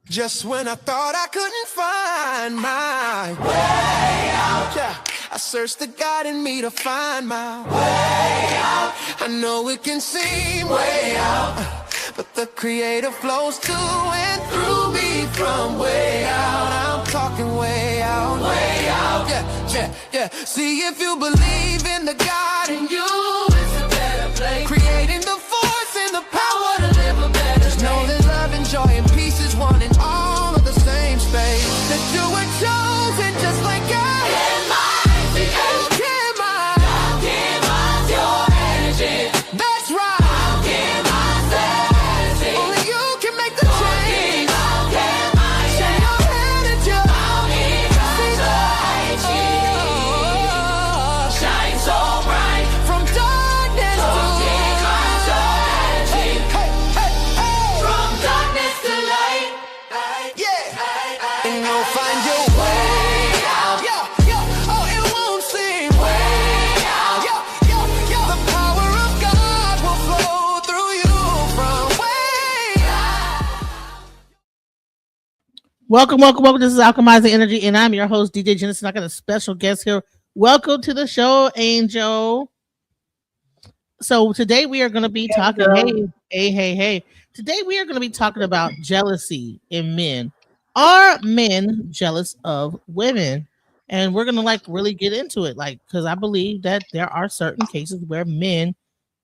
Just when I thought I couldn't find my way out, yeah, I searched the God in me to find my way out. I know it can seem way out, but the Creator flows to and through me from way out. I'm talking way out, yeah. See, if you believe in the God in you, it's a better place. Creating the force and the power to live a better life. Know that love and joy and peace is one in all of the same space. That you were chosen just like God. Your energy. That's right. I'll give myself. Only you can make the change. I'll give myself. Share your energy. I'll give myself. Shine so bright. From darkness to light. From darkness to light. Yeah. And you'll find your way out. Yeah. Oh, it won't seem way out. Yeah. The power of God will flow through you from way out. Welcome. This is Alchemizing Energy, and I'm your host, DJ Genesis. I got a special guest here. Welcome to the show, Angel. So today we are going to be talking. Hey. Today we are going to be talking about jealousy in men. Are men jealous of women? And we're going to really get into it, because I believe that there are certain cases where men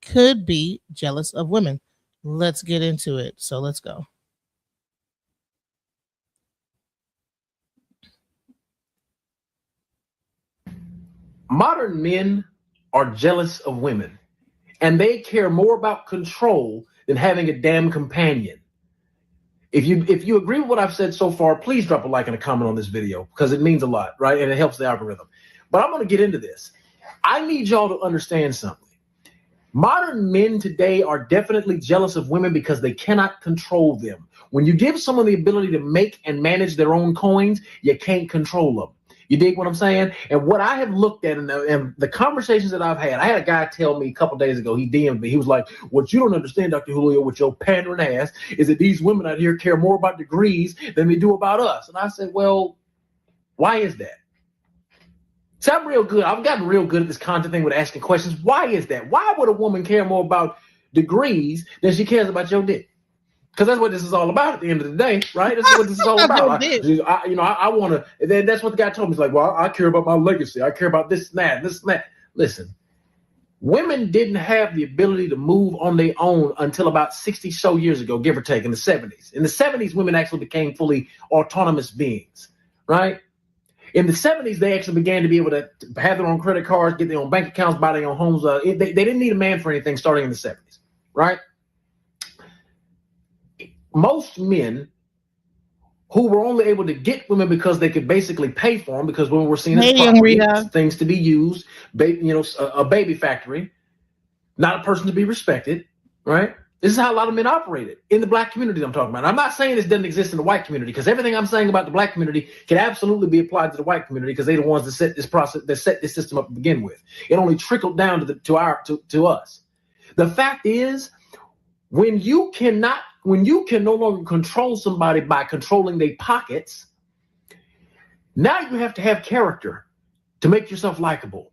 could be jealous of women. Let's get into it. So let's go. Modern men are jealous of women, and they care more about control than having a damn companion. If you agree with what I've said so far, please drop a like and a comment on this video, because it means a lot, right? And it helps the algorithm. But I'm going to get into this. I need y'all to understand something. Modern men today are definitely jealous of women because they cannot control them. When you give someone the ability to make and manage their own coins, you can't control them. You dig what I'm saying? And what I have looked at in the conversations that I've had, I had a guy tell me a couple days ago, he DM'd me. He was like, what you don't understand, Dr. Julio, with your pandering ass, is that these women out here care more about degrees than they do about us. And I said, well, why is that? So I'm real good. I've gotten real good at this content thing with asking questions. Why is that? Why would a woman care more about degrees than she cares about your dick? Because that's what this is all about at the end of the day, right? That's what this is all about. I want to. That's what the guy told me. He's like, well, I care about my legacy. I care about this and that. Listen, women didn't have the ability to move on their own until about 60 so years ago, give or take, in the 70s. In the 70s, women actually became fully autonomous beings, right? In the 70s, they actually began to be able to have their own credit cards, get their own bank accounts, buy their own homes. They didn't need a man for anything starting in the 70s, right? Most men who were only able to get women because they could basically pay for them, because women were seen as property, things to be used, a baby factory, not a person to be respected, right? This is how a lot of men operated in the black community I'm talking about. I'm not saying this doesn't exist in the white community, because everything I'm saying about the black community can absolutely be applied to the white community, because they're the ones that set this process, that set this system up to begin with. It only trickled down to us. The fact is, when you can no longer control somebody by controlling their pockets, now you have to have character to make yourself likable.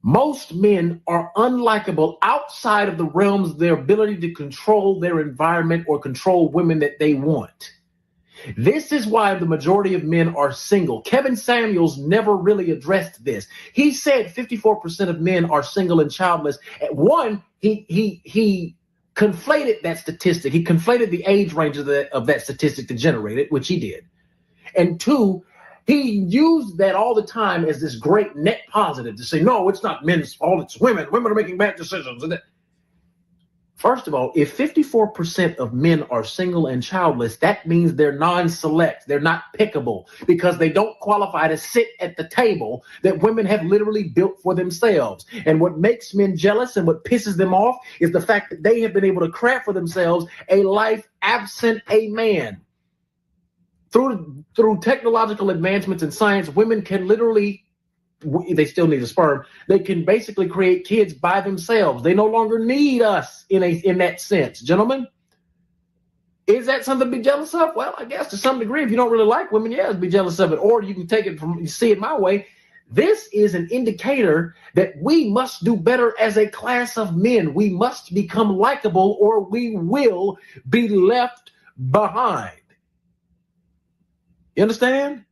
Most men are unlikable outside of the realms of their ability to control their environment or control women that they want. This is why the majority of men are single. Kevin Samuels never really addressed this. He said 54% of men are single and childless. One, he conflated that statistic. He conflated the age range of that statistic to generate it, which he did. And two, he used that all the time as this great net positive to say, no, it's not men's fault, it's women. Women are making bad decisions. First of all, if 54% of men are single and childless, that means they're non-select. They're not pickable, because they don't qualify to sit at the table that women have literally built for themselves. And what makes men jealous and what pisses them off is the fact that they have been able to craft for themselves a life absent a man. Through technological advancements in science, women can literally, they still need a sperm, they can basically create kids by themselves. They no longer need us in that sense, gentlemen. Is that something to be jealous of? Well, I guess to some degree, if you don't really like women, yeah, be jealous of it. Or you can take it from, you see it my way. This is an indicator that we must do better as a class of men. We must become likable or we will be left behind. You understand?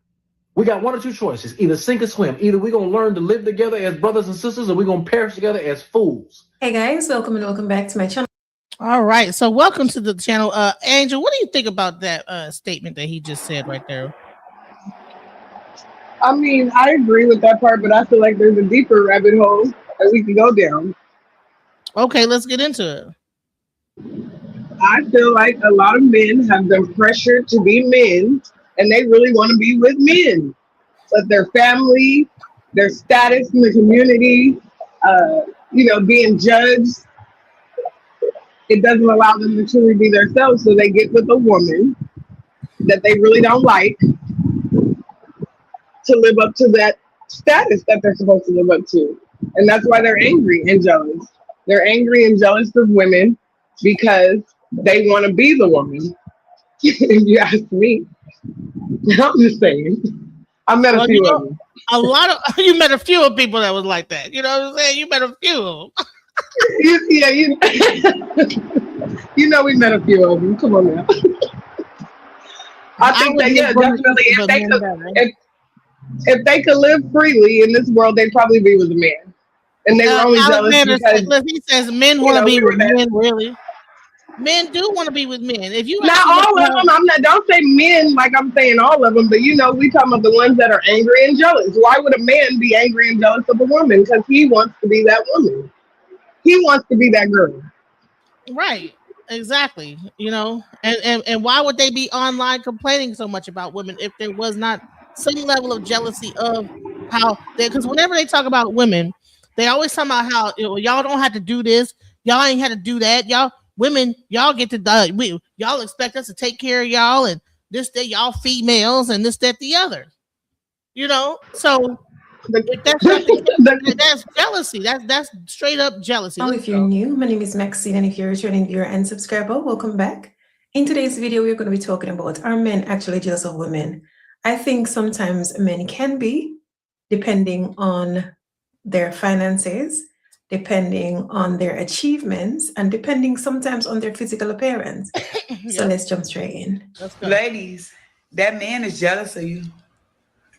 We got one or two choices, either sink or swim. Either we're going to learn to live together as brothers and sisters or we're going to perish together as fools. Hey guys, welcome and welcome back to my channel. All right, so welcome to the channel. Angel, what do you think about that statement that he just said right there? I mean, I agree with that part, but I feel like there's a deeper rabbit hole that we can go down. Okay, let's get into it. I feel like a lot of men have been pressured to be men, and they really want to be with men. But their family, their status in the community, being judged, it doesn't allow them to truly be themselves. So they get with a woman that they really don't like, to live up to that status that they're supposed to live up to. And that's why they're angry and jealous. They're angry and jealous of women because they want to be the woman. If you ask me. I'm just saying. I met a few of them. You met a few of people that was like that. You know what I'm saying? You met a few of them. We met a few of them. Come on now. I think that, definitely, if they could live freely in this world, they'd probably be with a man. And they were only jealous because he says men want to be with men. Really, men do want to be with men. If you not all of them, don't say men like I'm saying all of them, but we talking about the ones that are angry and jealous. Why would a man be angry and jealous of a woman? Because he wants to be that woman. He wants to be that girl. Right. Exactly. And why would they be online complaining so much about women if there was not some level of jealousy of how because whenever they talk about women, they always talk about how y'all don't have to do this, y'all ain't had to do that, y'all women, y'all get to y'all expect us to take care of y'all and this, that, y'all females and this, that, the other. So that's not that's jealousy. That's straight up jealousy. If you're new, my name is Maxine, and if you're a returning viewer and subscriber, welcome back. In today's video, we're going to be talking about, are men actually jealous of women? I think sometimes men can be, depending on their finances, depending on their achievements, and depending sometimes on their physical appearance. So let's jump straight in. Ladies, that man is jealous of you.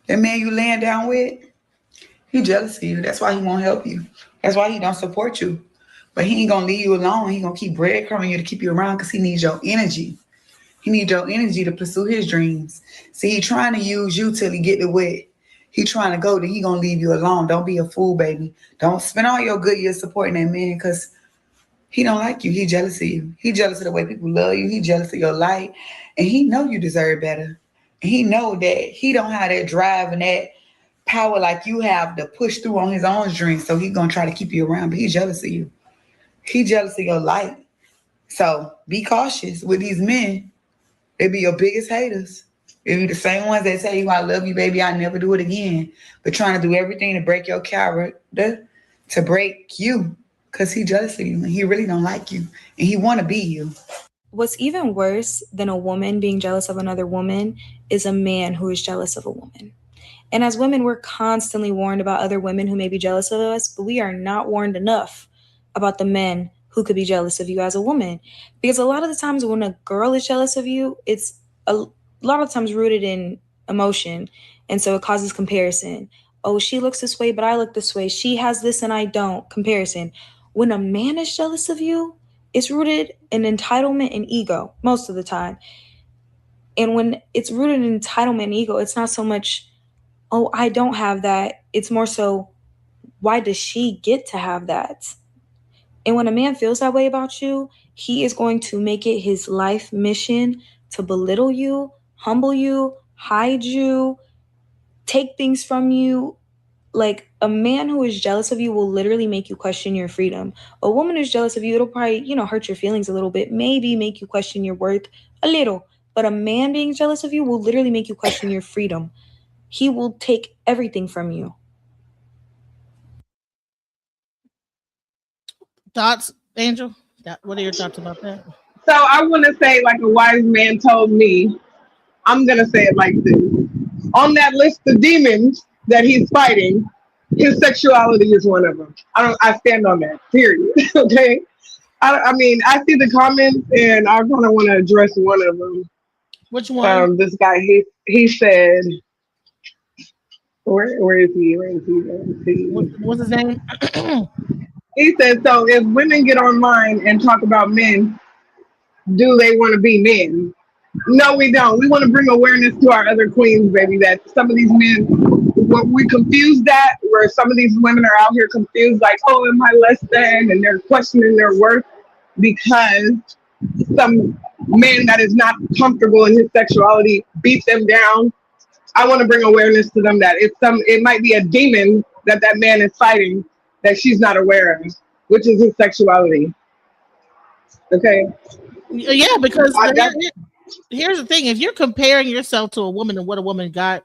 That man you laying down with, he jealous of you. That's why he won't help you. That's why he don't support you. But he ain't gonna leave you alone. He gonna keep breadcrumbing you to keep you around because he needs your energy. He needs your energy to pursue his dreams. See, he trying to use you till he get the wet. He trying to go, then he gonna leave you alone. Don't be a fool, baby. Don't spend all your good years supporting that man because he don't like you. He jealous of you. He jealous of the way people love you. He jealous of your light. And he know you deserve better. And he know that he don't have that drive and that power like you have to push through on his own dreams. So he gonna try to keep you around, but he jealous of you. He jealous of your light. So be cautious with these men. They be your biggest haters. They be the same ones that tell you, I love you, baby, I never do it again. But trying to do everything to break your character, to break you, because he jealous of you and he really don't like you and he want to be you. What's even worse than a woman being jealous of another woman is a man who is jealous of a woman. And as women, we're constantly warned about other women who may be jealous of us, but we are not warned enough about the men who could be jealous of you as a woman. Because a lot of the times when a girl is jealous of you, it's a lot of times rooted in emotion. And so it causes comparison. Oh, she looks this way, but I look this way. She has this and I don't. Comparison. When a man is jealous of you, it's rooted in entitlement and ego most of the time. And when it's rooted in entitlement and ego, it's not so much, oh, I don't have that. It's more so, why does she get to have that? And when a man feels that way about you, he is going to make it his life mission to belittle you, humble you, hide you, take things from you. Like, a man who is jealous of you will literally make you question your freedom. A woman who's jealous of you, it'll probably, hurt your feelings a little bit, maybe make you question your worth a little. But a man being jealous of you will literally make you question your freedom. He will take everything from you. Thoughts, Angel? What are your thoughts about that? So I want to say, like a wise man told me, I'm going to say it like this. On that list of demons that he's fighting, his sexuality is one of them. I stand on that, period. Okay? I mean, I see the comments and I kind of want to address one of them. Which one? This guy, he said, where is he? Where is he? What's his name? He said, so if women get online and talk about men, do they want to be men? No, we don't. We want to bring awareness to our other queens, baby, that some of these men, we confuse that, where some of these women are out here confused, like, oh, am I less than? And they're questioning their worth because some man that is not comfortable in his sexuality beat them down. I want to bring awareness to them that it might be a demon that man is fighting that she's not aware of, which is his sexuality. Okay? Yeah, because here's the thing. If you're comparing yourself to a woman and what a woman got,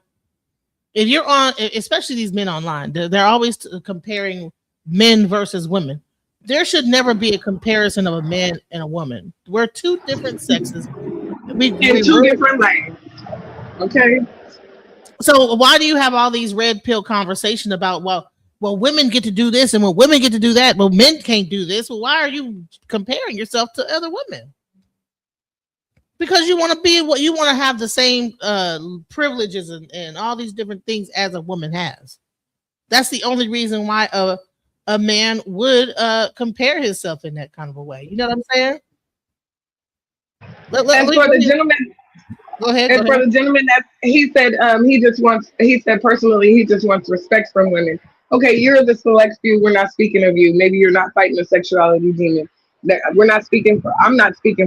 if you're on, especially these men online, they're always comparing men versus women. There should never be a comparison of a man and a woman. We're two different sexes. In two different lanes. Okay? So why do you have all these red pill conversation about, well, women get to do this and women get to do that, but men can't do this? Well, why are you comparing yourself to other women? Because you want to be what you want to have the same privileges and all these different things as a woman has. That's the only reason why a man would compare himself in that kind of a way. You know what I'm saying? For the gentleman, go ahead. For the gentleman that he said he said personally he just wants respect from women. Okay, you're the select few. We're not speaking of you. Maybe you're not fighting a sexuality demon. I'm not speaking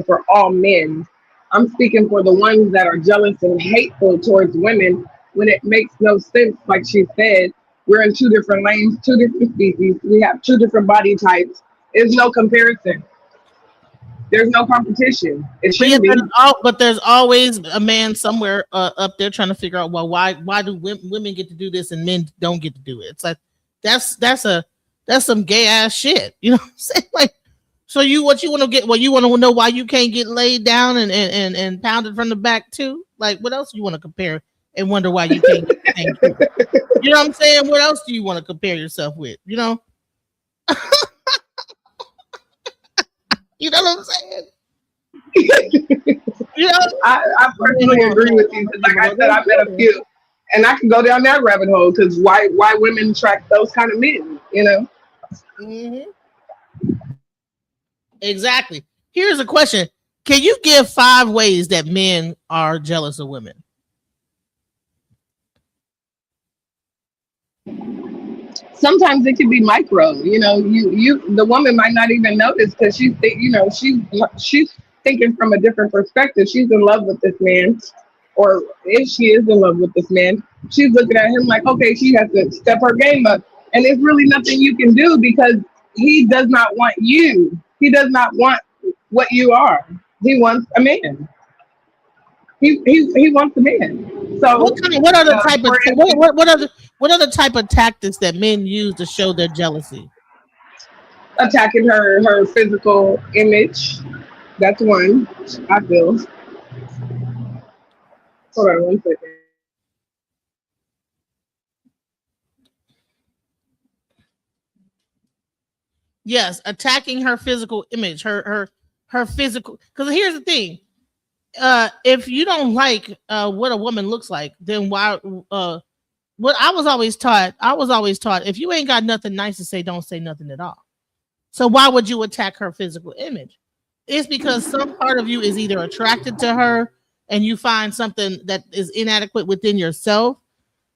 for all men. I'm speaking for the ones that are jealous and hateful towards women when it makes no sense. Like she said, we're in two different lanes, two different species. We have two different body types. There's no comparison. There's no competition. It shouldn't be. But there's always a man somewhere up there trying to figure out, well, why do women get to do this and men don't get to do it? It's like that's some gay ass shit. You know what I'm saying? Like, so what you want to get? Well, you want to know why you can't get laid down and pounded from the back too? Like, what else do you want to compare and wonder why you can't get the same treatment? You know what I'm saying? What else do you want to compare yourself with? You know? You know what I'm saying? You know, I personally agree with you. Like I said, I met a few, and I can go down that rabbit hole because why women attract those kind of men? You know? Mm-hmm. Exactly. Here's a question: can you give 5 ways that men are jealous of women? Sometimes it can be micro. You know, the woman might not even notice because she's thinking from a different perspective. She's in love with this man, or if she is in love with this man, she's looking at him like, okay, she has to step her game up, and there's really nothing you can do because he does not want you. He does not want what you are. He wants a man. He wants a man. So what other type of tactics that men use to show their jealousy? Attacking her physical image. That's one, I feel. Hold on 1 second. Yes, attacking her physical image, her physical. Because here's the thing: if you don't like what a woman looks like, then why? What I was always taught, if you ain't got nothing nice to say, don't say nothing at all. So why would you attack her physical image? It's because some part of you is either attracted to her and you find something that is inadequate within yourself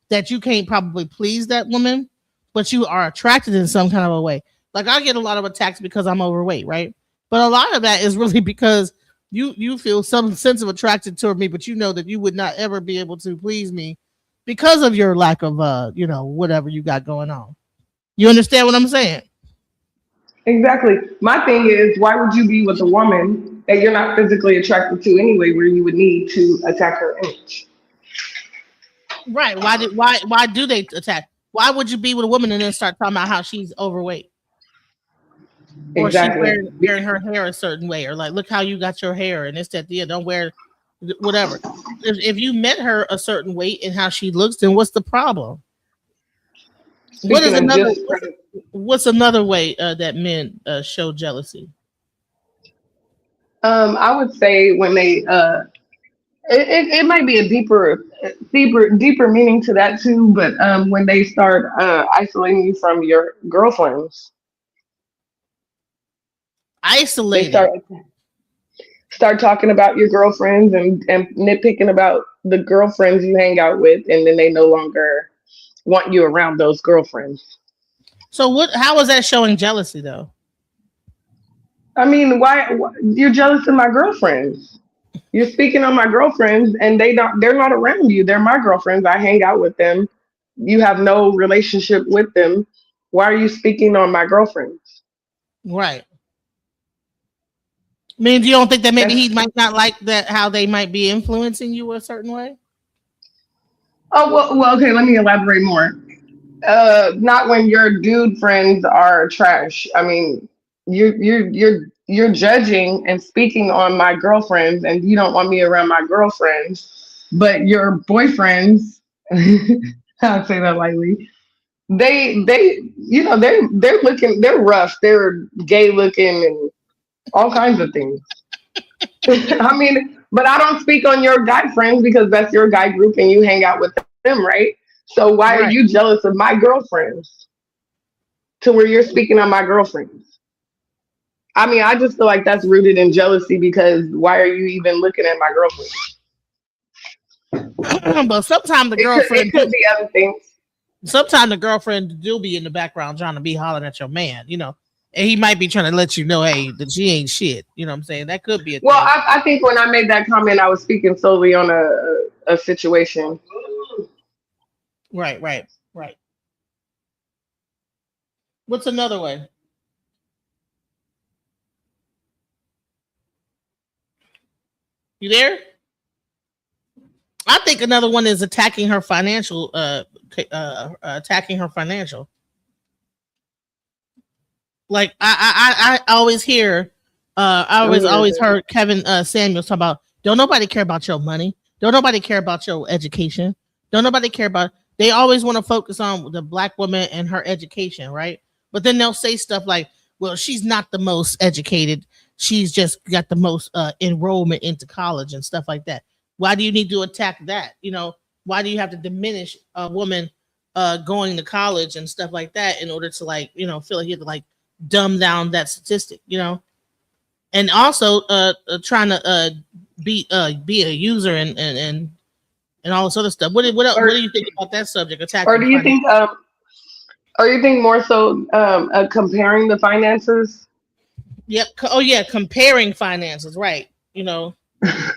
that you can't probably please that woman, but you are attracted in some kind of a way. Like I get a lot of attacks because I'm overweight, right? But a lot of that is really because you feel some sense of attraction toward me, but you know that you would not ever be able to please me because of your lack of whatever you got going on. You understand what I'm saying? Exactly. My thing is, why would you be with a woman that you're not physically attracted to anyway, where you would need to attack her image? Right. Why do they attack? Why would you be with a woman and then start talking about how she's overweight? Or she Exactly. wearing her hair a certain way, or like, look how you got your hair, and it's that yeah, don't wear whatever. If you met her a certain way and how she looks, then what's the problem? What is Speaking of another just what's another way that men show jealousy? I would say when they it might be a deeper meaning to that too, but when they start isolating you from your girlfriends, they Isolating. start talking about your girlfriends and nitpicking about the girlfriends you hang out with, and then they no longer want you around those girlfriends. So what? How is that showing jealousy though? I mean, why you're jealous of my girlfriends? You're speaking on my girlfriends, and they're not around you. They're my girlfriends. I hang out with them. You have no relationship with them. Why are you speaking on my girlfriends? Right. I mean, you don't think that maybe That's he might not like that how they might be influencing you a certain way? well, okay. Let me elaborate more. Not when your dude friends are trash. I mean, you're judging and speaking on my girlfriends, and you don't want me around my girlfriends, but your boyfriends, I'll say that lightly. They're looking, they're rough, they're gay looking, and all kinds of things. I mean, but I don't speak on your guy friends because that's your guy group and you hang out with them, right? So why are Right. you jealous of my girlfriends to where you're speaking on my girlfriends? I mean, I just feel like that's rooted in jealousy because why are you even looking at my girlfriend? But sometimes the It girlfriend could be other things. sometimes the girlfriend do be in the background trying to be hollering at your man, and he might be trying to let you know, hey, that she ain't shit. You know what I'm saying? That could be a Well, thing. I think when I made that comment, I was speaking solely on a situation. Right, right, right. What's another way? You there? I think another one is attacking her financial, attacking her financial. Like I always hear, I always heard Kevin Samuels talk about, don't nobody care about your money, don't nobody care about your education, don't nobody care about. They always want to focus on the black woman and her education, right? But then they'll say stuff like, well, she's not the most educated, she's just got the most enrollment into college and stuff like that. Why do you need to attack that? Why do you have to diminish a woman going to college and stuff like that in order to like feel like you have to like dumb down that statistic, and also trying to be a user and all this other stuff. What do you think about that subject? Or Attacking do you finance? think or you think more so comparing the finances? Yep. Oh yeah, comparing finances, right?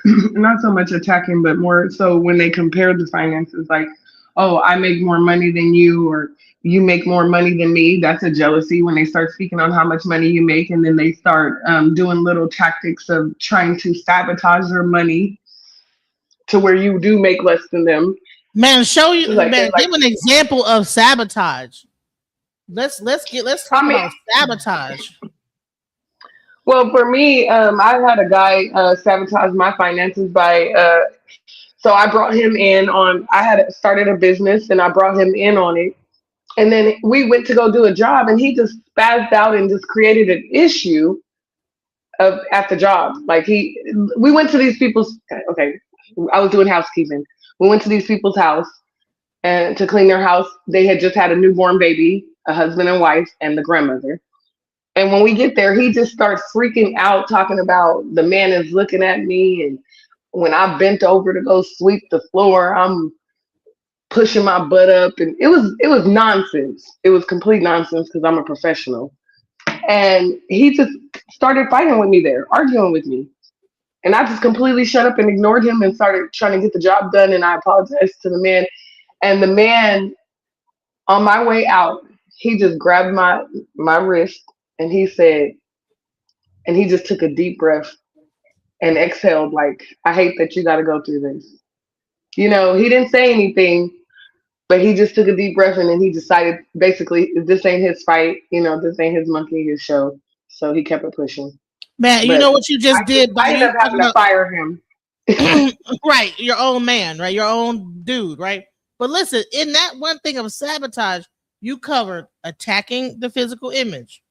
Not so much attacking, but more so when they compare the finances, like, oh, I make more money than you, or you make more money than me. That's a jealousy when they start speaking on how much money you make, and then they start doing little tactics of trying to sabotage your money to where you do make less than them. Man, Like they're like, give an example of sabotage. Let's talk I mean, about sabotage. well, for me, I had a guy sabotage my finances by. So I brought him in on. I had started a business, and I brought him in on it. And then we went to go do a job, and he just spazzed out and just created an issue of at the job. We went to these people's. Okay, I was doing housekeeping. We went to these people's house and to clean their house. They had just had a newborn baby, a husband and wife, and the grandmother. And when we get there, he just starts freaking out, talking about the man is looking at me, and when I bent over to go sweep the floor, I'm pushing my butt up, and it was nonsense. It was complete nonsense because I'm a professional. And he just started fighting with me there, arguing with me. And I just completely shut up and ignored him and started trying to get the job done. And I apologized to the man. And the man, on my way out, he just grabbed my wrist and he said, and he just took a deep breath and exhaled, like, I hate that you got to go through this. He didn't say anything, but he just took a deep breath and then he decided basically this ain't his fight, this ain't his monkey, his show. So he kept it pushing. Man, you know what you just did? I ended up having to fire him. Right, your own man, right? Your own dude, right? But listen, in that one thing of sabotage, you covered attacking the physical image.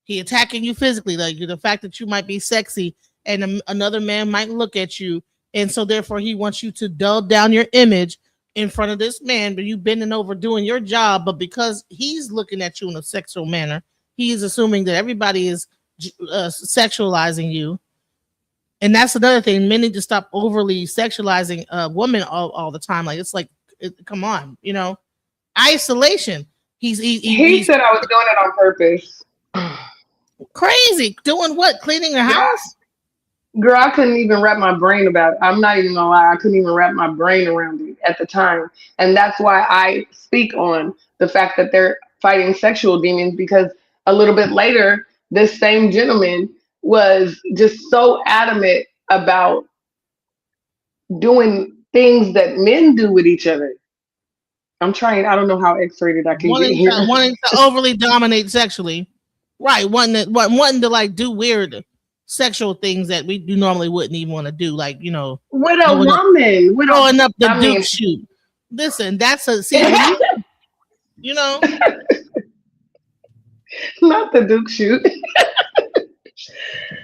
He attacking you physically, like the fact that you might be sexy and another man might look at you. And so therefore he wants you to dull down your image in front of this man, but you bending over doing your job. But because he's looking at you in a sexual manner, he is assuming that everybody is sexualizing you. And that's another thing. Men need to stop overly sexualizing women all the time. Like, it's like, come on, you know, isolation. He said I was doing it on purpose. Crazy. Doing what? Cleaning the house? Girl, I couldn't even wrap my brain about it. I'm not even gonna lie. I couldn't even wrap my brain around it at the time. And that's why I speak on the fact that they're fighting sexual demons, because a little bit later, this same gentleman was just so adamant about doing things that men do with each other. I'm trying, I don't know how X-rated I can get here. Wanting to overly dominate sexually. Right. Wanting to like do weird sexual things that we normally wouldn't even want to do. Like, you know. With a woman. Throwing up the Duke shoot. Listen, that's a, see, you know. Not the Duke shoot.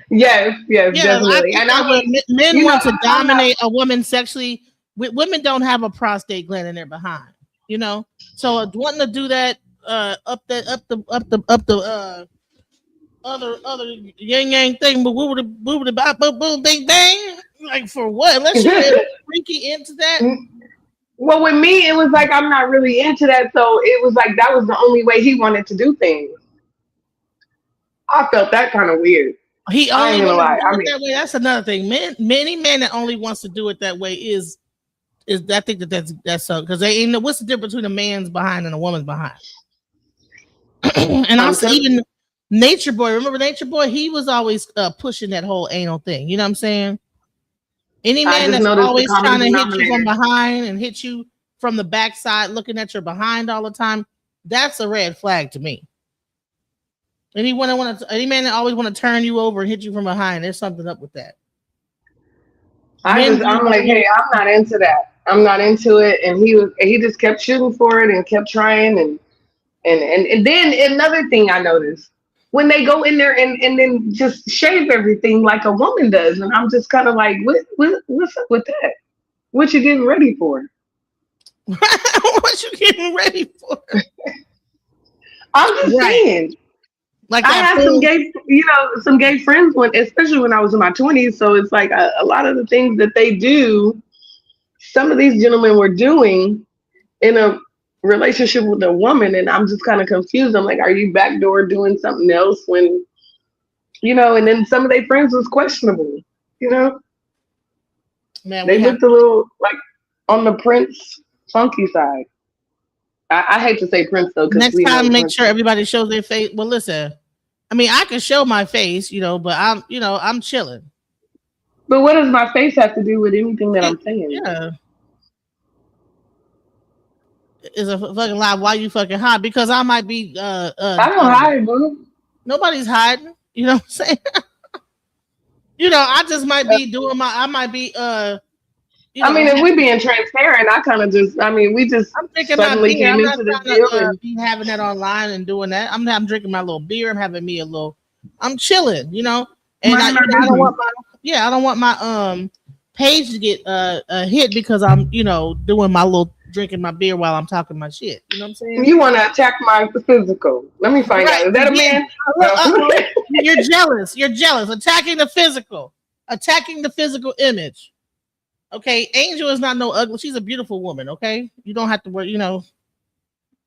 Yes, definitely. And when men want to dominate a woman sexually, women don't have a prostate gland in their behind, you know. So wanting to do that up the other yang yang thing, but boom bang bang, like for what? Unless you're freaky into that. Well, with me, it was like I'm not really into that, so it was like that was the only way he wanted to do things. I felt that kind of weird. He only wants to do it that way. That's another thing. Many men that only wants to do it that way is I think that's so, because they ain't know what's the difference between a man's behind and a woman's behind. And also even Nature Boy. Remember Nature Boy? He was always pushing that whole anal thing. You know what I'm saying? Any man that's always trying to hit you from behind and hit you from the backside, looking at your behind all the time, that's a red flag to me. Any man that always want to turn you over and hit you from behind, there's something up with that. I'm like, hey, I'm not into that. I'm not into it. And he just kept shooting for it and kept trying. And then another thing I noticed, when they go in there and then just shave everything like a woman does, and I'm just kind of like, what's up with that? What you getting ready for? What you getting ready for? I'm just saying. Like I had some gay friends especially when I was in my 20s. So it's like a lot of the things that they do, some of these gentlemen were doing in a relationship with a woman, and I'm just kind of confused. I'm like, are you backdoor doing something else when, you know? And then some of their friends was questionable, you know. Man, they looked a little like on the Prince funky side. I hate to say Prince though. Next time, make sure everybody shows their face. Well, listen, I mean, I can show my face, you know, but I'm chilling. But what does my face have to do with anything that I'm saying? Yeah, it's a fucking lie. Why you fucking hide? Because I might be. I don't hide, boo. Nobody's hiding. You know what I'm saying? You know, I just might be doing my. I might be. You know, I mean, if we being transparent, I kind of just, I mean, we just I'm thinking suddenly came into the deal. Be having that online and doing that. I'm drinking my little beer. I'm having me a little. I'm chilling, you know. And I don't want my page to get hit because I'm, you know, doing my little drinking my beer while I'm talking my shit. You know what I'm saying? You want to attack my physical? Let me find out. Is that a man? You're jealous. You're jealous. Attacking the physical image. Okay, Angel is not no ugly. She's a beautiful woman. Okay, you don't have to worry. You know,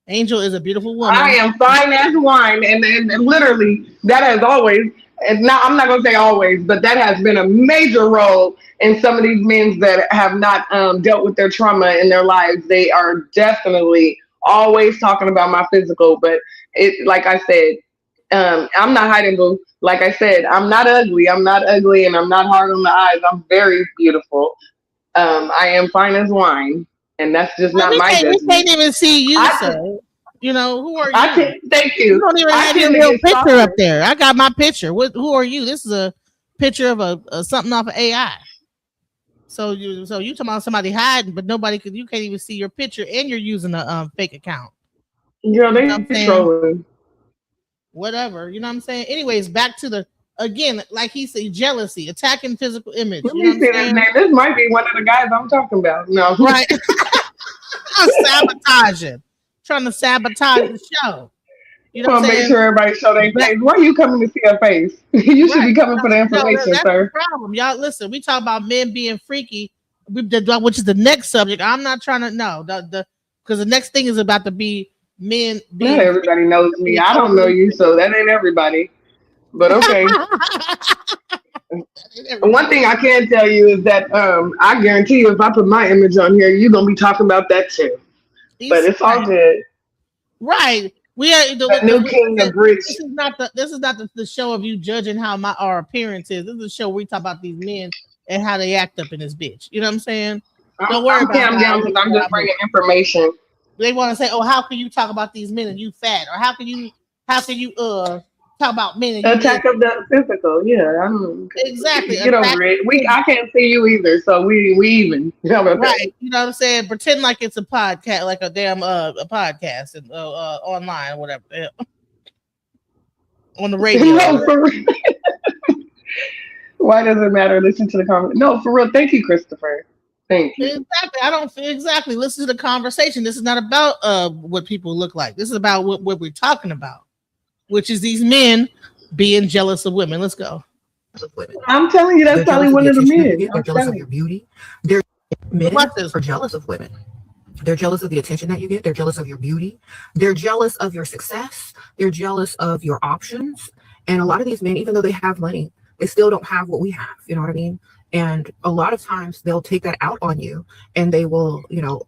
Angel is a beautiful woman. I am fine as wine, and literally that has always. And now I'm not gonna say always, but that has been a major role in some of these men that have not dealt with their trauma in their lives. They are definitely always talking about my physical, but it, like I said, I'm not hiding, boo. Like I said, I'm not ugly, and I'm not hard on the eyes. I'm very beautiful. I am fine as wine, and that's just not my judgment. We can't even see you, sir. You know, who are you? I can thank you. You don't even have your little picture up there. I got my picture. Who are you? This is a picture of a something off of AI. So you talking about somebody hiding, but you can't even see your picture, and you're using a fake account. Yeah, they trolling. Whatever, you know what I'm saying? Anyways, back to the again, like he said, jealousy, attacking physical image. Let me see his name. This might be one of the guys I'm talking about. No, right. Sabotaging, trying to sabotage the show. You know what I'm saying? Make sure everybody show their face. Why are you coming to see a face? You should be coming for the information, that's sir. The problem, y'all. Listen, we talk about men being freaky, which is the next subject. I'm not trying to know because the next thing is about to be men. Not everybody knows me. I don't know you, so that ain't everybody. But okay. One thing I can tell you is that I guarantee you, if I put my image on here, you're gonna be talking about that too. But it's all good. Right. We are the new king of bridge. This is not the show of you judging how our appearance is. This is a show where we talk about these men and how they act up in this bitch. You know what I'm saying? Don't worry about it. I'm just bringing information. They want to say, "Oh, how can you talk about these men and you fat?" Or how can you talk about men and attack of the physical? Yeah, exactly. Get over it. I can't see you either, so we even. Right. You know what I'm saying? Pretend like it's a podcast, like a damn a podcast and online or whatever. Yeah. On the radio. No, for real. Why does it matter? Listen to the comment. No, for real. Thank you, Christopher. Thank you. Exactly. I don't exactly listen to the conversation. This is not about what people look like. This is about what we're talking about, which is these men being jealous of women. Let's go. I'm telling you, that's probably one of the men. They're jealous of your beauty. Men are jealous of women. They're jealous of the attention that you get. They're jealous of your beauty. They're jealous of your success. They're jealous of your options. And a lot of these men, even though they have money, they still don't have what we have. You know what I mean? And a lot of times they'll take that out on you and they will,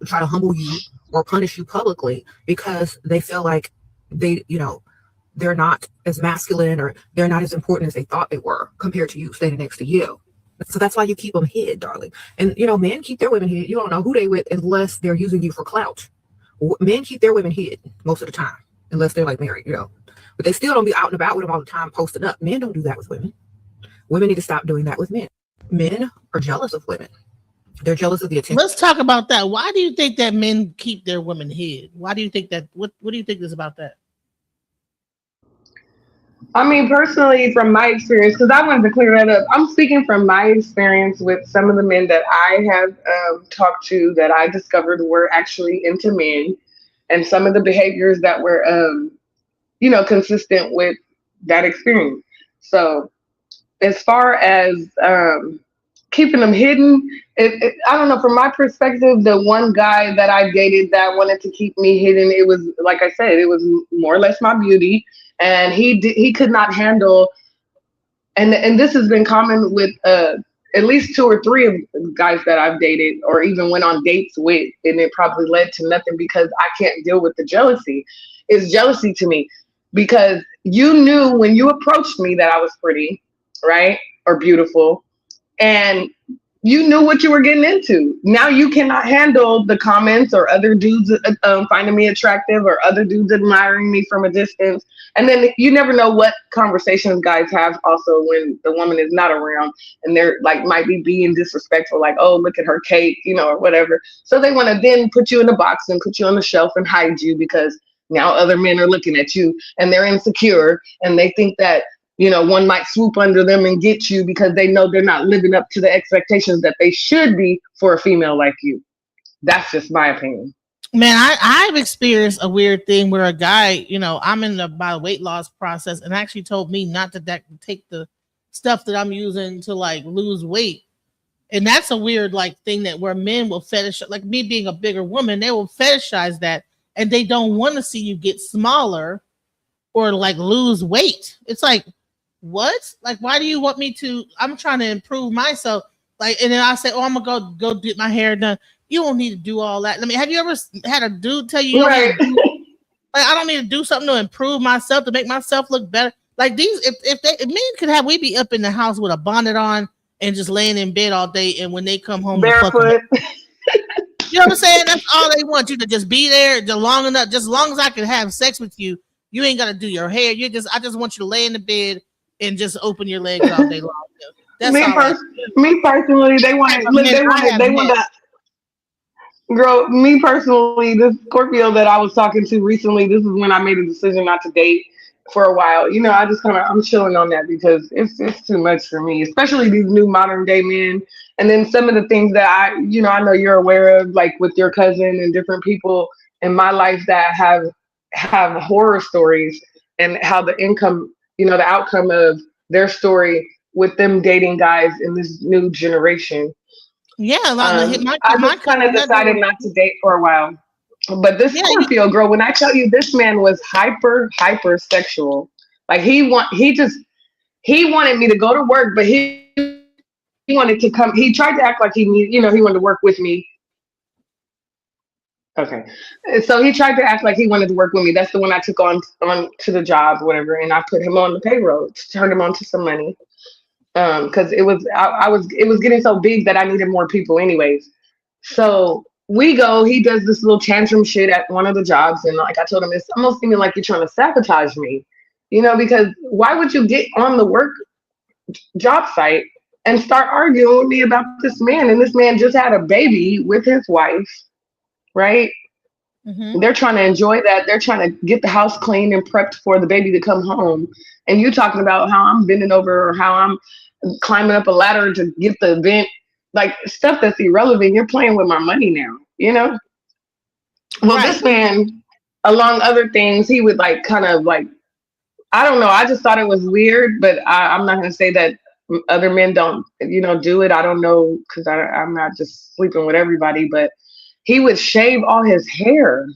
try to humble you or punish you publicly because they feel like they're not as masculine or they're not as important as they thought they were compared to you standing next to you. So that's why you keep them hid, darling. And, men keep their women hid. You don't know who they with unless they're using you for clout. Men keep their women hid most of the time, unless they're like married, But they still don't be out and about with them all the time posting up. Men don't do that with women. Women need to stop doing that with men. Men are jealous of women. They're jealous of the attention. Let's talk about that. Why do you think that men keep their women hid? Why do you think that? What do you think is about that? I mean, personally, from my experience, because I wanted to clear that up. I'm speaking from my experience with some of the men that I have talked to that I discovered were actually into men, and some of the behaviors that were, consistent with that experience. So, as far as keeping them hidden, I don't know. From my perspective, the one guy that I dated that wanted to keep me hidden, it was, like I said, it was more or less my beauty. And he could not handle, and this has been common with at least 2 or 3 of the guys that I've dated or even went on dates with, and it probably led to nothing because I can't deal with the jealousy. It's jealousy to me because you knew when you approached me that I was pretty, right, or beautiful, and you knew what you were getting into. Now you cannot handle the comments or other dudes finding me attractive or other dudes admiring me from a distance. And then you never know what conversations guys have also when the woman is not around and they're like, might be being disrespectful, like, oh, look at her cake, or whatever. So they want to then put you in a box and put you on the shelf and hide you because now other men are looking at you and they're insecure and they think that, one might swoop under them and get you because they know they're not living up to the expectations that they should be for a female like you. That's just my opinion. Man, I've experienced a weird thing where a guy, I'm in my weight loss process and actually told me not to take the stuff that I'm using to like lose weight. And that's a weird thing that where men will fetishize, like me being a bigger woman, they will fetishize that and they don't want to see you get smaller or like lose weight. It's like, what? Like, why do you want me to? I'm trying to improve myself. Like, and then I say, oh, I'm gonna go get my hair done. You don't need to do all that. I mean, have you ever had a dude tell you, right? I don't need to do something to improve myself, to make myself look better? Like these, if men could have, we be up in the house with a bonnet on and just laying in bed all day, and when they come home, barefoot. You know what I'm saying? That's all they want you to just be there long enough. Just as long as I can have sex with you, you ain't gotta do your hair. I just want you to lay in the bed and just open your legs all day long. That's me personally, they want to. Girl, me personally, this Scorpio that I was talking to recently, this is when I made a decision not to date for a while. You know, I'm chilling on that because it's too much for me, especially these new modern day men. And then some of the things that I know you're aware of, like with your cousin and different people in my life that have horror stories, and how the outcome of their story with them dating guys in this new generation. Yeah, I just kind of decided not to date for a while. But this Scorpio girl, when I tell you this man was hypersexual, like he wanted me to go to work, but he wanted to come. He tried to act like he wanted to work with me. Okay, so he tried to act like he wanted to work with me. That's the one I took on to the job, whatever, and I put him on the payroll, turned him on to some money. Because it was getting so big that I needed more people anyways. So he does this little tantrum shit at one of the jobs, and like I told him, it's almost seeming like you're trying to sabotage me, because why would you get on the work job site and start arguing with me about this man? And this man just had a baby with his wife, right? Mm-hmm. They're trying to enjoy that. They're trying to get the house clean and prepped for the baby to come home. And you talking about how I'm bending over or how I'm climbing up a ladder to get the event, like stuff that's irrelevant. You're playing with my money now, Well, right. This man, along other things, he would I don't know. I just thought it was weird, but I'm not going to say that other men don't, do it. I don't know, because I'm not just sleeping with everybody, but he would shave all his hair,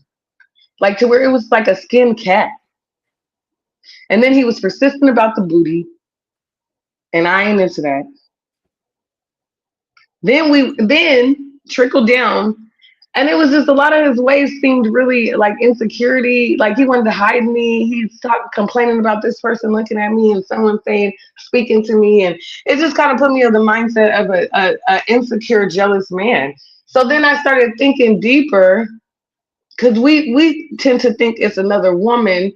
like to where it was like a skin cat. And then he was persistent about the booty, and I ain't into that. Then trickled down, and it was just a lot of his ways seemed really like insecurity, like he wanted to hide me. He's complaining about this person looking at me and someone speaking to me, and it just kind of put me in the mindset of a insecure, jealous man. So then I started thinking deeper, because we tend to think it's another woman,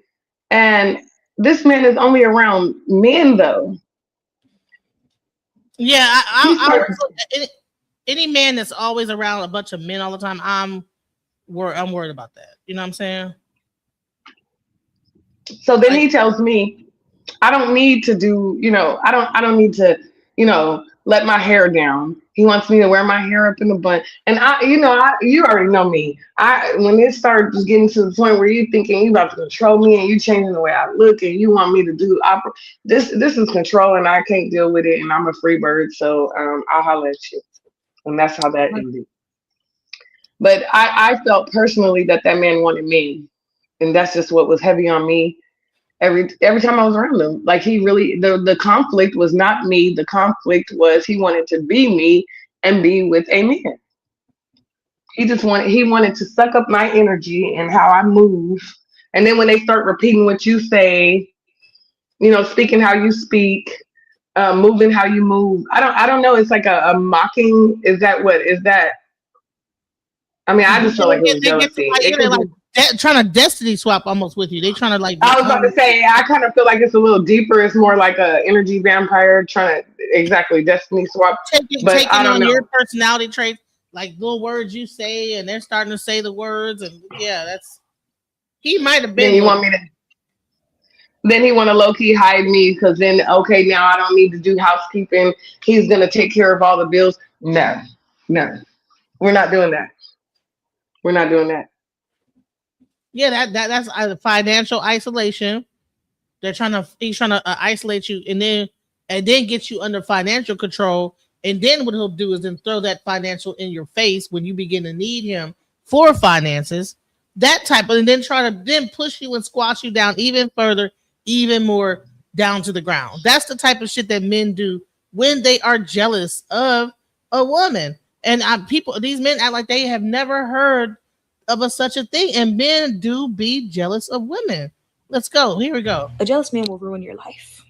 and this man is only around men, though. Yeah, any man that's always around a bunch of men all the time, I'm worried about that. You know what I'm saying? So then he tells me, I don't need to do, I don't need to, let my hair down. He wants me to wear my hair up in a bun. And you already know me. When it starts getting to the point where you thinking you about to control me and you changing the way I look and you want me to do this is control, and I can't deal with it, and I'm a free bird. So I'll holler at you. And that's how that ended. But I felt personally that man wanted me, and that's just what was heavy on me. Every time I was around him, like he really, the conflict was not me. The conflict was he wanted to be me and be with a man. He wanted to suck up my energy and how I move. And then when they start repeating what you say, speaking how you speak, moving how you move, I don't know. It's like a mocking. Is that what is that? I mean, I just feel like it was jealousy. Trying to destiny swap almost with you. They trying to I was about to say, I kind of feel like it's a little deeper. It's more like a energy vampire trying to destiny swap. Taking on your personality traits, like little words you say, and they're starting to say the words, and he might have been. Then you want me to? Then he want to low key hide me, because then now I don't need to do housekeeping. He's gonna take care of all the bills. No, we're not doing that. We're not doing that. Yeah, that's financial isolation. He's trying to isolate you and then get you under financial control. And then what he'll do is then throw that financial in your face when you begin to need him for finances. And then try to push you and squash you down even further, even more down to the ground. That's the type of shit that men do when they are jealous of a woman. And these men act like they have never heard of such a thing, and men do be jealous of women. Let's go. Here we go. A jealous man will ruin your life.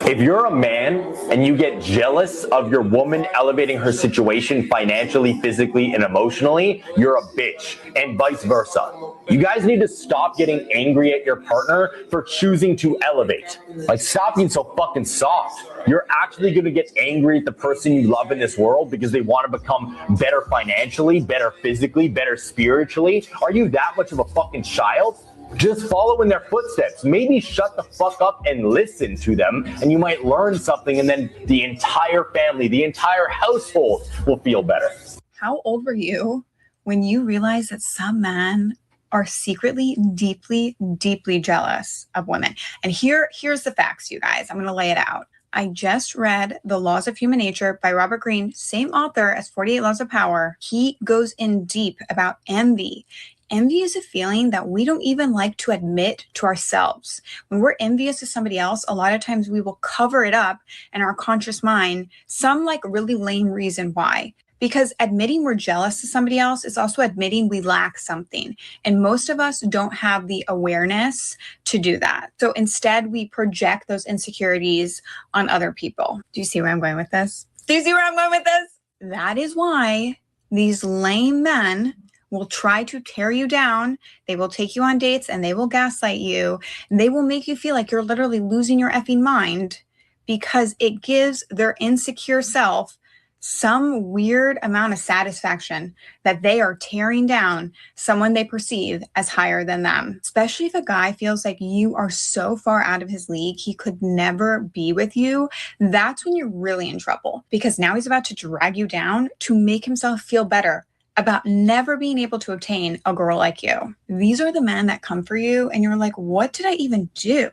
If you're a man and you get jealous of your woman elevating her situation financially, physically, and emotionally, you're a bitch, and vice versa. You guys need to stop getting angry at your partner for choosing to elevate. Like, stop being so fucking soft. You're actually going to get angry at the person you love in this world because they want to become better financially, better physically, better spiritually. Are you that much of a fucking child? Just follow in their footsteps. Maybe shut the fuck up and listen to them, and you might learn something, and then the entire family, the entire household will feel better. How old were you when you realized that some men are secretly, deeply, deeply jealous of women? And here's the facts, you guys. I'm going to lay it out. I just read The Laws of Human Nature by Robert Greene, same author as 48 Laws of Power. He goes in deep about envy. Envy is a feeling that we don't even like to admit to ourselves. When we're envious of somebody else, a lot of times we will cover it up in our conscious mind, some like really lame reason why. Because admitting we're jealous of somebody else is also admitting we lack something. And most of us don't have the awareness to do that. So instead, we project those insecurities on other people. Do you see where I'm going with this? Do you see where I'm going with this? That is why these lame men will try to tear you down. They will take you on dates and they will gaslight you. And they will make you feel like you're literally losing your effing mind because it gives their insecure self some weird amount of satisfaction that they are tearing down someone they perceive as higher than them. Especially if a guy feels like you are so far out of his league, he could never be with you. That's when you're really in trouble because now he's about to drag you down to make himself feel better about never being able to obtain a girl like you. These are the men that come for you and you're like, what did I even do?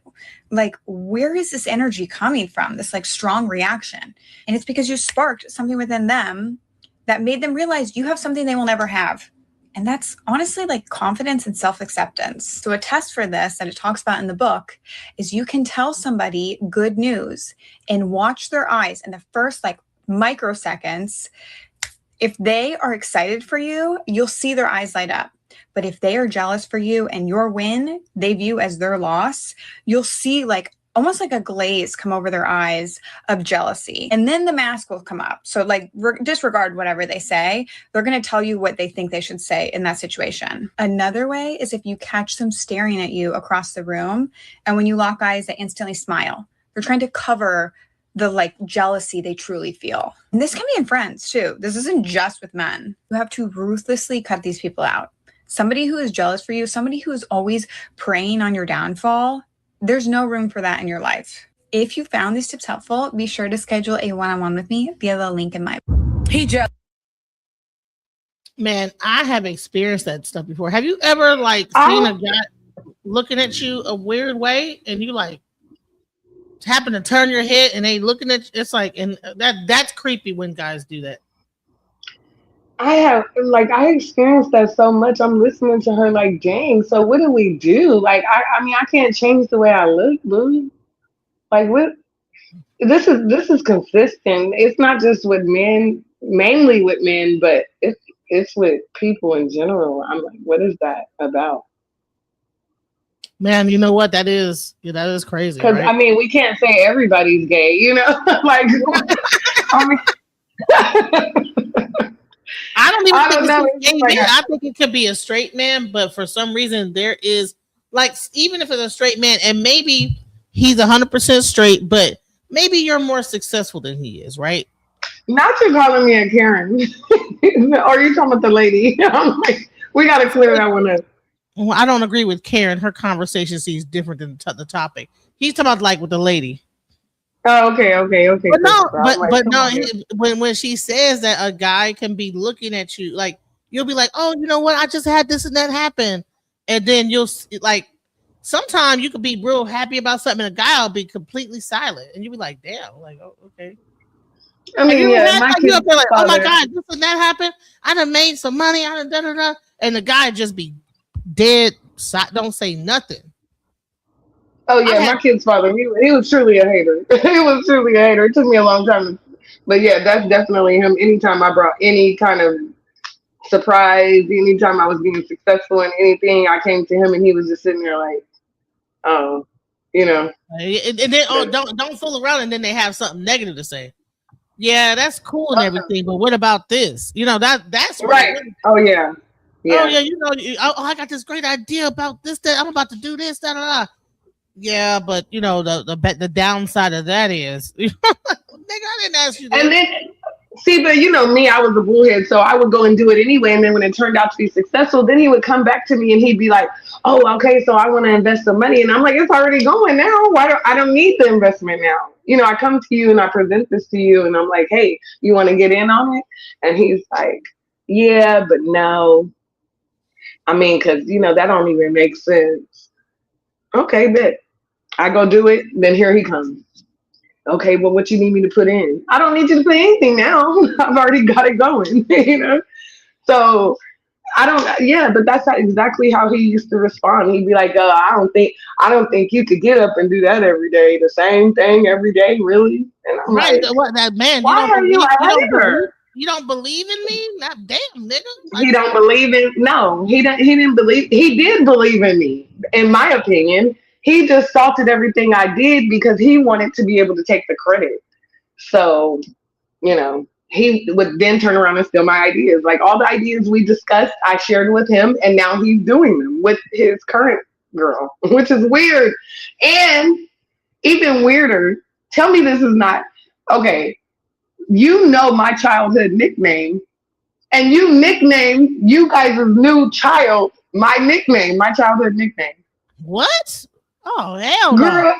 Like, where is this energy coming from? This like strong reaction. And it's because you sparked something within them that made them realize you have something they will never have. And that's honestly like confidence and self-acceptance. So a test for this that it talks about in the book is you can tell somebody good news and watch their eyes in the first like microseconds. If they are excited for you, you'll see their eyes light up. But if they are jealous for you and your win, they view as their loss, you'll see like almost like a glaze come over their eyes of jealousy. And then the mask will come up. So like disregard whatever they say. They're going to tell you what they think they should say in that situation. Another way is if you catch them staring at you across the room. And when you lock eyes, they instantly smile. They're trying to cover the like jealousy they truly feel. And this can be in friends too. This isn't just with men. You have to ruthlessly cut these people out. Somebody who is jealous for you, somebody who is always preying on your downfall, there's no room for that in your life. If you found these tips helpful, be sure to schedule a one-on-one with me via the link in my Man, I have experienced that stuff before. Have you ever like seen a guy looking at you a weird way and you like happen to turn your head and they looking at you? It's like, and that's creepy when guys do that. I experienced that so much. I'm listening to her like, dang, so what do we do? Like, I mean, I can't change the way I look, boo. Like, what? This is consistent. It's not just with men, mainly with men, but it's with people in general. I'm like, what is that about? Man, you know what? That is crazy. Because right? I mean, we can't say everybody's gay, you know? Like, I mean, I don't even know. I think it could be a straight man, but for some reason there is like, even if it's a straight man, and maybe he's 100% straight, but maybe you're more successful than he is, right? Not you calling me a Karen, or you talking about the lady? I'm like, we got to clear that one up. Well, I don't agree with Karen. Her conversation seems different than the topic. He's talking about like with the lady. Oh, okay. But no, when she says that a guy can be looking at you, like you'll be like, oh, you know what? I just had this and that happen, and then you'll like, sometimes you could be real happy about something, and a guy will be completely silent, and you'll be like, damn, like, oh, okay. I mean, yeah, my like, oh my god, this and that happened. I done made some money. I done da. And the guy just be dead, don't say nothing. Oh yeah, my kid's father, he was truly a hater. He was truly a hater. It took me a long time, but yeah, that's definitely him. Anytime I brought any kind of surprise, anytime I was being successful in anything, I came to him and he was just sitting there like, oh, you know. And then don't fool around, and then they have something negative to say. Yeah, that's cool and everything, but what about this? You know, that's right. Oh yeah. Oh yeah, you know, I got this great idea about this, that I'm about to do this, da da da. Yeah, but you know, the downside of that is, nigga, I didn't ask you that. And then see, but you know me, I was a bullhead, so I would go and do it anyway. And then when it turned out to be successful, then he would come back to me and he'd be like, "Oh, okay, so I want to invest some money." And I'm like, "It's already going now. I don't need the investment now." You know, I come to you and I present this to you, and I'm like, "Hey, you want to get in on it?" And he's like, "Yeah, but no. I mean, because you know that don't even make sense." Okay, bet. I go do it. Then here he comes. Okay, well, what you need me to put in? I don't need you to put anything now. I've already got it going, you know? So but that's exactly how he used to respond. He'd be like, I don't think you could get up and do that every day. The same thing every day, really? And I'm right. like, What that man, why are you here? You don't believe in me? Not damn, nigga. He don't believe in, no, he didn't believe, he did believe in me, in my opinion. He just salted everything I did because he wanted to be able to take the credit. So, you know, he would then turn around and steal my ideas. Like all the ideas we discussed, I shared with him, and now he's doing them with his current girl, which is weird. And even weirder, tell me this is not, okay, you know my childhood nickname, and you nicknamed you guys' new child my nickname, my childhood nickname. What? Oh, hell no. Girl,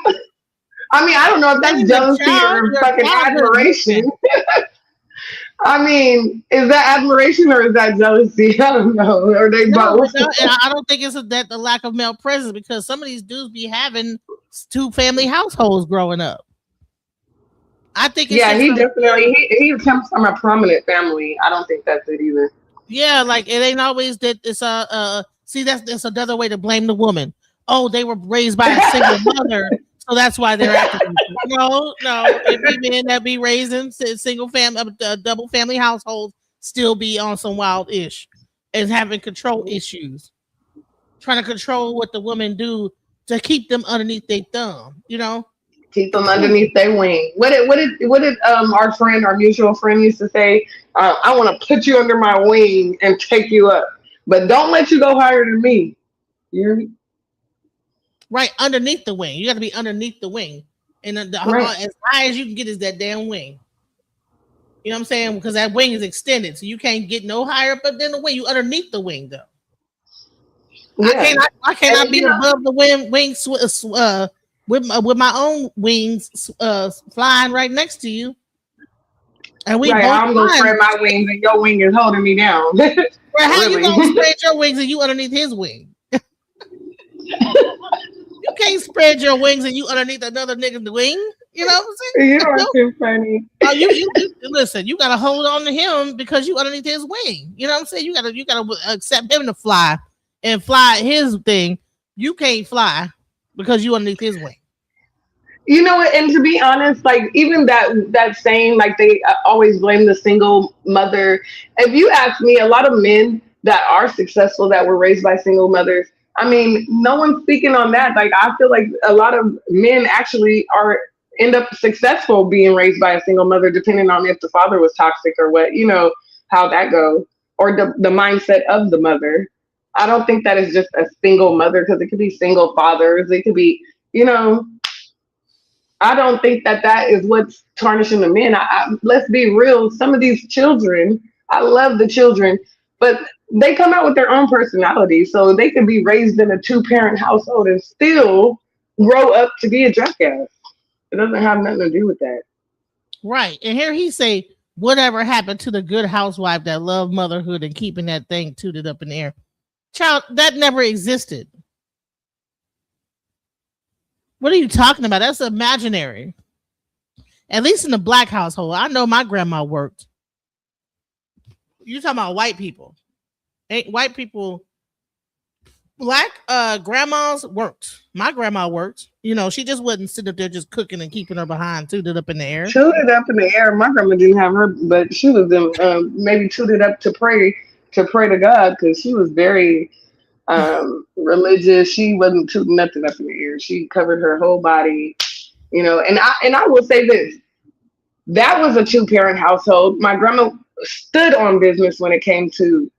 I mean, I don't know if that's jealousy or fucking admiration. I mean, is that admiration or is that jealousy? I don't know. Are they both? No, and I don't think it's that the lack of male presence, because some of these dudes be having 2 family households growing up. I think it's he definitely he comes from a prominent family. I don't think that's it either. Yeah, like it ain't always that it's see that's another way to blame the woman. Oh, they were raised by a single mother, so that's why they're acting. No, it be men that be raised in single family, double family households, still be on some wild ish and having control issues, trying to control what the women do to keep them underneath their thumb. You know, keep them underneath their wing. What did our mutual friend used to say? I want to put you under my wing and take you up, but don't let you go higher than me. You hear me? Right, underneath the wing. You got to be underneath the wing. And as high as you can get is that damn wing. You know what I'm saying? Because that wing is extended. So you can't get no higher up than the wing. You underneath the wing, though. Yeah. I cannot be above the wings with my own wings flying right next to you. And we I'm going to spread my wings and your wing is holding me down. Well, how you going to spread your wings and you underneath his wing? You can't spread your wings and you underneath another nigga's wing. You know what I'm saying? You are too funny. You listen. You gotta hold on to him because you underneath his wing. You know what I'm saying? You gotta accept him to fly and fly his thing. You can't fly because you underneath his wing. You know what? And to be honest, like even that saying, like they always blame the single mother. If you ask me, a lot of men that are successful that were raised by single mothers, I mean, no one's speaking on that. Like, I feel like a lot of men actually end up successful being raised by a single mother, depending on if the father was toxic or what, you know, how that goes, or the mindset of the mother. I don't think that is just a single mother, because it could be single fathers. It could be, you know, I don't think that is what's tarnishing the men. Let's be real. Some of these children, I love the children, but they come out with their own personality. So they can be raised in a 2-parent household and still grow up to be a jackass. It doesn't have nothing to do with that. Right. And here he say, whatever happened to the good housewife that loved motherhood and keeping that thing tooted up in the air? Child, that never existed. What are you talking about? That's imaginary. At least in the black household. I know my grandma worked. You're talking about white people. Ain't white people, black grandmas worked. My grandma worked. You know, she just wasn't sitting up there just cooking and keeping her behind tooted up in the air. Tooted up in the air. My grandma didn't have her, but she was maybe tooted up to pray to God, because she was very religious. She wasn't tooting nothing up in the air. She covered her whole body, you know. And I will say this: that was a 2-parent household. My grandma stood on business when it came to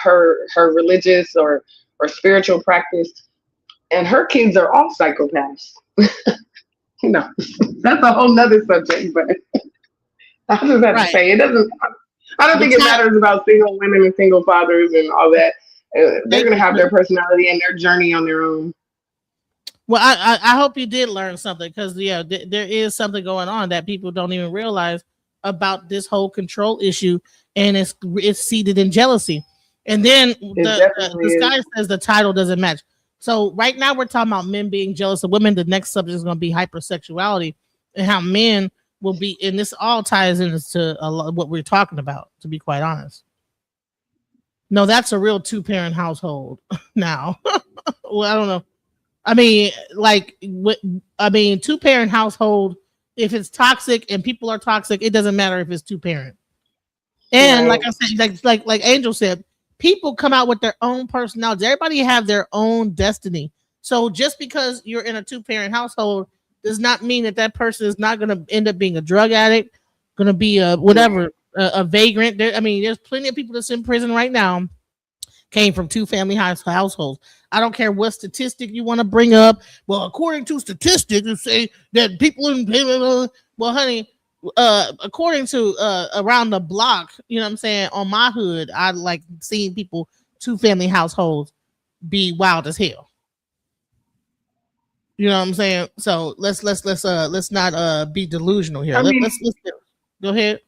her religious or spiritual practice, and her kids are all psychopaths. You know, that's a whole nother subject. But I just have to say, it doesn't. I don't think it matters about single women and single fathers and all that. They're going to have their personality and their journey on their own. Well, I hope you did learn something, because there is something going on that people don't even realize about this whole control issue, and it's seated in jealousy. And then the guy says the title doesn't match. So right now we're talking about men being jealous of women. The next subject is going to be hypersexuality and how men will be, and this all ties into a lot what we're talking about, to be quite honest. No, that's a real 2-parent household now. Well, I don't know. I mean, 2-parent household, if it's toxic and people are toxic, it doesn't matter if it's 2-parent. And like I said, like Angel said, people come out with their own personalities. Everybody have their own destiny. So just because you're in a 2-parent household does not mean that person is not going to end up being a drug addict, going to be a vagrant. There's plenty of people that's in prison right now came from 2-family households. I don't care what statistic you want to bring up. Well, according to statistics, you say that people in, well, honey, according to around the block, you know what I'm saying, on my hood, I like seeing people 2-family households be wild as hell. You know what I'm saying? So let's not be delusional here. Let's go ahead.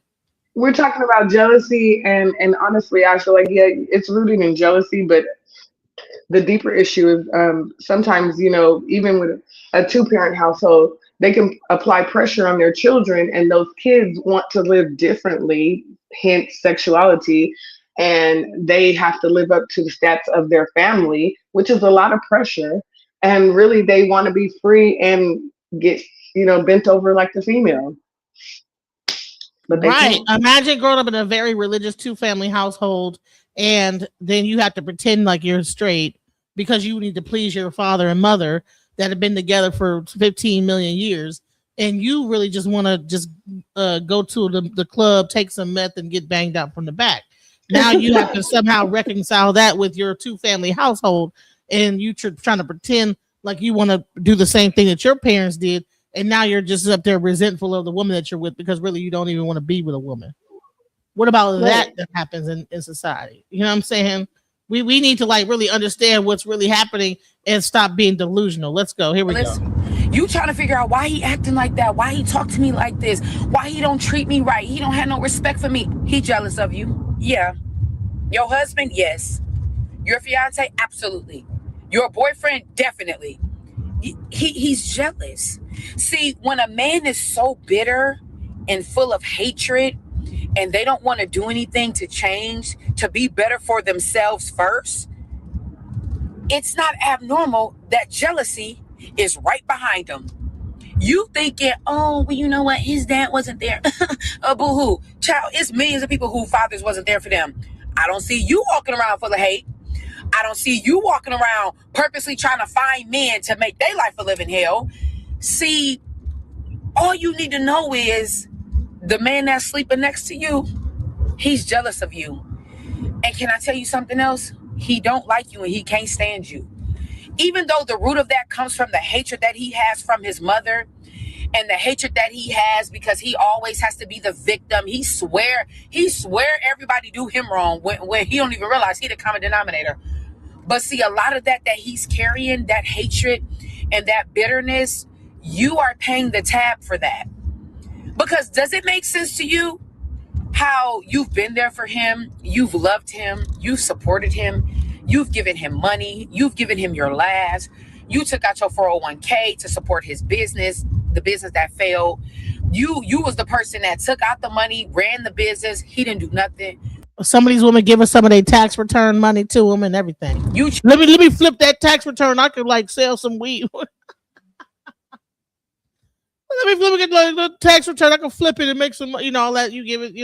We're talking about jealousy, and honestly, I feel like it's rooted in jealousy, but the deeper issue is sometimes, even with a 2-parent household, they can apply pressure on their children, and those kids want to live differently, hence sexuality, and they have to live up to the stats of their family, which is a lot of pressure. And really, they want to be free and get, bent over like the female. But right. Imagine growing up in a very religious 2-family household, and then you have to pretend like you're straight because you need to please your father and mother that have been together for 15 million years. And you really just want to go to the club, take some meth, and get banged out from the back. Now you have to somehow reconcile that with your 2-family household, and you trying to pretend like you want to do the same thing that your parents did. And now you're just up there resentful of the woman that you're with, because really you don't even want to be with a woman. What about that happens in society? You know what I'm saying? We need to really understand what's really happening and stop being delusional. Let's go. Here we go. You trying to figure out why he acting like that, why he talk to me like this, why he don't treat me right, he don't have no respect for me. He jealous of you. Yeah. Your husband, yes. Your fiance, absolutely. Your boyfriend, definitely. He's jealous. See, when a man is so bitter and full of hatred, and they don't want to do anything to change, to be better for themselves first, it's not abnormal that jealousy is right behind them. You thinking, oh, well, you know what? His dad wasn't there. Boo-hoo. Child, it's millions of people whose fathers wasn't there for them. I don't see you walking around full of hate. I don't see you walking around purposely trying to find men to make their life a living hell. See, all you need to know is the man that's sleeping next to you, he's jealous of you. And can I tell you something else? He don't like you and he can't stand you. Even though the root of that comes from the hatred that he has from his mother, and the hatred that he has because he always has to be the victim. He swear everybody do him wrong when he don't even realize he the common denominator. But see, a lot of that he's carrying, that hatred and that bitterness, you are paying the tab for that. Because does it make sense to you how you've been there for him, you've loved him, you've supported him, you've given him money, you've given him your last, you took out your 401k to support his business, the business that failed. You was the person that took out the money, ran the business, he didn't do nothing. Some of these women give us some of their tax return money to them and everything. Let me flip that tax return. I could sell some weed. Let me flip it, the tax return. I can flip it and make some, all that you give it,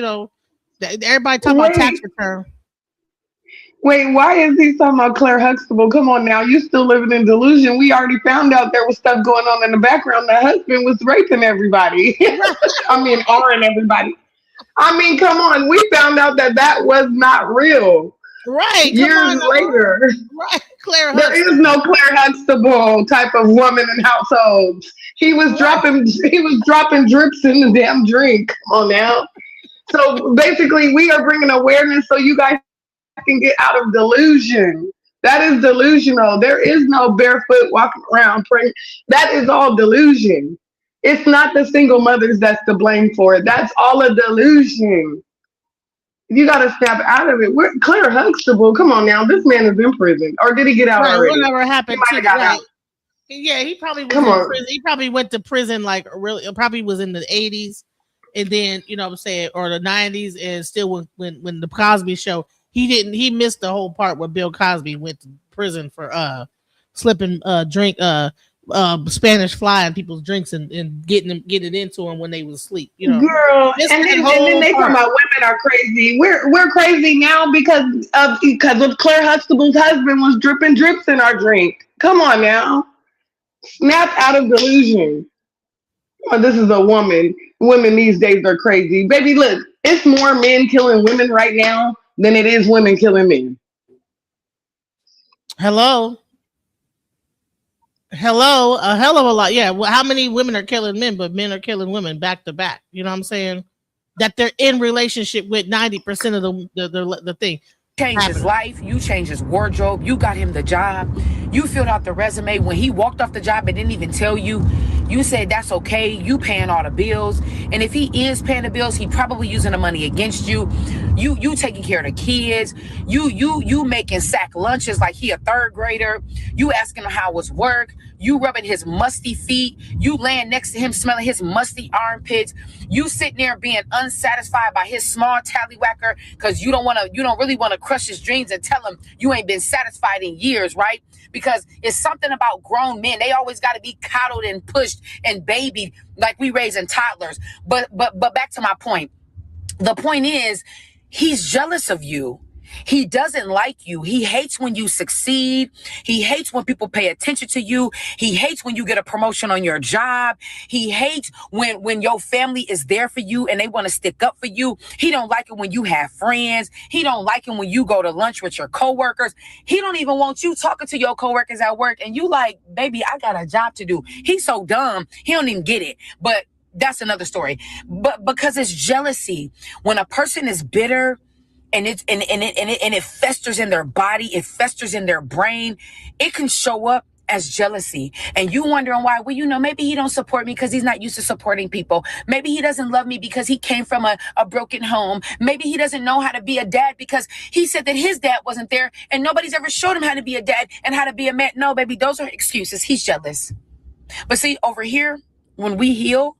everybody talk about tax return. Wait, why is he talking about Claire Huxtable? Come on now, you still living in delusion. We already found out there was stuff going on in the background. The husband was raping everybody. I mean, R-ing everybody. I mean, come on. We found out that was not real. Right. Years later. Right. Claire There Huxtable. is no Claire Huxtable type of woman in households. He was dropping drips in the damn drink. Come on now. So basically, we are bringing awareness so you guys can get out of delusion. That is delusional. There is no barefoot walking around praying. That is all delusion. It's not the single mothers that's to blame for it. That's all a delusion. You got to snap out of it. Claire Huxtable, come on now. This man is in prison. Or did he get out already? Whatever happened He to got out. Yeah, he probably was in prison. He probably went to prison like really, probably was in the 80s. And then, you know what I'm saying, or the 90s, and still when the Cosby Show, he missed the whole part where Bill Cosby went to prison for slipping drink Spanish fly in people's drinks and getting it into them when they was asleep, you know. Girl, and then they talk about women are crazy. We're crazy now because of Claire Huxtable's husband was dripping drips in our drink. Come on now. Snap out of delusion. Oh, this is a woman. Women these days are crazy. Baby, look, it's more men killing women right now than it is women killing men. Hello, a hell of a lot. Yeah, well, how many women are killing men, but men are killing women back to back? You know what I'm saying? That they're in relationship with 90% of the thing. Change his life, you changed his wardrobe, you got him the job, you filled out the resume. When he walked off the job and didn't even tell you, you said that's okay, you paying all the bills. And if he is paying the bills, he probably using the money against you. You taking care of the kids, you making sack lunches like he a third grader, you asking him how was work, you rubbing his musty feet, you laying next to him smelling his musty armpits, you sitting there being unsatisfied by his small tallywhacker because you don't really want to crush his dreams and tell him you ain't been satisfied in years, right? Because it's something about grown men. They always got to be coddled and pushed and babied like we raising toddlers. But back to my point. The point is, he's jealous of you. He doesn't like you. He hates when you succeed. He hates when people pay attention to you. He hates when you get a promotion on your job. He hates when your family is there for you and they want to stick up for you. He don't like it when you have friends. He don't like it when you go to lunch with your coworkers. He don't even want you talking to your coworkers at work and you like, baby, I got a job to do. He's so dumb. He don't even get it. But that's another story. But because it's jealousy. When a person is bitter, and it festers in their body, it festers in their brain, it can show up as jealousy. And you wondering why? Well, you know, maybe he don't support me because he's not used to supporting people. Maybe he doesn't love me because he came from a broken home. Maybe he doesn't know how to be a dad because he said that his dad wasn't there and nobody's ever showed him how to be a dad and how to be a man. No, baby, those are excuses. He's jealous. But see, over here, when we heal,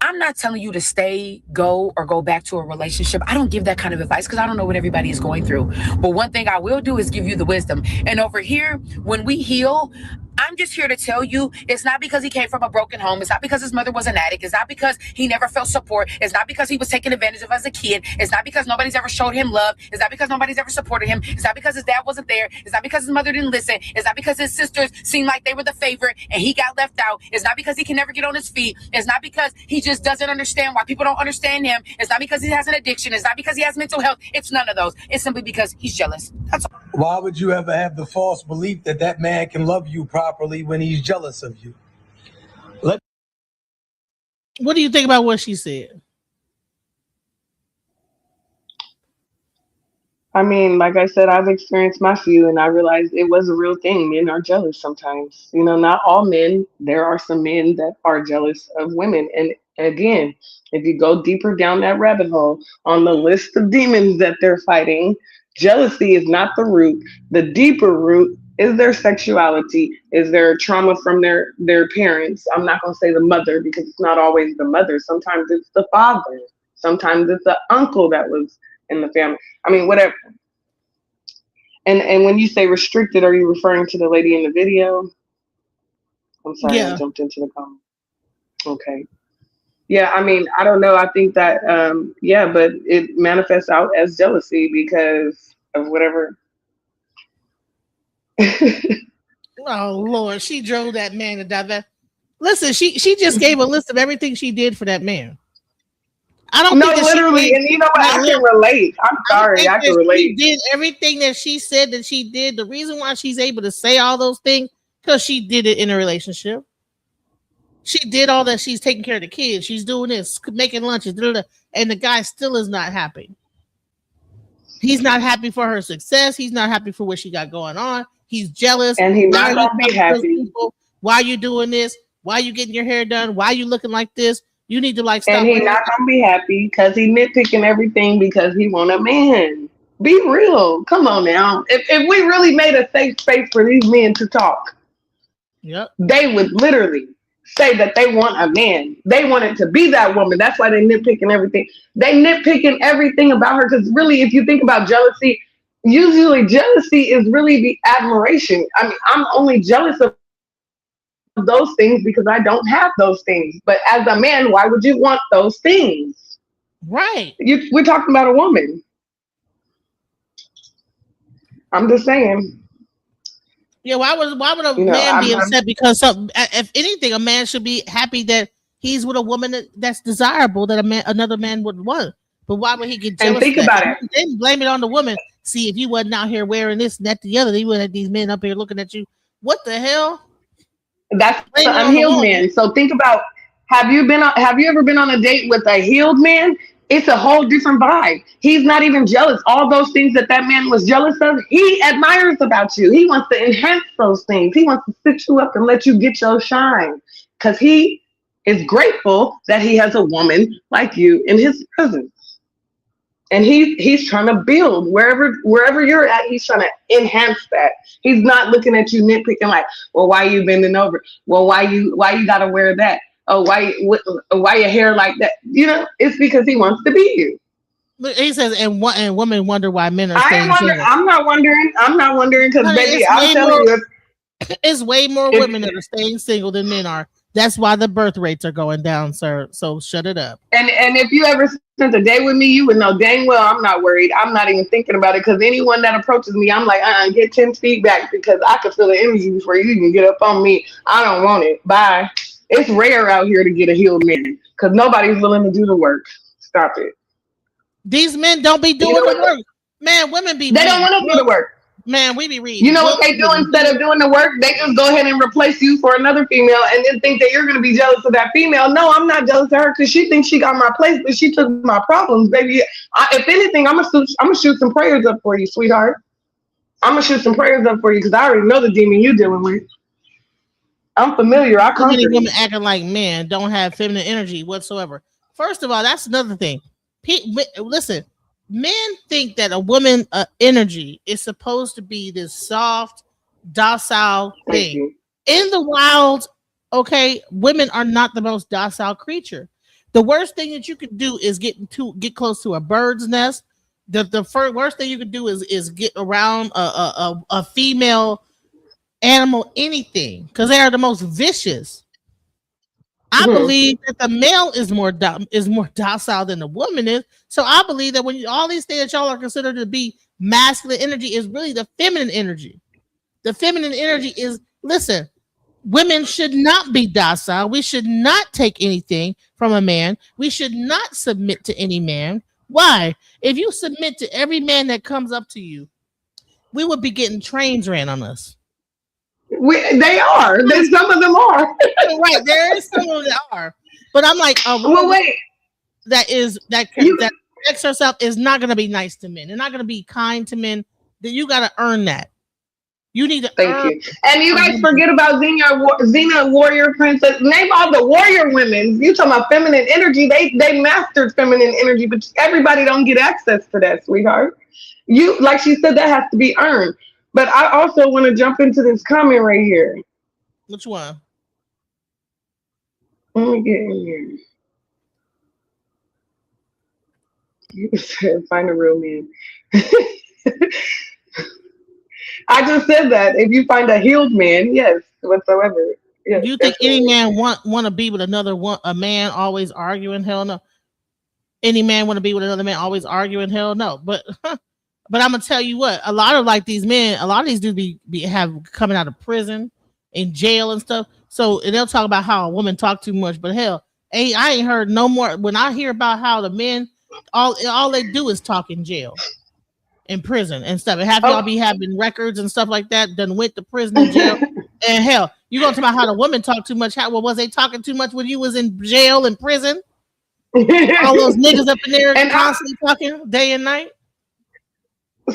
I'm not telling you to stay, go, or go back to a relationship. I don't give that kind of advice because I don't know what everybody is going through. But one thing I will do is give you the wisdom. And over here, when we heal, I'm just here to tell you it's not because he came from a broken home. It's not because his mother was an addict. It's not because he never felt support. It's not because he was taken advantage of as a kid. It's not because nobody's ever showed him love. It's not because nobody's ever supported him. It's not because his dad wasn't there. It's not because his mother didn't listen. It's not because his sisters seemed like they were the favorite and he got left out. It's not because he can never get on his feet. It's not because he just doesn't understand why people don't understand him. It's not because he has an addiction. It's not because he has mental health. It's none of those. It's simply because he's jealous. That's all. Why would you ever have the false belief that that man can love you properly when he's jealous of you? What do you think about what she said? I mean, like I said, I've experienced my few and I realized it was a real thing. Men are jealous sometimes. You know, not all men. There are some men that are jealous of women. And again, if you go deeper down that rabbit hole on the list of demons that they're fighting, jealousy is not the root. The deeper root is their sexuality, is their trauma from their parents. I'm not going to say the mother because it's not always the mother. Sometimes it's the father. Sometimes it's the uncle that was in the family. I mean, whatever. And when you say restricted, are you referring to the lady in the video? I'm sorry, yeah. I jumped into the comment. Okay. Yeah, I mean, I don't know. I think that, but it manifests out as jealousy because of whatever. Oh Lord, she drove that man to die. Listen, she just gave a list of everything she did for that man. I don't think that literally, and you know what? I can relate. I'm sorry, I can relate. She did everything that she said that she did. The reason why she's able to say all those things because she did it in a relationship. She did all that. She's taking care of the kids. She's doing this, making lunches, and the guy still is not happy. He's not happy for her success. He's not happy for what she got going on. He's jealous. And he's not gonna be happy. Why are you doing this? Why are you getting your hair done? Why are you looking like this? You need to like stop. And he's not gonna be happy because he nitpicking everything because he want a man. Be real. Come on now. If we really made a safe space for these men to talk, they would literally say that they want a man. They want it to be that woman. That's why they nitpicking everything. They nitpicking everything about her because really, if you think about jealousy, usually jealousy is really the admiration. I mean, I'm only jealous of those things because I don't have those things. But as a man, why would you want those things? Right. We're talking about a woman. I'm just saying. Yeah, why would a man be upset because if anything, a man should be happy that he's with a woman that's desirable that another man would want. But why would he get jealous? And think about it. Then blame it on the woman. See, if you wasn't out here wearing this and that, the other, you would have these men up here looking at you. What the hell? That's the unhealed man. So think about, have you ever been on a date with a healed man? It's a whole different vibe. He's not even jealous. All those things that man was jealous of, he admires about you. He wants to enhance those things. He wants to sit you up and let you get your shine because he is grateful that he has a woman like you in his presence. And he's trying to build wherever you're at. He's trying to enhance that. He's not looking at you nitpicking like, well, why are you bending over? Well, why you gotta wear that? Oh, why your hair like that? You know, it's because he wants to be you. He says, and women wonder why men are staying single. I'm not wondering because baby, I'm telling you, it's way more women that are staying single than men are. That's why the birth rates are going down, sir. So shut it up. And if you ever spent a day with me, you would know dang well I'm not worried. I'm not even thinking about it because anyone that approaches me, I'm like, get 10 feet back because I can feel the energy before you even get up on me. I don't want it. Bye. It's rare out here to get a healed man because nobody's willing to do the work. Stop it. These men don't be doing the work. Man, women be. They don't want to do the work. Man, we be reading. You know what they do instead of doing the work? They just go ahead and replace you for another female and then think that you're going to be jealous of that female. No, I'm not jealous of her because she thinks she got my place, but she took my problems, baby. If anything, I'm gonna shoot some prayers up for you, sweetheart. I'm going to shoot some prayers up for you because I already know the demon you're dealing with. I'm familiar. I conquered you. Women acting like men don't have feminine energy whatsoever. First of all, that's another thing. Listen. Men think that a woman energy is supposed to be this soft, docile thing. In the wild, okay, women are not the most docile creature. The worst thing that you could do is get close to a bird's nest. The worst thing you could do is get around a female animal, anything, because they are the most vicious. I believe that the male is more docile than the woman is. So I believe that when all these things that y'all are considered to be masculine energy is really the feminine energy. The feminine energy is, listen, women should not be docile. We should not take anything from a man. We should not submit to any man. Why? If you submit to every man that comes up to you, we would be getting trains ran on us. They are. Some of them are. Right. There is some of them that are. But I'm like, wait. That protects herself is not going to be nice to men. They're not going to be kind to men. That you got to earn that. You need to Thank you. And you guys forget about Xena Warrior Princess. Name all the warrior women. You talking about feminine energy. They mastered feminine energy, but everybody don't get access to that, sweetheart. You, like she said, that has to be earned. But I also want to jump into this comment right here. Which one? Let me get in here. You said find a real man. I just said that. If you find a healed man, yes, whatsoever. Yes, do you think any man want to be with a man always arguing? Hell no. Any man want to be with another man always arguing? Hell no. But But I'm gonna tell you what, a lot of like these men, a lot of these dudes have coming out of prison, in jail and stuff. So and they'll talk about how a woman talk too much, but hell, I ain't heard no more. When I hear about how the men, all they do is talk in jail, in prison and stuff. And have y'all be having records and stuff like that, done went to prison and jail. And hell, you gonna talk about how the women talk too much? Well, was they talking too much when you was in jail and prison? All those niggas up in there and constantly talking day and night.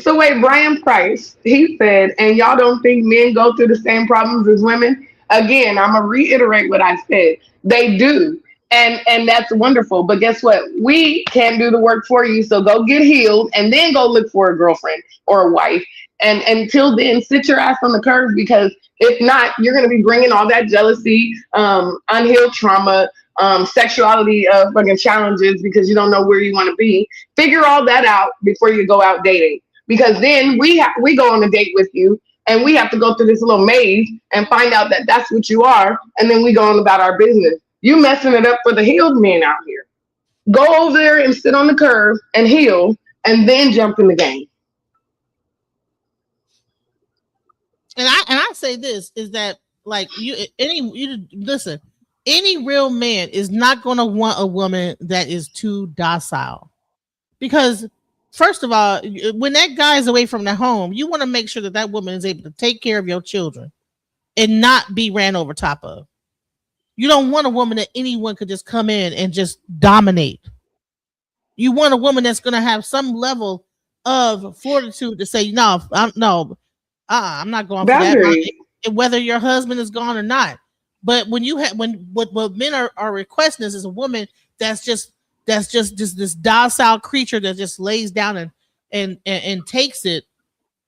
So wait, Brian Price, he said, and y'all don't think men go through the same problems as women? Again, I'm gonna reiterate what I said. They do. And that's wonderful. But guess what? We can't do the work for you. So go get healed and then go look for a girlfriend or a wife. And until then, sit your ass on the curb, because if not, you're going to be bringing all that jealousy, unhealed trauma, sexuality fucking challenges, because you don't know where you want to be. Figure all that out before you go out dating, because then we go on a date with you and we have to go through this little maze and find out that that's what you are, and then we go on about our business. You messing it up for the healed men out here. Go over there and sit on the curb and heal, and then jump in the game. And I say this is that, like, listen, any real man is not going to want a woman that is too docile, because first of all, when that guy is away from the home, you want to make sure that that woman is able to take care of your children and not be ran over top of. You don't want a woman that anyone could just come in and just dominate. You want a woman that's going to have some level of fortitude to say, no, I'm not going for that, whether your husband is gone or not. But when you have, what men are requesting is a woman that's just this docile creature that just lays down and takes it,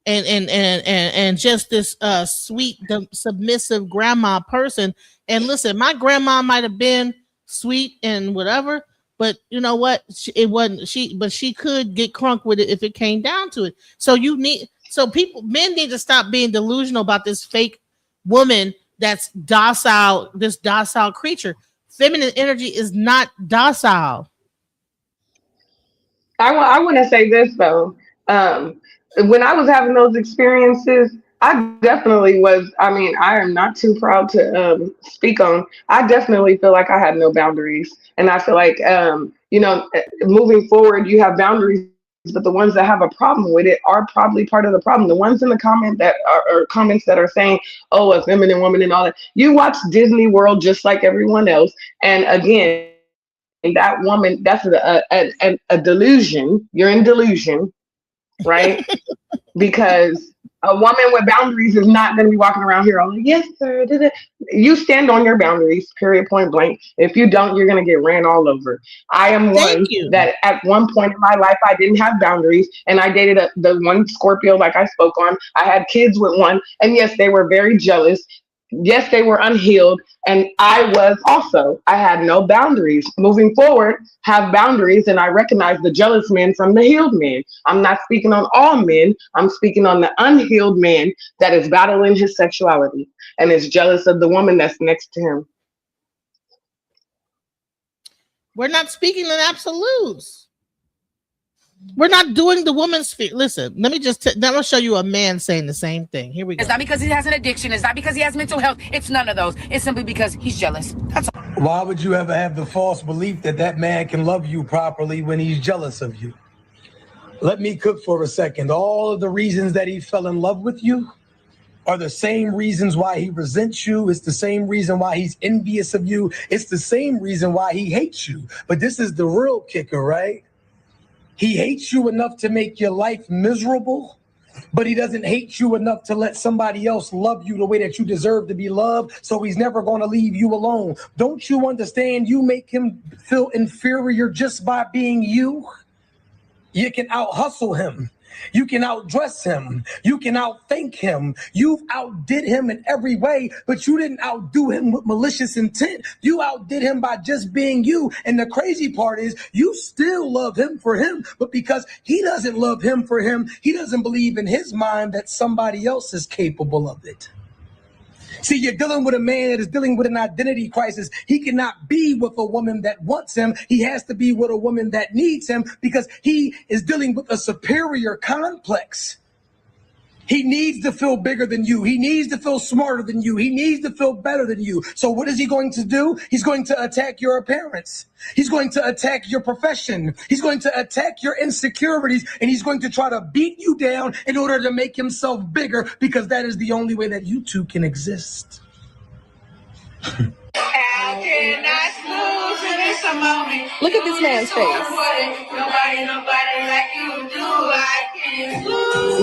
and just this sweet, submissive grandma person. And listen, my grandma might have been sweet and whatever, but you know what? But she could get crunk with it if it came down to it. So men need to stop being delusional about this fake woman that's docile, this docile creature. Feminine energy is not docile. I want to say this though. When I was having those experiences, I definitely was. I mean, I am not too proud to speak on. I definitely feel like I had no boundaries, and I feel like moving forward, you have boundaries, but the ones that have a problem with it are probably part of the problem. The ones in the comments that are saying, "Oh, a feminine woman" and all that. You watch Disney World just like everyone else, and again, that woman, that's a delusion. You're in delusion, right? Because a woman with boundaries is not going to be walking around here all like, yes, sir. You stand on your boundaries, period, point blank. If you don't, you're going to get ran all over. I am one that at one point in my life, I didn't have boundaries, and I dated the one Scorpio like I spoke on. I had kids with one, and yes, they were very jealous. Yes, they were unhealed, and I was also. I had no boundaries. Moving forward, have boundaries, and I recognize the jealous men from the healed men. I'm not speaking on all men. I'm speaking on the unhealed man that is battling his sexuality and is jealous of the woman that's next to him. We're not speaking in absolutes. We're not doing the woman's sphere. Listen, let me just I'm gonna show you a man saying the same thing. Here we go. It's not because he has an addiction. It's not because he has mental health. It's none of those. It's simply because he's jealous. That's all. Why would you ever have the false belief that that man can love you properly when he's jealous of you? Let me cook for a second. All of the reasons that he fell in love with you are the same reasons why he resents you. It's the same reason why he's envious of you. It's the same reason why he hates you. But this is the real kicker, right? He hates you enough to make your life miserable, but he doesn't hate you enough to let somebody else love you the way that you deserve to be loved, so he's never going to leave you alone. Don't you understand? You make him feel inferior just by being you. You can out-hustle him. You can outdress him. You can outthink him. You've outdid him in every way, but you didn't outdo him with malicious intent. You outdid him by just being you. And the crazy part is you still love him for him, but because he doesn't love him for him, he doesn't believe in his mind that somebody else is capable of it. See, you're dealing with a man that is dealing with an identity crisis. He cannot be with a woman that wants him. He has to be with a woman that needs him because he is dealing with a superior complex. He needs to feel bigger than you. He needs to feel smarter than you. He needs to feel better than you. So what is he going to do? He's going to attack your appearance. He's going to attack your profession. He's going to attack your insecurities, and he's going to try to beat you down in order to make himself bigger, because that is the only way that you two can exist. Look at this man's face.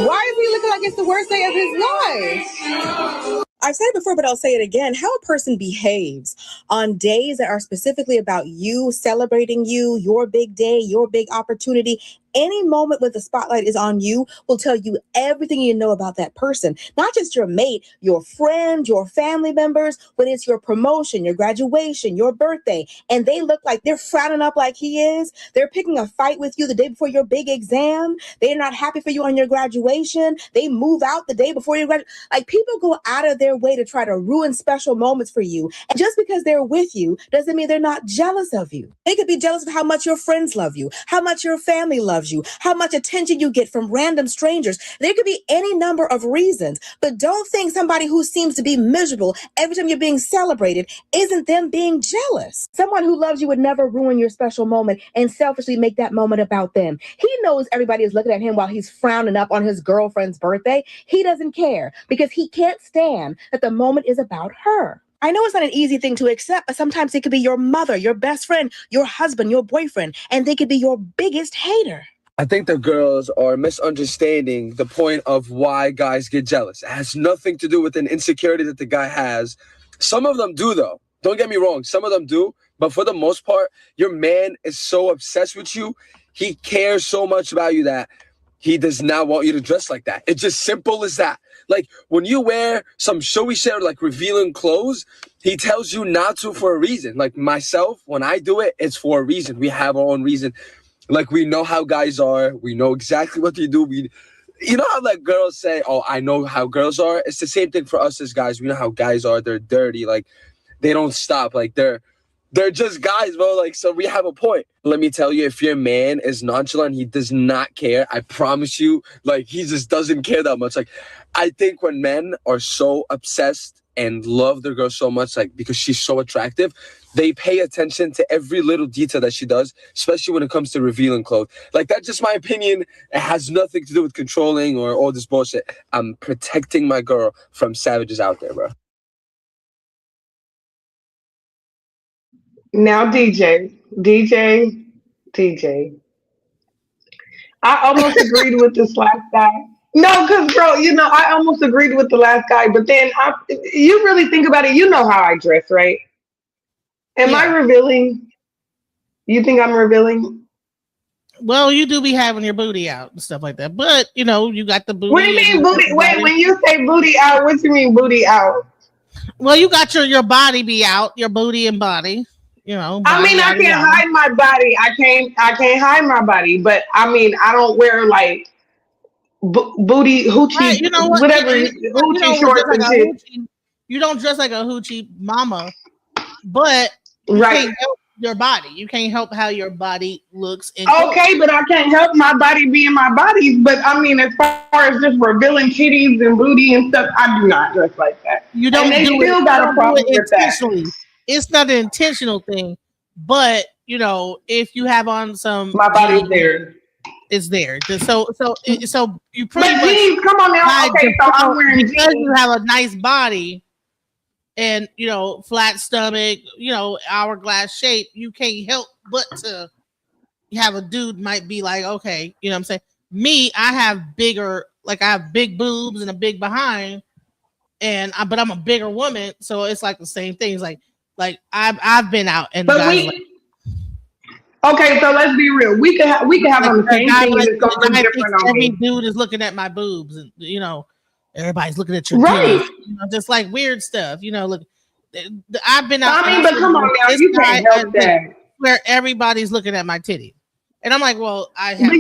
Why is he looking like it's the worst day of his life? I've said it before, but I'll say it again. How a person behaves on days that are specifically about you, celebrating you, your big day, your big opportunity, any moment when the spotlight is on you will tell you everything you know about that person. Not just your mate, your friend, your family members, when it's your promotion, your graduation, your birthday, and they look like they're frowning up like he is. They're picking a fight with you the day before your big exam. They're not happy for you on your graduation. They move out the day before you graduate. Like, people go out of their way to try to ruin special moments for you. And just because they're with you doesn't mean they're not jealous of you. They could be jealous of how much your friends love you, how much your family loves you, how much attention you get from random strangers. There could be any number of reasons, but don't think somebody who seems to be miserable every time you're being celebrated isn't them being jealous. Someone who loves you would never ruin your special moment and selfishly make that moment about them. He knows everybody is looking at him while he's frowning up on his girlfriend's birthday. He doesn't care because he can't stand that the moment is about her. I know it's not an easy thing to accept, but sometimes it could be your mother, your best friend, your husband, your boyfriend, and they could be your biggest hater. I think the girls are misunderstanding the point of why guys get jealous. It has nothing to do with an insecurity that the guy has. Some of them do, though. Don't get me wrong. Some of them do. But for the most part, your man is so obsessed with you. He cares so much about you that he does not want you to dress like that. It's just simple as that. Like, when you wear some showy shit, like revealing clothes, he tells you not to for a reason. Like myself, when I do it, it's for a reason. We have our own reason. Like, we know how guys are. We know exactly what they do. You know how, like, girls say, oh, I know how girls are? It's the same thing for us as guys. We know how guys are. They're dirty. Like, they don't stop. Like, they're just guys, bro. Like, so we have a point. Let me tell you, if your man is nonchalant, he does not care. I promise you, like, he just doesn't care that much. Like, I think when men are so obsessed and love their girl so much, like, because she's so attractive, they pay attention to every little detail that she does, especially when it comes to revealing clothes. Like, that's just my opinion. It has nothing to do with controlling or all this bullshit. I'm protecting my girl from savages out there, bro. Now, DJ. I almost agreed with this last guy. No, because, bro, you know, I almost agreed with the last guy, but then you really think about it, you know how I dress, right? Am I revealing? You think I'm revealing? Well, you do be having your booty out and stuff like that, but, you know, you got the booty. What do you mean booty? Wait, when you say booty out, what do you mean booty out? Well, you got your body be out, your booty and body. You know, I mean, I can't hide my body. I can't hide my body, but I mean, I don't wear like booty hoochie, right, you know what? Whatever, hoochie shorts and shit. You don't dress like a hoochie mama, but you can't help your body. You can't help how your body looks. Okay, but I can't help my body being my body. But I mean, as far as just revealing titties and booty and stuff, I do not dress like that. You don't. And they still got a problem with that. It's not an intentional thing, but you know, if you have on some, my body's there. It's there. So you pretty much. Jeans, come on now. Okay, so I'm wearing jeans. Because you have a nice body, and you know, flat stomach, you know, hourglass shape. You can't help but to have a dude might be like, okay, you know what I'm saying. Me, I have bigger, like I have big boobs and a big behind, but I'm a bigger woman, so it's like the same thing. It's like I've been out and okay, so let's be real. We could have on the same thing. It's something different on me. Every dude is looking at my boobs, and you know, everybody's looking at your right. Titties, you know, just like weird stuff. You know, look, I've been out. I mean, but come on now, you can't help that. Where everybody's looking at my titty, and I'm like, well, I have.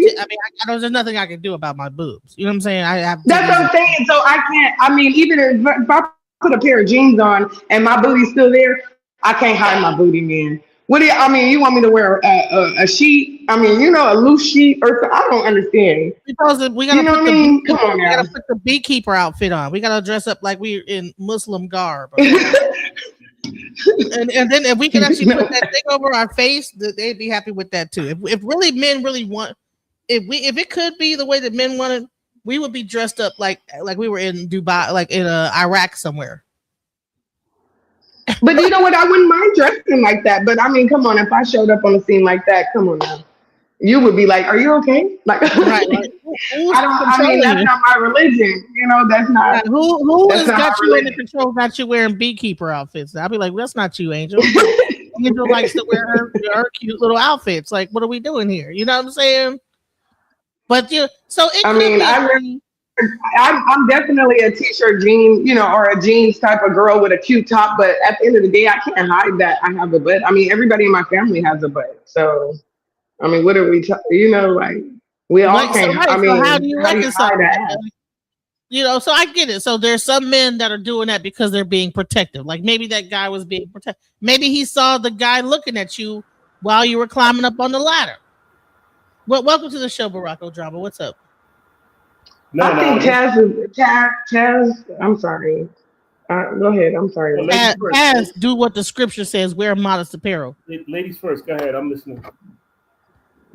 There's nothing I can do about my boobs. You know what I'm saying? I have. That's what I'm saying. So I can't. I mean, even if I put a pair of jeans on and my booty's still there, I can't hide my booty, man. What do you, I mean, you want me to wear a sheet? I mean, a loose sheet or I don't understand. Because we gotta Come on now. We gotta put the beekeeper outfit on. We gotta dress up like we're in Muslim garb. and then if we can actually put that thing over our face, they'd be happy with that too. If really men really want, if it could be the way that men wanted, we would be dressed up like we were in Dubai, like in Iraq somewhere. But you know what? I wouldn't mind dressing like that. But I mean, come on, if I showed up on a scene like that, come on now. You would be like, "Are you okay?" Like, right? I mean, that's not my religion. That's not. Right. Who has got you in the control? Got you wearing beekeeper outfits? I'll be like, well, "That's not you, Angel." Angel likes to wear her cute little outfits. Like, what are we doing here? You know what I'm saying? But so it I mean, I'm definitely a t-shirt jean, or a jeans type of girl with a cute top. But at the end of the day, I can't hide that I have a butt. I mean, everybody in my family has a butt. So, I mean, what are we like we all can't. I mean, so how do you reconcile that? So I get it. So there's some men that are doing that because they're being protective. Like maybe that guy was being protective. Maybe he saw the guy looking at you while you were climbing up on the ladder. Well, welcome to the show, Barack Drama. What's up? I think Taz. I'm sorry. Go ahead. I'm sorry. Taz, do what the scripture says. Wear modest apparel. Ladies first. Go ahead. I'm listening.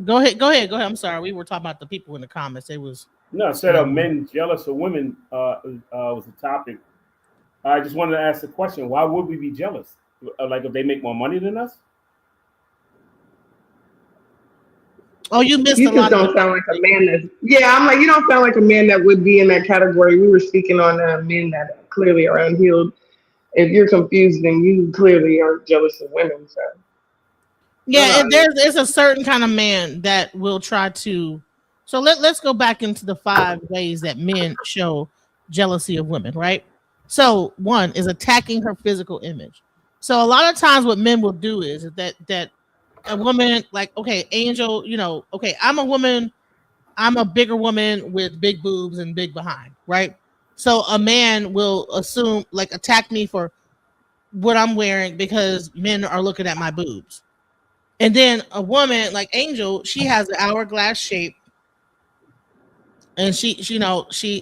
Go ahead. I'm sorry. We were talking about the people in the comments. It was I said men jealous of women was the topic. I just wanted to ask the question: why would we be jealous? Like if they make more money than us? Oh, you missed you a lot. You don't sound like a man that's. Yeah, I'm like, you don't sound like a man that would be in that category. We were speaking on men that clearly are unhealed. If you're confused, then you clearly are jealous of women. So. Yeah, there's a certain kind of man that will try to. So let's go back into the 5 ways that men show jealousy of women, right? So one is attacking her physical image. So a lot of times what men will do is that a woman, like, okay, Angel, okay, I'm a woman, I'm a bigger woman with big boobs and big behind, right? So a man will assume, like, attack me for what I'm wearing because men are looking at my boobs. And then a woman like Angel, she has an hourglass shape, and she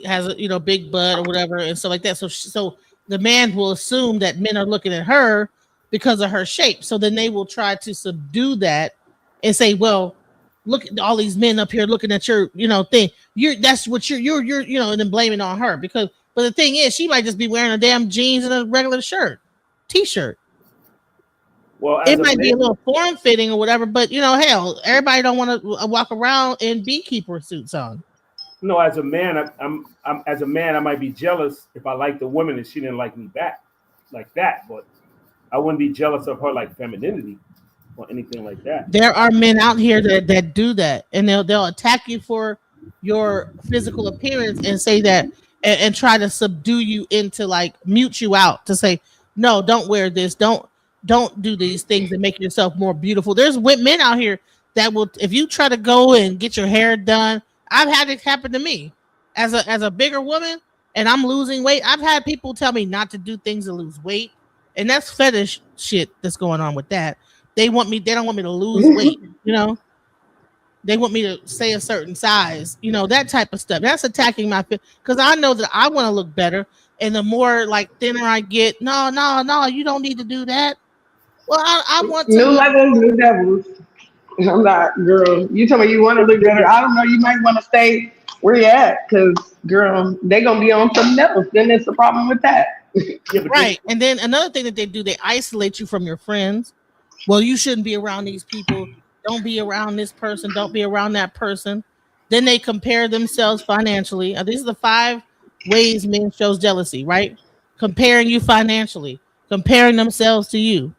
has a big butt or whatever and stuff like that. So the man will assume that men are looking at her because of her shape. So then they will try to subdue that and say, well, look at all these men up here looking at your thing. That's what you're and then blaming on her but the thing is, she might just be wearing a damn jeans and a regular t-shirt. Well, it might be a little form fitting or whatever, but hell, everybody don't want to walk around in beekeeper suits on. No, as a man, I might be jealous if I liked the woman and she didn't like me back like that, but I wouldn't be jealous of her like femininity or anything like that. There are men out here that do that, and they'll attack you for your physical appearance and say that and try to subdue you into, like, mute you out to say, no, don't wear this, don't do these things and make yourself more beautiful. There's men out here that will, if you try to go and get your hair done. I've had it happen to me as a bigger woman, and I'm losing weight. I've had people tell me not to do things to lose weight, and that's fetish shit that's going on with that. They don't want me to lose weight, They want me to stay a certain size, that type of stuff. That's attacking my fit, because I know that I want to look better, and the more, like, thinner I get, no, you don't need to do that. Well, I want to. New levels, new devils. I'm not, girl. You tell me you want to look better. I don't know. You might want to stay where you at, because, girl, they're going to be on something else. Then it's a problem with that. Right. And then another thing that they do, they isolate you from your friends. Well, you shouldn't be around these people. Don't be around this person. Don't be around that person. Then they compare themselves financially. These are the 5 ways men shows jealousy, right? Comparing you financially, comparing themselves to you,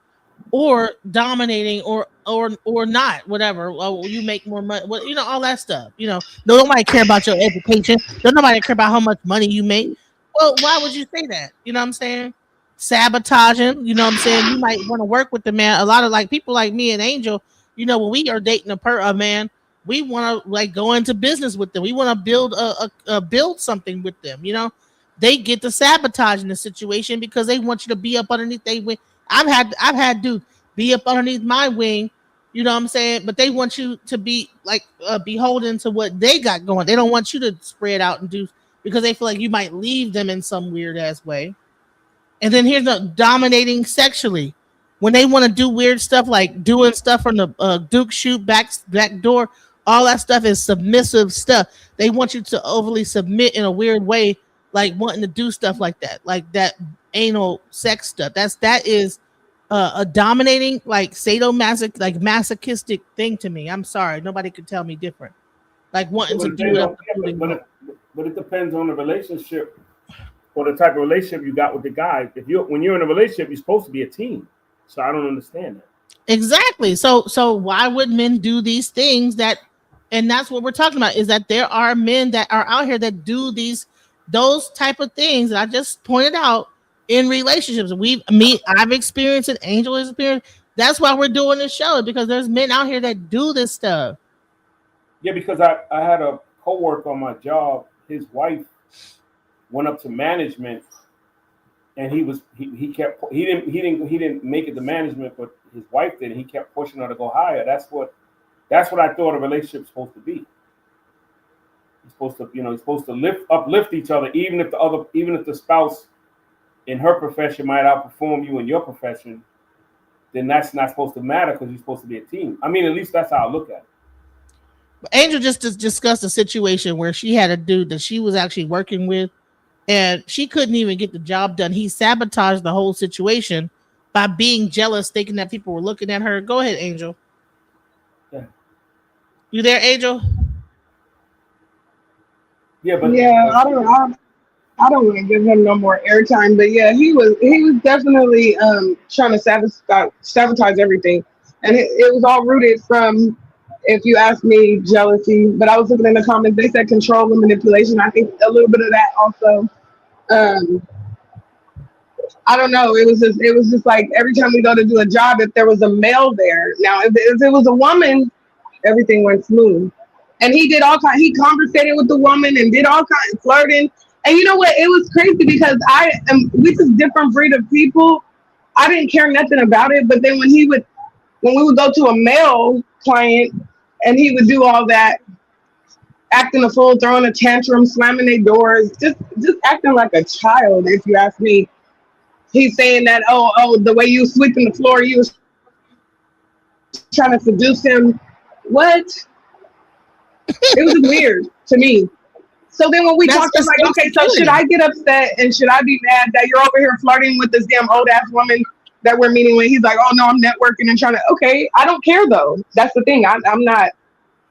or dominating, or not, whatever. Well, you make more money, all that stuff. Nobody care about your education. Don't nobody care about how much money you make. Well, why would you say that? You know what I'm saying? Sabotaging. You know what I'm saying? You might want to work with the man. A lot of, like, people like me and Angel, when we are dating a man, we want to, like, go into business with them. We want to build build something with them. they get to sabotage in the situation because they want you to be up underneath their wing. I've had dudes be up underneath my wing, you know what I'm saying? But they want you to be like beholden to what they got going. They don't want you to spread out and do because they feel like you might leave them in some weird ass way. And then here's the dominating sexually. When they want to do weird stuff like doing stuff from the Duke shoot back door, all that stuff is submissive stuff. They want you to overly submit in a weird way, like wanting to do stuff like that anal sex stuff. That is a dominating, like sadomasoch, like masochistic thing to me. I'm sorry, nobody could tell me different. Like wanting to do it. But it depends on the relationship or the type of relationship you got with the guy. When you're in a relationship, you're supposed to be a team. So I don't understand that. Exactly. So why would men do these things and that's what we're talking about, is that there are men that are out here that do those type of things that I just pointed out in relationships. I've experienced it, Angel has experienced. That's why we're doing this show, because there's men out here that do this stuff. Yeah, because I had a coworker on my job, his wife went up to management, and he didn't make it to management, but his wife did. And he kept pushing her to go higher. That's what I thought a relationship's supposed to be. It's supposed to uplift each other, even if the spouse in her profession might outperform you in your profession, then that's not supposed to matter because you're supposed to be a team. I mean, at least that's how I look at it. Angel just discussed a situation where she had a dude that she was actually working with, and she couldn't even get the job done. He sabotaged the whole situation by being jealous, thinking that people were looking at her. Go ahead, Angel. Yeah. You there, Angel? Yeah, but I don't want to give him no more airtime. But yeah, he was definitely trying to sabotage everything, and it was all rooted from, if you ask me, jealousy. But I was looking in the comments; they said control and manipulation. I think a little bit of that also. I don't know. It was just like every time we go to do a job, if there was a male there. Now, if it was a woman, everything went smooth. And he did all kinds. He conversated with the woman and did all kinds of flirting. And you know what? It was crazy because we just different breed of people. I didn't care nothing about it. But then when we would go to a male client and he would do all that, acting a fool, throwing a tantrum, slamming their doors, just acting like a child, if you ask me. He's saying that, oh, the way you was sweeping the floor, you was trying to seduce him. What? It was weird to me. So then when we talked, I'm like, okay, so should I get upset and should I be mad that you're over here flirting with this damn old ass woman that we're meeting with? He's like, oh no, I'm networking and trying to. Okay, I don't care though. That's the thing. I'm not,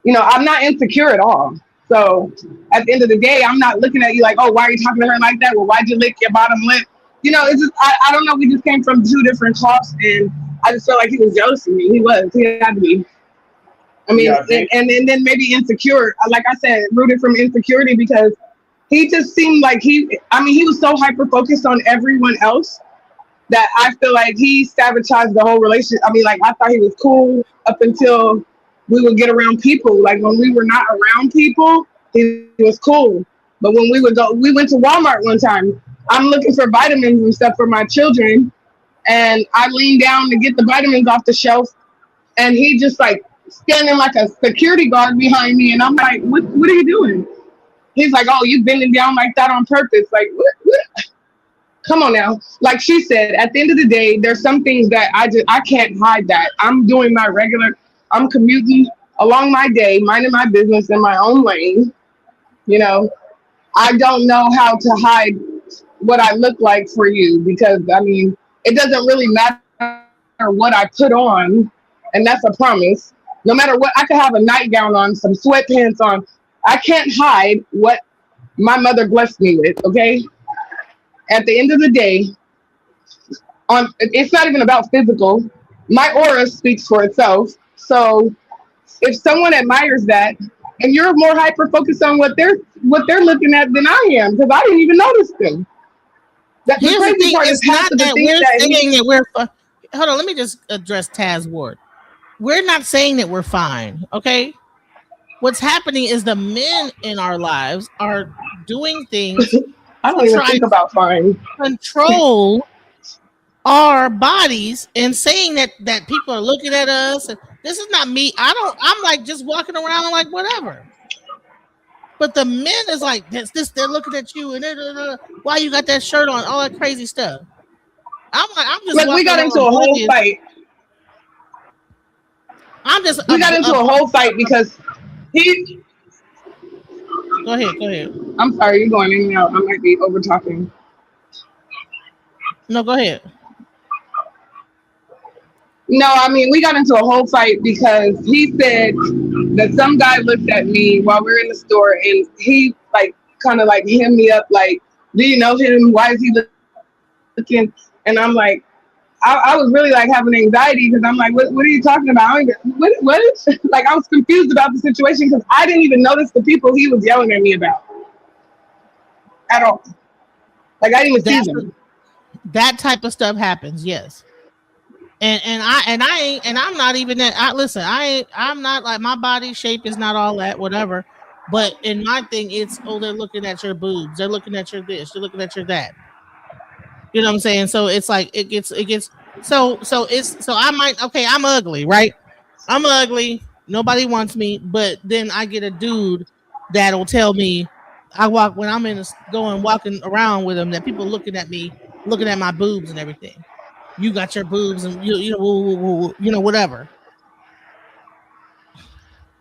I'm not insecure at all. So at the end of the day, I'm not looking at you like, oh, why are you talking to her like that? Well, why'd you lick your bottom lip? It's just, I don't know. We just came from two different cloths, and I just felt like he was jealous of me. He had to be. I mean, yeah, and then maybe insecure. Like I said, rooted from insecurity because he just seemed like he was so hyper focused on everyone else that I feel like he sabotaged the whole relationship. I mean, like I thought he was cool up until we would get around people. Like when we were not around people, he was cool. But when we went to Walmart one time. I'm looking for vitamins and stuff for my children, and I leaned down to get the vitamins off the shelf, and he just like standing like a security guard behind me, and I'm like, what are you doing? He's like, oh, you bending down like that on purpose. Like, what? Come on now. Like she said, at the end of the day, there's some things that I can't hide that. I'm doing my I'm commuting along my day, minding my business in my own lane. I don't know how to hide what I look like for you because it doesn't really matter what I put on, and that's a promise. No matter what, I could have a nightgown on, some sweatpants on. I can't hide what my mother blessed me with, okay? At the end of the day, it's not even about physical. My aura speaks for itself. So if someone admires that, and you're more hyper focused on what they're looking at than I am, because I didn't even notice them. Here's the thing, it's not that we're saying that we're hold on, let me just address Taz Ward. We're not saying that we're fine, okay? What's happening is the men in our lives are doing things I don't even think about fine. Control our bodies and saying that people are looking at us. And this is not me. I'm like just walking around like whatever. But the men is like this. They're looking at you and why you got that shirt on? All that crazy stuff. I'm just. Like we got into a whole fight. We got into a whole fight because he. Go ahead. I'm sorry, you're going in and out. I might be over talking. No, go ahead. No, I mean, we got into a whole fight because he said that some guy looked at me while we were in the store and he like kind of like hemmed me up like, do you know him? Why is he looking? And I'm like, I was really like having anxiety because I'm like, what are you talking about? What? Like I was confused about the situation because I didn't even notice the people he was yelling at me about at all. Like I didn't even see them. That type of stuff happens, yes. And I'm not even that. I'm not like my body shape is not all that whatever. But in my thing, it's they're looking at your boobs, they're looking at your this, they're looking at your that. You know what I'm saying? So it's like it gets so I might I'm ugly, right? I'm ugly. Nobody wants me, but then I get a dude that'll tell me when I'm walking around with him that people looking at me, looking at my boobs and everything. You got your boobs and you know whatever.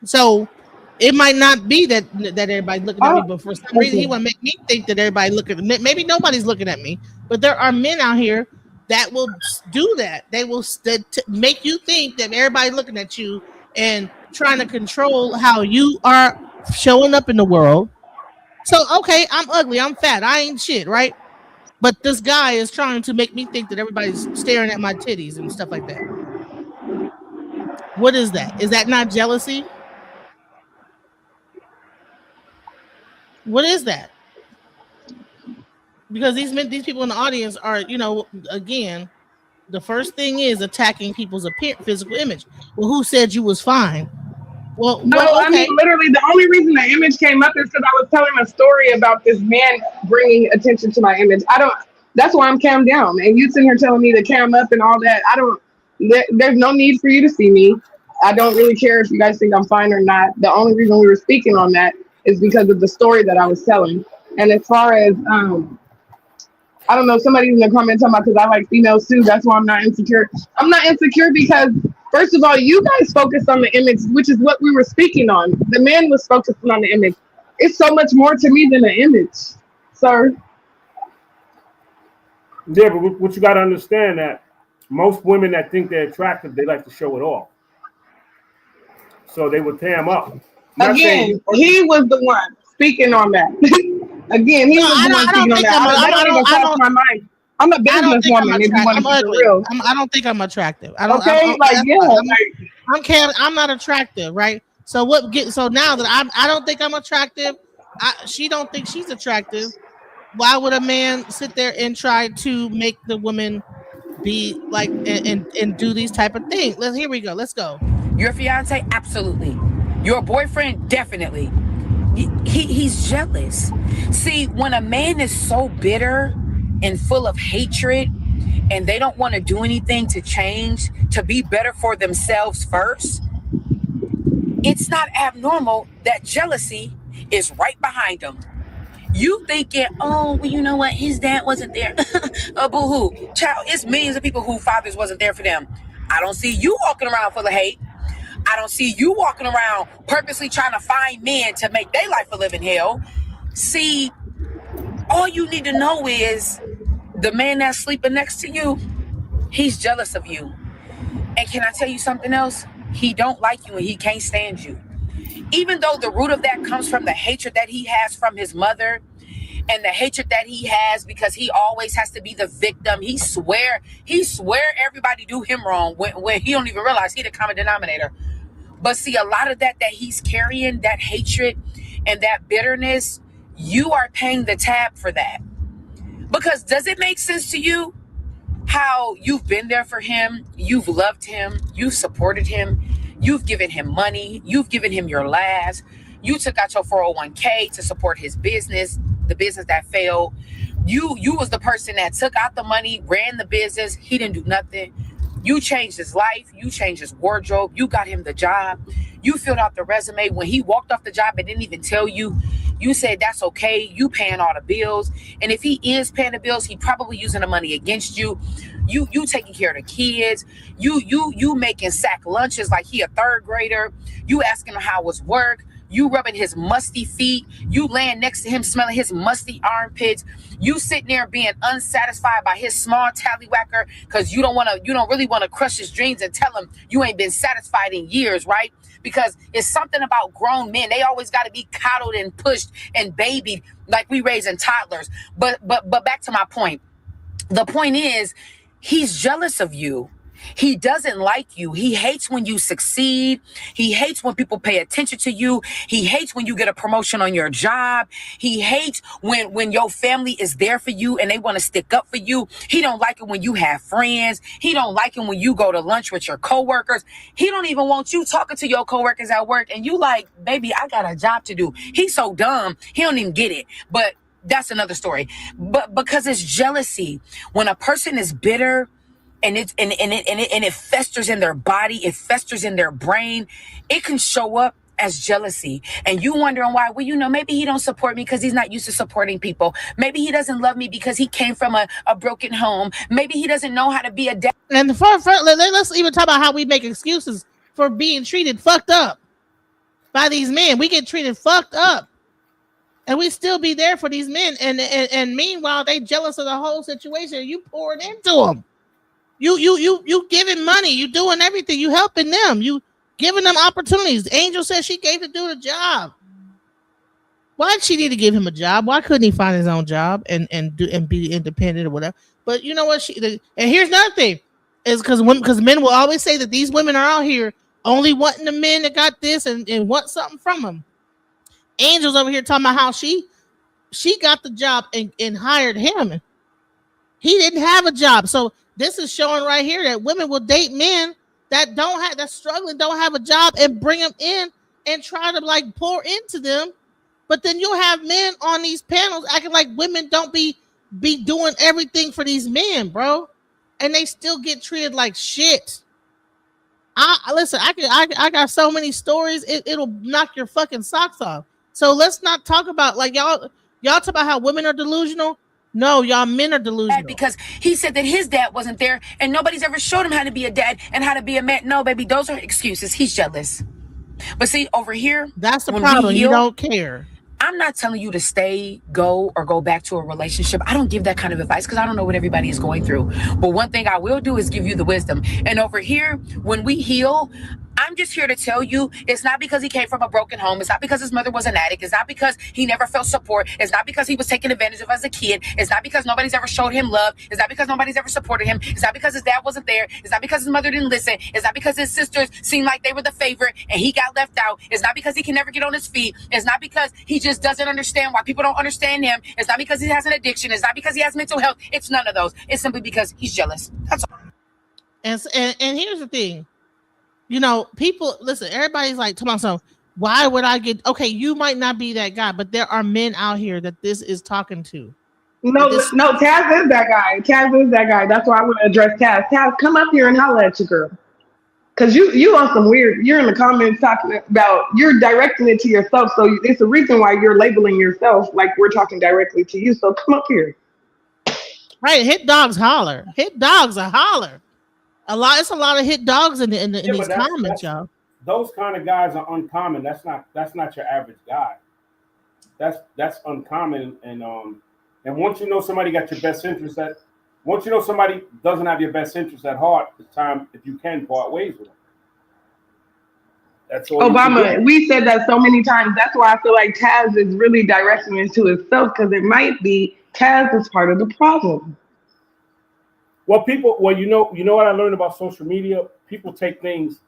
So it might not be that everybody's looking at me, but for some reason he want to make me think that everybody looking at me. Maybe nobody's looking at me, but there are men out here that will do that. They will make you think that everybody's looking at you and trying to control how you are showing up in the world. So okay, I'm ugly, I'm fat, I ain't shit, right? But this guy is trying to make me think that everybody's staring at my titties and stuff like that. What is that? Is that not jealousy? What is that? Because these people in the audience are, again, the first thing is attacking people's physical image. Well, who said you was fine? Well, no, okay. I mean, literally, the only reason the image came up is because I was telling a story about this man bringing attention to my image. That's why I'm calmed down. And you sitting here telling me to cam up and all that. There's no need for you to see me. I don't really care if you guys think I'm fine or not. The only reason we were speaking on that is because of the story that I was telling. And as far as, I don't know, somebody in the comments talking about because I like females too. That's why I'm not insecure. I'm not insecure because, first of all, you guys focused on the image, which is what we were speaking on. The man was focusing on the image. It's so much more to me than the image, sir. Yeah, but what you got to understand that most women that think they're attractive, they like to show it off. So they would tam up. Again, he was the one speaking on that. Again, he was the one speaking on that. That don't even cross my mind. I'm a businesswoman. If you want to be real, I don't think I'm attractive. I'm not attractive, right? So now that I don't think I'm attractive, she don't think she's attractive. Why would a man sit there and try to make the woman be like and do these type of things? Here we go. Let's go. Your fiance, absolutely. Your boyfriend, definitely. He's jealous. See, when a man is so bitter and full of hatred and they don't want to do anything to change, to be better for themselves first, it's not abnormal that jealousy is right behind them. You thinking, oh, well, you know what? His dad wasn't there. Boo-hoo. Child, it's millions of people whose fathers wasn't there for them. I don't see you walking around full of hate. I don't see you walking around purposely trying to find men to make their life a living hell. See, all you need to know is the man that's sleeping next to you, he's jealous of you. And can I tell you something else? He don't like you and he can't stand you. Even though the root of that comes from the hatred that he has from his mother and the hatred that he has because he always has to be the victim. He swear everybody do him wrong when he don't even realize he the common denominator. But see, a lot of that he's carrying, that hatred and that bitterness, you are paying the tab for that. Because does it make sense to you how you've been there for him, you've loved him, you've supported him, you've given him money, you've given him your last, you took out your 401k to support his business, the business that failed. You was the person that took out the money, ran the business. He didn't do nothing. You changed his life. You changed his wardrobe. You got him the job. You filled out the resume. When he walked off the job and didn't even tell you, you said that's okay. You paying all the bills. And if he is paying the bills, he probably using the money against you. You taking care of the kids. You making sack lunches like he a third grader. You asking him how was work. You rubbing his musty feet. You laying next to him smelling his musty armpits. You sitting there being unsatisfied by his small tallywhacker because you don't really want to crush his dreams and tell him you ain't been satisfied in years, right? Because it's something about grown men. They always got to be coddled and pushed and babied like we raising toddlers. But back to my point. The point is, he's jealous of you. He doesn't like you. He hates when you succeed. He hates when people pay attention to you. He hates when you get a promotion on your job. He hates when your family is there for you and they want to stick up for you. He don't like it when you have friends. He don't like it when you go to lunch with your coworkers. He don't even want you talking to your coworkers at work and you like, baby, I got a job to do. He's so dumb. He don't even get it. But that's another story. But because it's jealousy. When a person is bitter, and it festers in their body, it festers in their brain, it can show up as jealousy. And you wondering why? Well, maybe he don't support me because he's not used to supporting people. Maybe he doesn't love me because he came from a broken home. Maybe he doesn't know how to be a dad. And let's even talk about how we make excuses for being treated fucked up by these men. We get treated fucked up. And we still be there for these men. And meanwhile, they jealous of the whole situation. You pouring into them. You giving money, you doing everything, you helping them, you giving them opportunities. Angel said she gave the dude a job. Why did she need to give him a job? Why couldn't he find his own job and be independent or whatever? But you know what? And here's another thing, is because men will always say that these women are out here only wanting the men that got this and want something from them. Angel's over here talking about how she got the job and hired him. He didn't have a job, so. This is showing right here that women will date men that's struggling, don't have a job, and bring them in and try to like pour into them. But then you'll have men on these panels acting like women don't be doing everything for these men, bro, and they still get treated like shit. Listen, I got so many stories. It'll knock your fucking socks off. So let's not talk about like y'all talk about how women are delusional. No, y'all men are delusional. Because he said that his dad wasn't there and nobody's ever showed him how to be a dad and how to be a man. No, baby, those are excuses. He's jealous. But see, over here, that's the problem. You don't care. I'm not telling you to stay, go back to a relationship. I don't give that kind of advice because I don't know what everybody is going through. But one thing I will do is give you the wisdom. And over here, when we heal, I'm just here to tell you, it's not because he came from a broken home. It's not because his mother was an addict. It's not because he never felt support. It's not because he was taken advantage of as a kid. It's not because nobody's ever showed him love. It's not because nobody's ever supported him. It's not because his dad wasn't there. It's not because his mother didn't listen. It's not because his sisters seemed like they were the favorite and he got left out. It's not because he can never get on his feet. It's not because he just doesn't understand why people don't understand him. It's not because he has an addiction. It's not because he has mental health. It's none of those. It's simply because he's jealous. That's all. And here's the thing. People, listen, everybody's like, to myself, why would I get, okay, you might not be that guy, but there are men out here that this is talking to. No, Taz is that guy. Taz is that guy. That's why I want to address Taz. Taz, come up here and holler at your girl. Because you on some weird, you're in the comments talking about, you're directing it to yourself. So it's a reason why you're labeling yourself like we're talking directly to you. So come up here. Right, hit dogs holler. Hit dogs a holler. It's a lot of hit dogs in these comments, y'all. Those kind of guys are uncommon. That's not your average guy. That's uncommon. And once you know somebody got your best interest once you know somebody doesn't have your best interest at heart, it's time, if you can, part ways with them. That's all. Obama, we said that so many times. That's why I feel like Taz is really directing it to himself, because it might be Taz is part of the problem. Well, you know what I learned about social media? People take things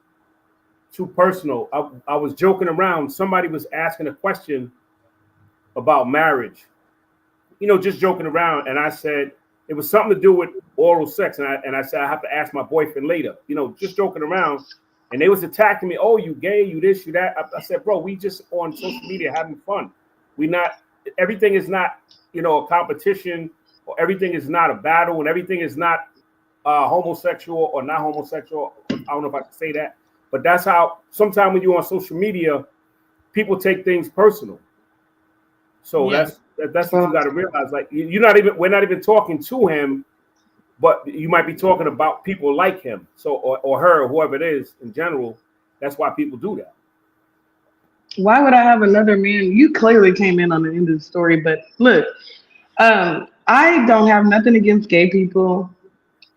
too personal. I was joking around. Somebody was asking a question about marriage, just joking around. And I said, it was something to do with oral sex. And I said, I have to ask my boyfriend later, just joking around. And they was attacking me. Oh, you gay, you this, you that. I said, bro, we just on social media having fun. Everything is not, a competition. or everything is not a battle, and everything is not homosexual or not homosexual. I don't know if I can say that, but that's how sometimes when you're on social media, people take things personal. So that's what you got to realize. Like we're not even talking to him, but you might be talking about people like him. So or her, or whoever it is in general. That's why people do that. Why would I have another man? You clearly came in on the end of the story, but look, I don't have nothing against gay people.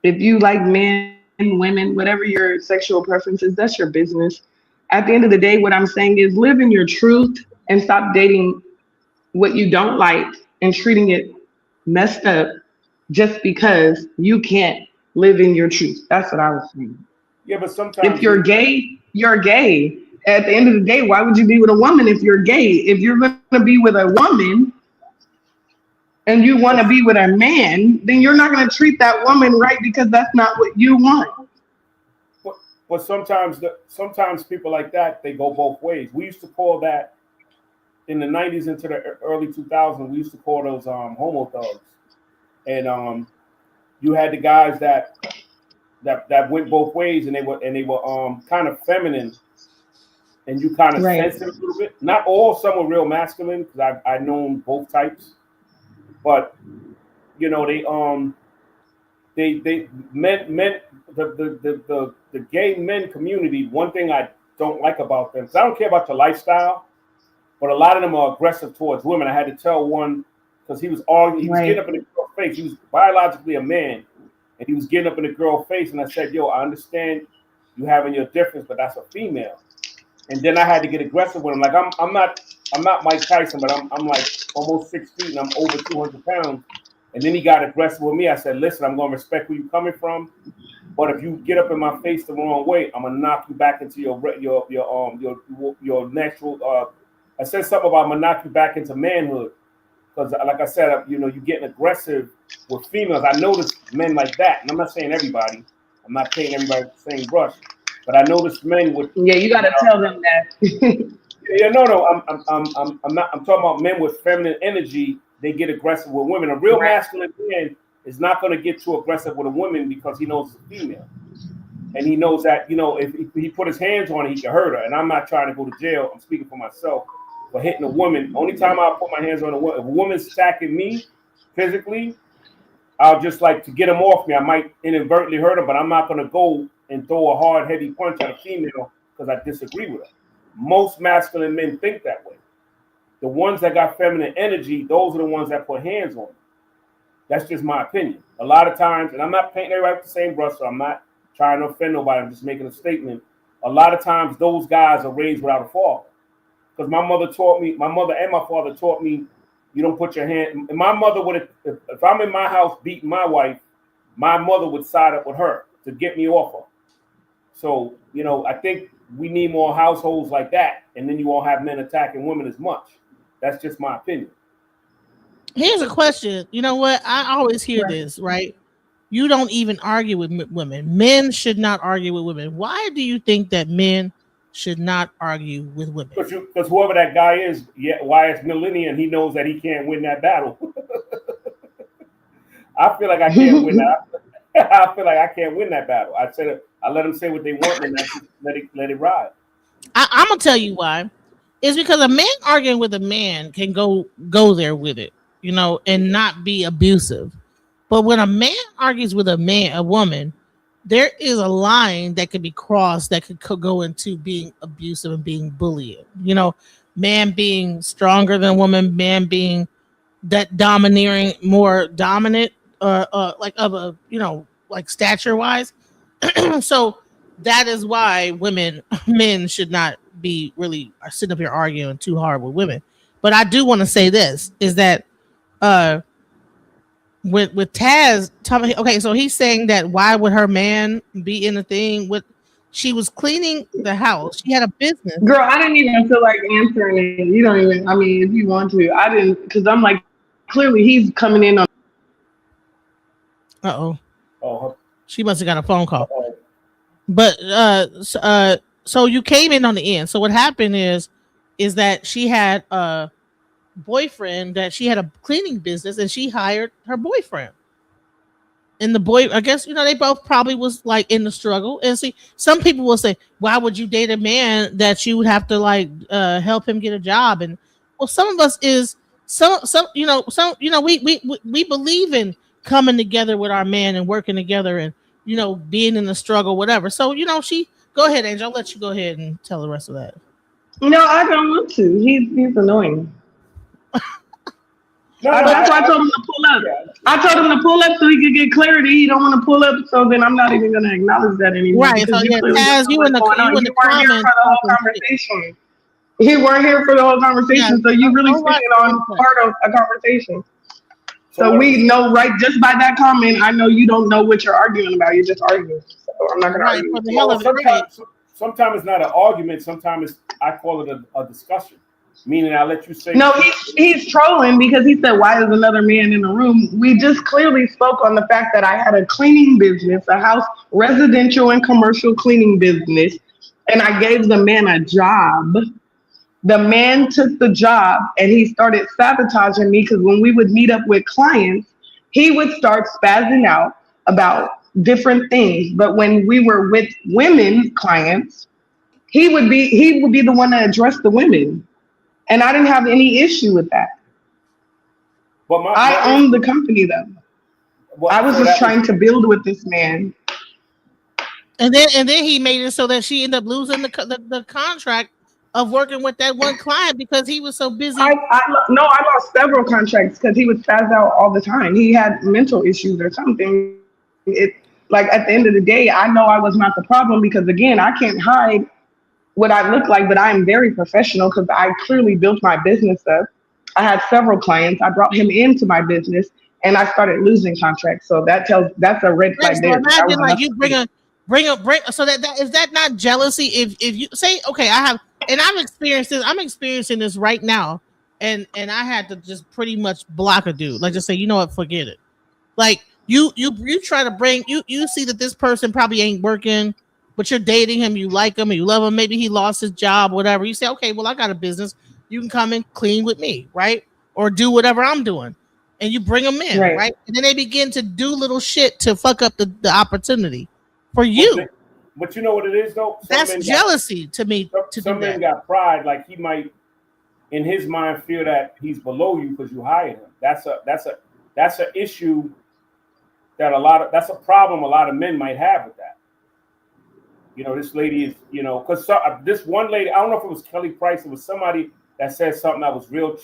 If you like men, women, whatever your sexual preference is, that's your business. At the end of the day, what I'm saying is live in your truth and stop dating what you don't like and treating it messed up just because you can't live in your truth. That's what I was saying. Yeah, but sometimes if you're gay, you're gay. At the end of the day, why would you be with a woman if you're gay? If you're going to be with a woman and you want to be with a man, then you're not going to treat that woman right because that's not what you want. But sometimes people like that, they go both ways. We used to call that in the 90s into the early 2000s. We used to call those homo thugs, and you had the guys that went both ways, and they were kind of feminine, and you kind of sense it a little bit. Not all, some were real masculine because I known both types, but you know they men the gay men community. One thing I don't like about them, because I don't care about your lifestyle, but a lot of them are aggressive towards women. I had to tell one because he was arguing, he was getting up in the girl's face. He was biologically a man, and he was getting up in the girl's face. And I said, "Yo, I understand you having your difference, but that's a female." And then I had to get aggressive with him. Like I'm not Mike Tyson, but I'm like almost 6 feet and I'm over 200 pounds. And then he got aggressive with me. I said, "Listen, I'm gonna respect where you're coming from, but if you get up in my face the wrong way, I'm gonna knock you back into your natural." I said something about I'm gonna knock you back into manhood, because like I said, you're getting aggressive with females. I noticed men like that, and I'm not saying everybody. I'm not painting everybody with the same brush, but I noticed men with. Yeah, you gotta tell them that. No. I'm not. I'm talking about men with feminine energy. They get aggressive with women. A real masculine man is not going to get too aggressive with a woman because he knows it's a female, and he knows that if he put his hands on her, he can hurt her. And I'm not trying to go to jail. I'm speaking for myself. For hitting a woman, only time I'll put my hands on a woman, if a woman's attacking me physically, I'll just like to get them off me. I might inadvertently hurt them, but I'm not going to go and throw a hard, heavy punch at a female because I disagree with her. Most masculine men think that way. The ones that got feminine energy, those are the ones that put hands on them. That's just my opinion. A lot of times, and I'm not painting everybody with the same brush, so I'm not trying to offend nobody. I'm just making a statement. A lot of times, those guys are raised without a father. Because my mother and my father taught me, you don't put your hand. And my mother would, if I'm in my house beating my wife, my mother would side up with her to get me off her. So, I think we need more households like that, and then you won't have men attacking women as much. That's just my opinion. Here's a question. You know what? I always hear this, right? You don't even argue with women. Men should not argue with women. Why do you think that men should not argue with women? Because whoever that guy is, why it's millennial, he knows that he can't win that battle. I feel like I can't win that. I feel like I can't win that battle. I let them say what they want, and I just let it ride. I'm gonna tell you why. It's because a man arguing with a man can go there with it, and not be abusive. But when a man argues with a woman, there is a line that could be crossed that could go into being abusive and being bullying. Man being stronger than woman, man being that domineering, more dominant, like stature wise. So that is why men should not be really sitting up here arguing too hard with women. But I do want to say this is that with Taz, okay, so he's saying that why would her man be in the thing with? She was cleaning the house. She had a business. Girl, I didn't even feel like answering it. You don't even. I mean, if you want to, I didn't, because I'm like, clearly he's coming in on. Oh, she must have got a phone call. But so you came in on the end. So what happened is that she had boyfriend that she had a cleaning business and she hired her boyfriend. And the boy, I guess, they both probably was like in the struggle. And see, some people will say, why would you date a man that you would have to like help him get a job? And well, some of us is we believe in coming together with our man and working together and being in the struggle, whatever. So she go ahead, Angel. I'll let you go ahead and tell the rest of that. No, I don't want to. He's annoying. That's why I told him to pull up. I told him to pull up so he could get clarity. He don't want to pull up, so then I'm not even going to acknowledge that anymore. Right. So you in the comments. Conversation. You weren't here for the whole conversation, so you really speaking on part of a conversation. So we know, right, just by that comment, I know you don't know what you're arguing about. You're just arguing. So I'm not going to argue. For the hell of it. Sometimes it's not an argument. Sometimes I call it a discussion. Meaning I let you say. No, he's trolling because he said, why is another man in the room? We just clearly spoke on the fact that I had a cleaning business, a house, residential and commercial cleaning business, and I gave the man a job. The man took the job and he started sabotaging me because when we would meet up with clients, he would start spazzing out about different things. But when we were with women clients, he would be the one to address the women. And I didn't have any issue with that. But I owned the company though. I was just trying to build with this man. And then he made it so that she ended up losing the contract of working with that one client because he was so busy. I lost several contracts because he would spaz out all the time. He had mental issues or something. Like at the end of the day, I know I was not the problem because again, I can't hide what I look like, but I am very professional because I clearly built my business up. I had several clients. I brought him into my business and I started losing contracts. So that's a red flag so there. Imagine like you bring so that is that not jealousy? If you say, okay, I'm experiencing this right now. And I had to just pretty much block a dude. Like just say, you know what, forget it. Like you try to bring you see that this person probably ain't working, but you're dating him, you like him, you love him. Maybe he lost his job, whatever. You say, okay, well, I got a business. You can come and clean with me, right? Or do whatever I'm doing. And you bring them in, right? And then they begin to do little shit to fuck up the opportunity for you. But you know what it is, though? That's jealousy to me. Some men got pride. Like he might, in his mind, feel that he's below you because you hired him. That's an issue that that's a problem a lot of men might have with that. This lady is, because this one lady, I don't know if it was Kelly Price, it was somebody that said something that was real,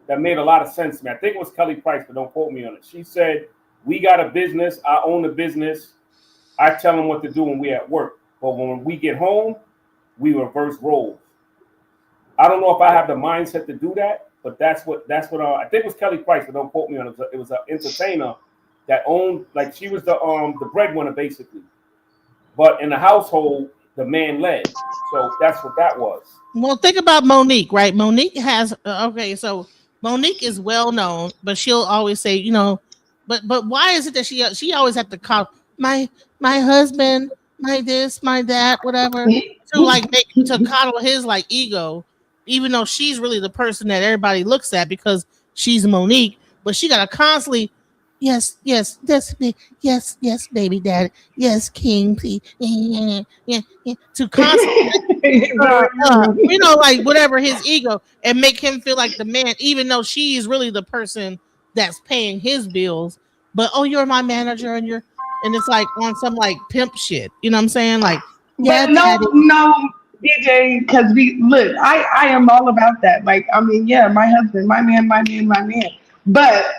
that made a lot of sense to me. I think it was Kelly Price, but don't quote me on it. She said, we got a business, I own the business, I tell them what to do when we're at work. But when we get home, we reverse roles. I don't know if I have the mindset to do that, but that's what I think it was Kelly Price, but don't quote me on it. It was an entertainer that owned, like she was the breadwinner basically. But in the household, the man led. So that's what that was. Well, think about Monique, right? Monique has so Monique is well known, but she'll always say, but why is it that she always have to call my husband, my this, my that, whatever, to coddle his like ego, even though she's really the person that everybody looks at because she's Monique, but she gotta constantly. Yes, that's me. Yes, baby daddy. Yes, king, please. Yeah. To constantly, like whatever his ego, and make him feel like the man, even though she's really the person that's paying his bills. But you're my manager, and it's like on some like pimp shit. You know what I'm saying? Like, yeah, no, DJ, because I am all about that. Like, I mean, yeah, my husband, my man, but.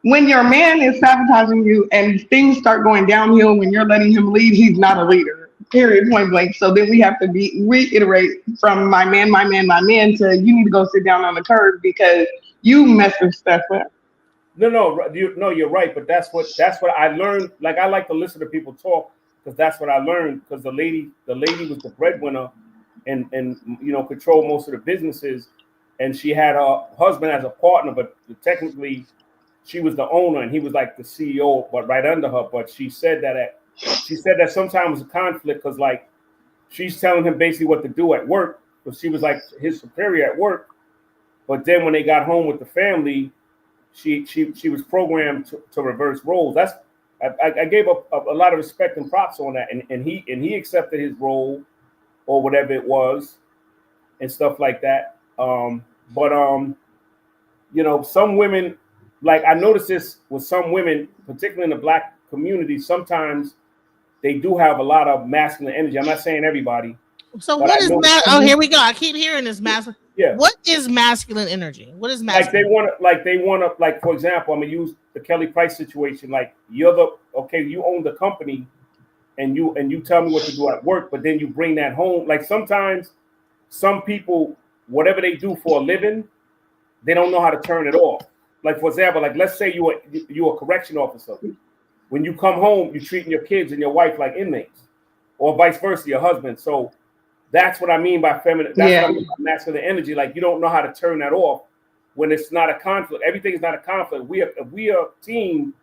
When your man is sabotaging you and things start going downhill when you're letting him lead, he's not a leader. Period, point blank. So then we have to reiterate from my man to you need to go sit down on the curb because you messing stuff up. No, you're right. But that's what I learned. Like I like to listen to people talk because that's what I learned. Because the lady was the breadwinner and controlled most of the businesses, and she had her husband as a partner, but technically. She was the owner and he was like the CEO, but right under her. But she said that sometimes a conflict because like she's telling him basically what to do at work because she was like his superior at work. But then when they got home with the family, she was programmed to reverse roles. I gave a lot of respect and props on that, and he accepted his role or whatever it was and stuff like that. But you know, some women, like I noticed this with some women, particularly in the Black community, sometimes they do have a lot of masculine energy. I'm not saying everybody. So what is oh, here we go. I keep hearing this masculine. Yeah. What is masculine energy? What is masculine? Like they want to, like, for example, I'm gonna use the Kelly Price situation. Like you own the company, and you tell me what to do at work, but then you bring that home. Like sometimes some people, whatever they do for a living, they don't know how to turn it off. Like for example, like let's say you're a correction officer. When you come home, you're treating your kids and your wife like inmates, or vice versa, your husband. So that's what I mean by feminine. That's what I mean by masculine energy. Like you don't know how to turn that off when it's not a conflict. Everything's not a conflict. If we are a team,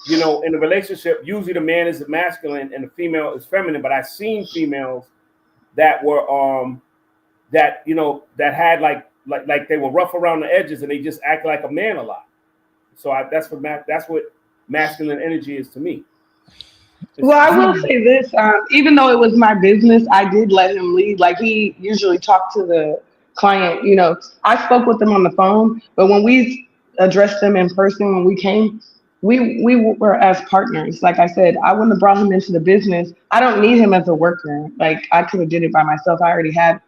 you know, in a relationship, usually the man is masculine and the female is feminine. But I've seen females that were that, you know, that had like they were rough around the edges and they just act like a man a lot. So that's what masculine energy is to me. Well, I will say this, even though it was my business, I did let him lead. Like he usually talked to the client, you know, I spoke with them on the phone, but when we addressed them in person, when we came, we were as partners. Like I said, I wouldn't have brought him into the business. I don't need him as a worker. Like I could have did it by myself. I already had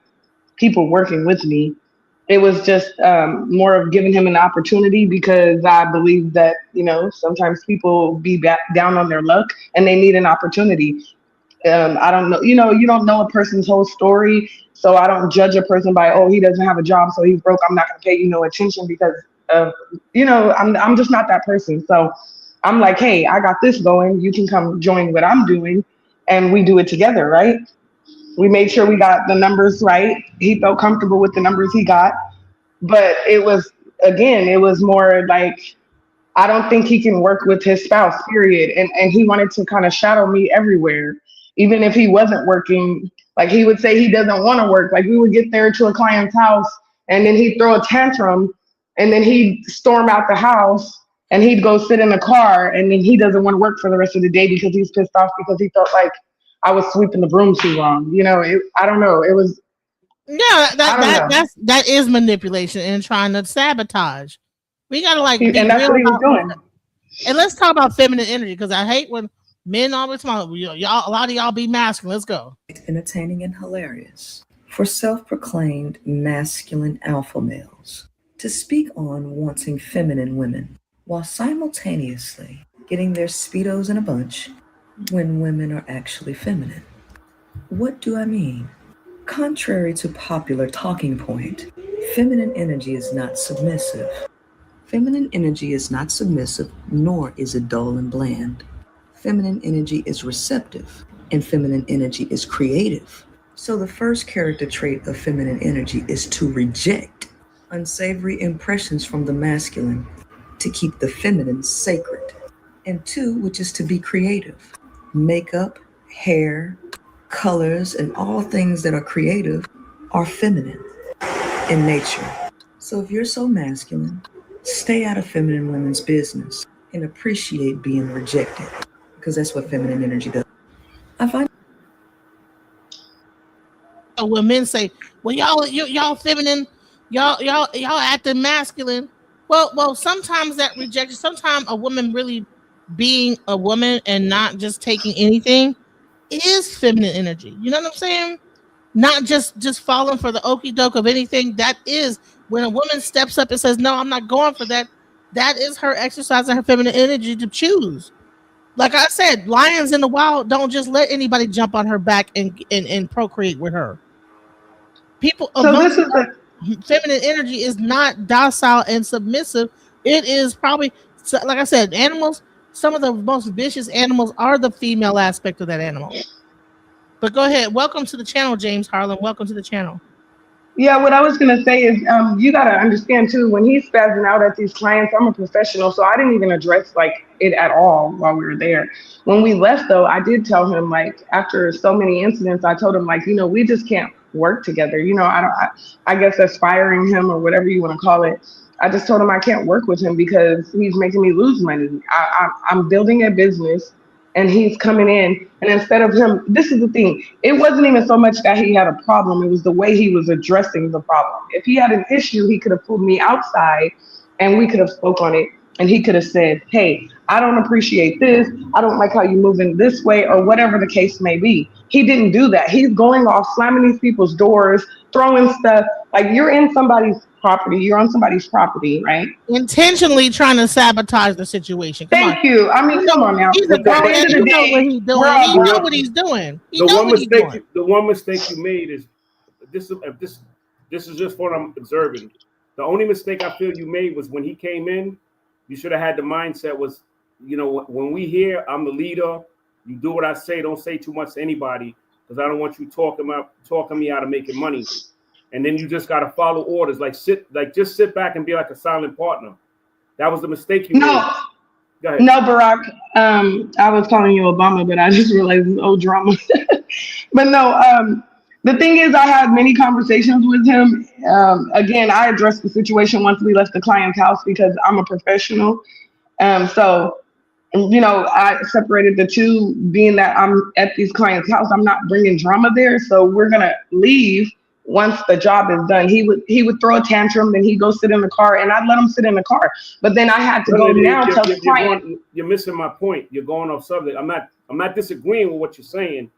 people working with me. It was just more of giving him an opportunity because I believe that, you know, sometimes people be down on their luck and they need an opportunity. I don't know, you know, you don't know a person's whole story. So I don't judge a person by, oh, he doesn't have a job, so he's broke. I'm not going to pay you no attention because, you know, I'm just not that person. So I'm like, hey, I got this going. You can come join what I'm doing and we do it together, right? We made sure we got the numbers right. He felt comfortable with the numbers he got. But it was more like, I don't think he can work with his spouse, period. And he wanted to kind of shadow me everywhere. Even if he wasn't working, like he would say he doesn't want to work. Like we would get there to a client's house and then he'd throw a tantrum and then he'd storm out the house and he'd go sit in the car and then he doesn't want to work for the rest of the day because he's pissed off because he felt like I was sweeping the broom too long. You know, I don't know. It was. Yeah, that is manipulation and trying to sabotage. We gotta like be and that's real what he was doing. And let's talk about feminine energy because I hate when men always talk. Y'all, a lot of y'all be masculine. Let's go. Entertaining and hilarious for self-proclaimed masculine alpha males to speak on wanting feminine women while simultaneously getting their Speedos in a bunch when women are actually feminine. What do I mean? Contrary to popular talking point, feminine energy is not submissive. Feminine energy is not submissive, nor is it dull and bland. Feminine energy is receptive, and feminine energy is creative. So the first character trait of feminine energy is to reject unsavory impressions from the masculine, to keep the feminine sacred. And two, which is to be creative. Makeup, hair, colors, and all things that are creative are feminine in nature. So if you're so masculine, stay out of feminine women's business and appreciate being rejected, because that's what feminine energy does. I find when men say, "Well, y'all feminine, y'all acting masculine." Well, sometimes that rejection. Sometimes a woman really being a woman and not just taking anything is feminine energy. You know what I'm saying? Not just falling for the okie doke of anything. That is when a woman steps up and says, "No, I'm not going for that." That is her exercising her feminine energy to choose. Like I said, lions in the wild don't just let anybody jump on her back and procreate with her. People, feminine energy is not docile and submissive. It is probably, like I said, animals. Some of the most vicious animals are the female aspect of that animal. But go ahead. Welcome to the channel, James Harlan. Welcome to the channel. Yeah, what I was going to say is you got to understand, too, when he's spazzing out at these clients, I'm a professional, so I didn't even address it at all while we were there. When we left, though, I did tell him, after so many incidents, I told him, we just can't work together. You know, I guess that's firing him or whatever you want to call it. I just told him I can't work with him because he's making me lose money. I'm building a business and he's coming in. And instead of him, this is the thing, it wasn't even so much that he had a problem, it was the way he was addressing the problem. If he had an issue, he could have pulled me outside and we could have spoke on it. And he could have said, hey, I don't appreciate this. I don't like how you move in this way, or whatever the case may be. He didn't do that. He's going off, slamming these people's doors, throwing stuff. Like, you're in somebody's property. You're on somebody's property, right? Intentionally trying to sabotage the situation. Thank you. I mean, come on now. He's a grown man. You know what he's doing. He know what he's doing. He know what he's doing. The one mistake you made is this is just what I'm observing. The only mistake I feel you made was when he came in. You should have had the mindset was, you know, when we here, I'm the leader. You do what I say. Don't say too much to anybody because I don't want you talking me out of making money. And then you just got to follow orders. Just sit back and be like a silent partner. That was the mistake you made. Go ahead. No, Barack. I was calling you Obama, but I just realized it's old drama. But no, the thing is, I had many conversations with him. Again, I addressed the situation once we left the client's house because I'm a professional. So, you know, I separated the two, being that I'm at these clients' house. I'm not bringing drama there. So we're going to leave once the job is done. He would throw a tantrum, then he'd go sit in the car, and I'd let him sit in the car. But then I had to go now tell the client. You're missing my point. You're going off subject. I'm not disagreeing with what you're saying.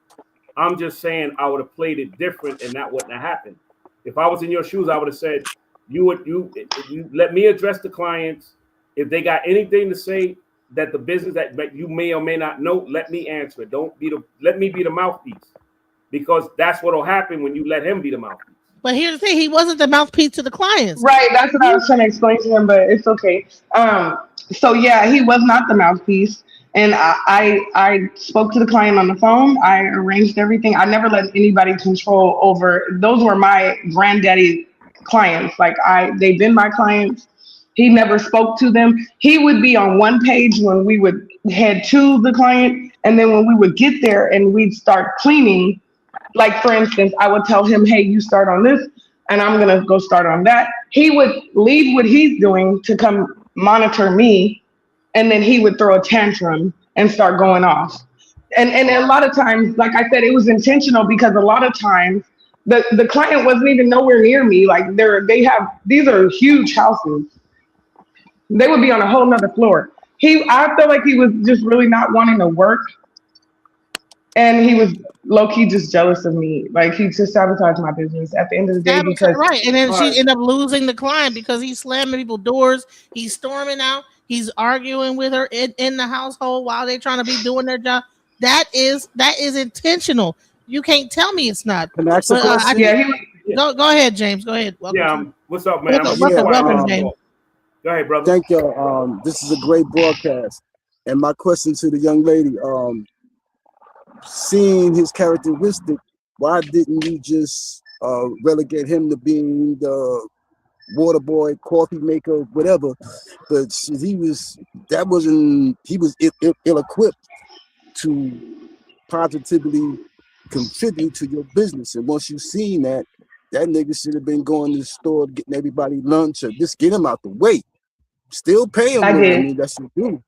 I'm just saying I would have played it different and that wouldn't have happened. If I was in your shoes, I would have said, you let me address the clients. If they got anything to say that the business that you may or may not know, let me answer it. Let me be the mouthpiece, because that's what'll happen when you let him be the mouthpiece. But here's the thing, he wasn't the mouthpiece to the clients. Right, that's what I was trying to explain to him, but it's okay. So yeah, he was not the mouthpiece. And I spoke to the client on the phone. I arranged everything. I never let anybody control over. Those were my granddaddy clients. Like they've been my clients. He never spoke to them. He would be on one page when we would head to the client, and then when we would get there and we'd start cleaning. Like, for instance, I would tell him, "Hey, you start on this, and I'm gonna go start on that." He would leave what he's doing to come monitor me. And then he would throw a tantrum and start going off. And a lot of times, like I said, it was intentional because a lot of times the client wasn't even nowhere near me. Like these are huge houses. They would be on a whole nother floor. I felt like he was just really not wanting to work. And he was low-key just jealous of me. Like, he just sabotaged my business at the end of the day because... Right, and then she ended up losing the client because he's slamming people's doors. He's storming out. He's arguing with her in the household while they're trying to be doing their job. That is intentional. You can't tell me it's not. Can I ask a question? Go ahead, James. Go ahead. Welcome. What's up, man? Welcome, James. Go ahead, brother. Thank you. This is a great broadcast. And my question to the young lady, seeing his characteristic, why didn't you just relegate him to being the water boy, coffee maker, whatever? But he was ill-equipped to positively contribute to your business. And once you seen that nigga should have been going to the store, getting everybody lunch, or just get him out the way. Still pay him. I mean, that's what you do.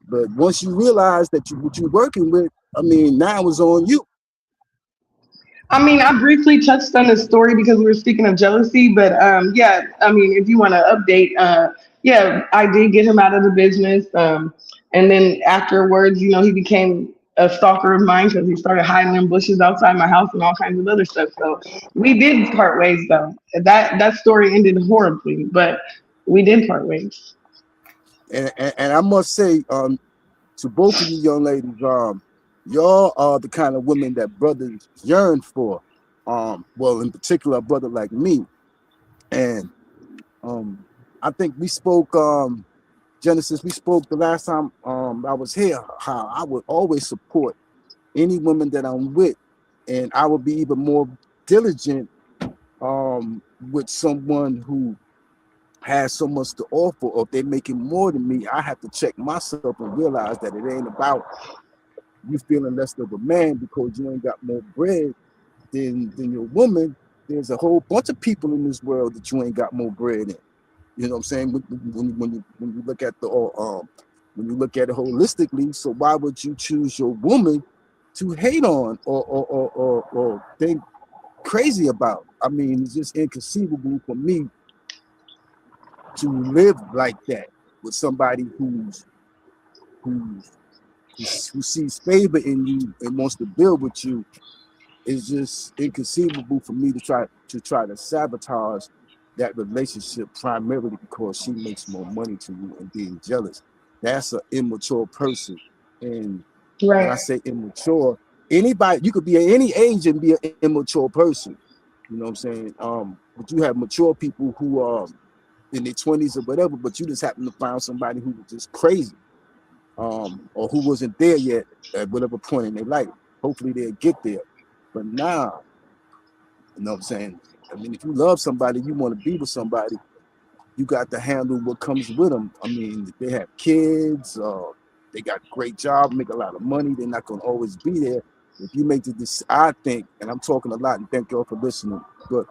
But once you realize that what you're working with, I mean, now it's on you. I mean, I briefly touched on the story because we were speaking of jealousy, but yeah, I mean, if you want to update, yeah, I did get him out of the business. And then afterwards, you know, he became a stalker of mine because he started hiding in bushes outside my house and all kinds of other stuff. So we did part ways, though. That story ended horribly, but we did part ways. And I must say, to both of you young ladies, y'all are the kind of women that brothers yearn for. Well, in particular, a brother like me. And I think we spoke, Genesis, we spoke the last time I was here, how I would always support any woman that I'm with. And I would be even more diligent with someone who has so much to offer, or if they're making more than me, I have to check myself and realize that it ain't about you feeling less of a man because you ain't got more bread than your woman, there's a whole bunch of people in this world that you ain't got more bread in. You know what I'm saying? When you look at when you look at it holistically, so why would you choose your woman to hate on or think crazy about? I mean, it's just inconceivable for me to live like that with somebody who sees favor in you and wants to build with you. It's just inconceivable for me to try to sabotage that relationship primarily because she makes more money to you and being jealous. That's an immature person. And when I say immature, anybody, you could be at any age and be an immature person. You know what I'm saying? But you have mature people who are in their 20s or whatever, but you just happen to find somebody who was just crazy, or who wasn't there yet at whatever point in their life. Hopefully they'll get there. But now, you know what I'm saying? I mean, if you love somebody, you want to be with somebody, you got to handle what comes with them. I mean, they have kids, they got a great job, make a lot of money, they're not going to always be there. If you make I think, and I'm talking a lot, and thank y'all for listening, but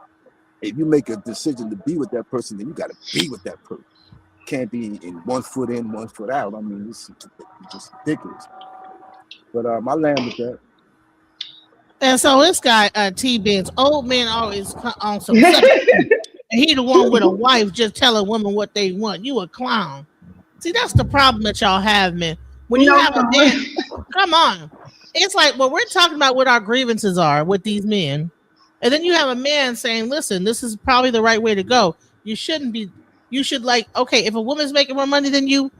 if you make a decision to be with that person, then you got to be with that person. Can't be in 1 foot in, 1 foot out. I mean, it's just ridiculous. But I land with that. And so this guy, T-Benz, old man always on some such and he the one with a wife just tell a woman what they want. You a clown. See, that's the problem that y'all have, man. When you have a man, come on. It's like, well, we're talking about what our grievances are with these men. And then you have a man saying, listen, this is probably the right way to go. You shouldn't be, you should like, okay, if a woman's making more money than you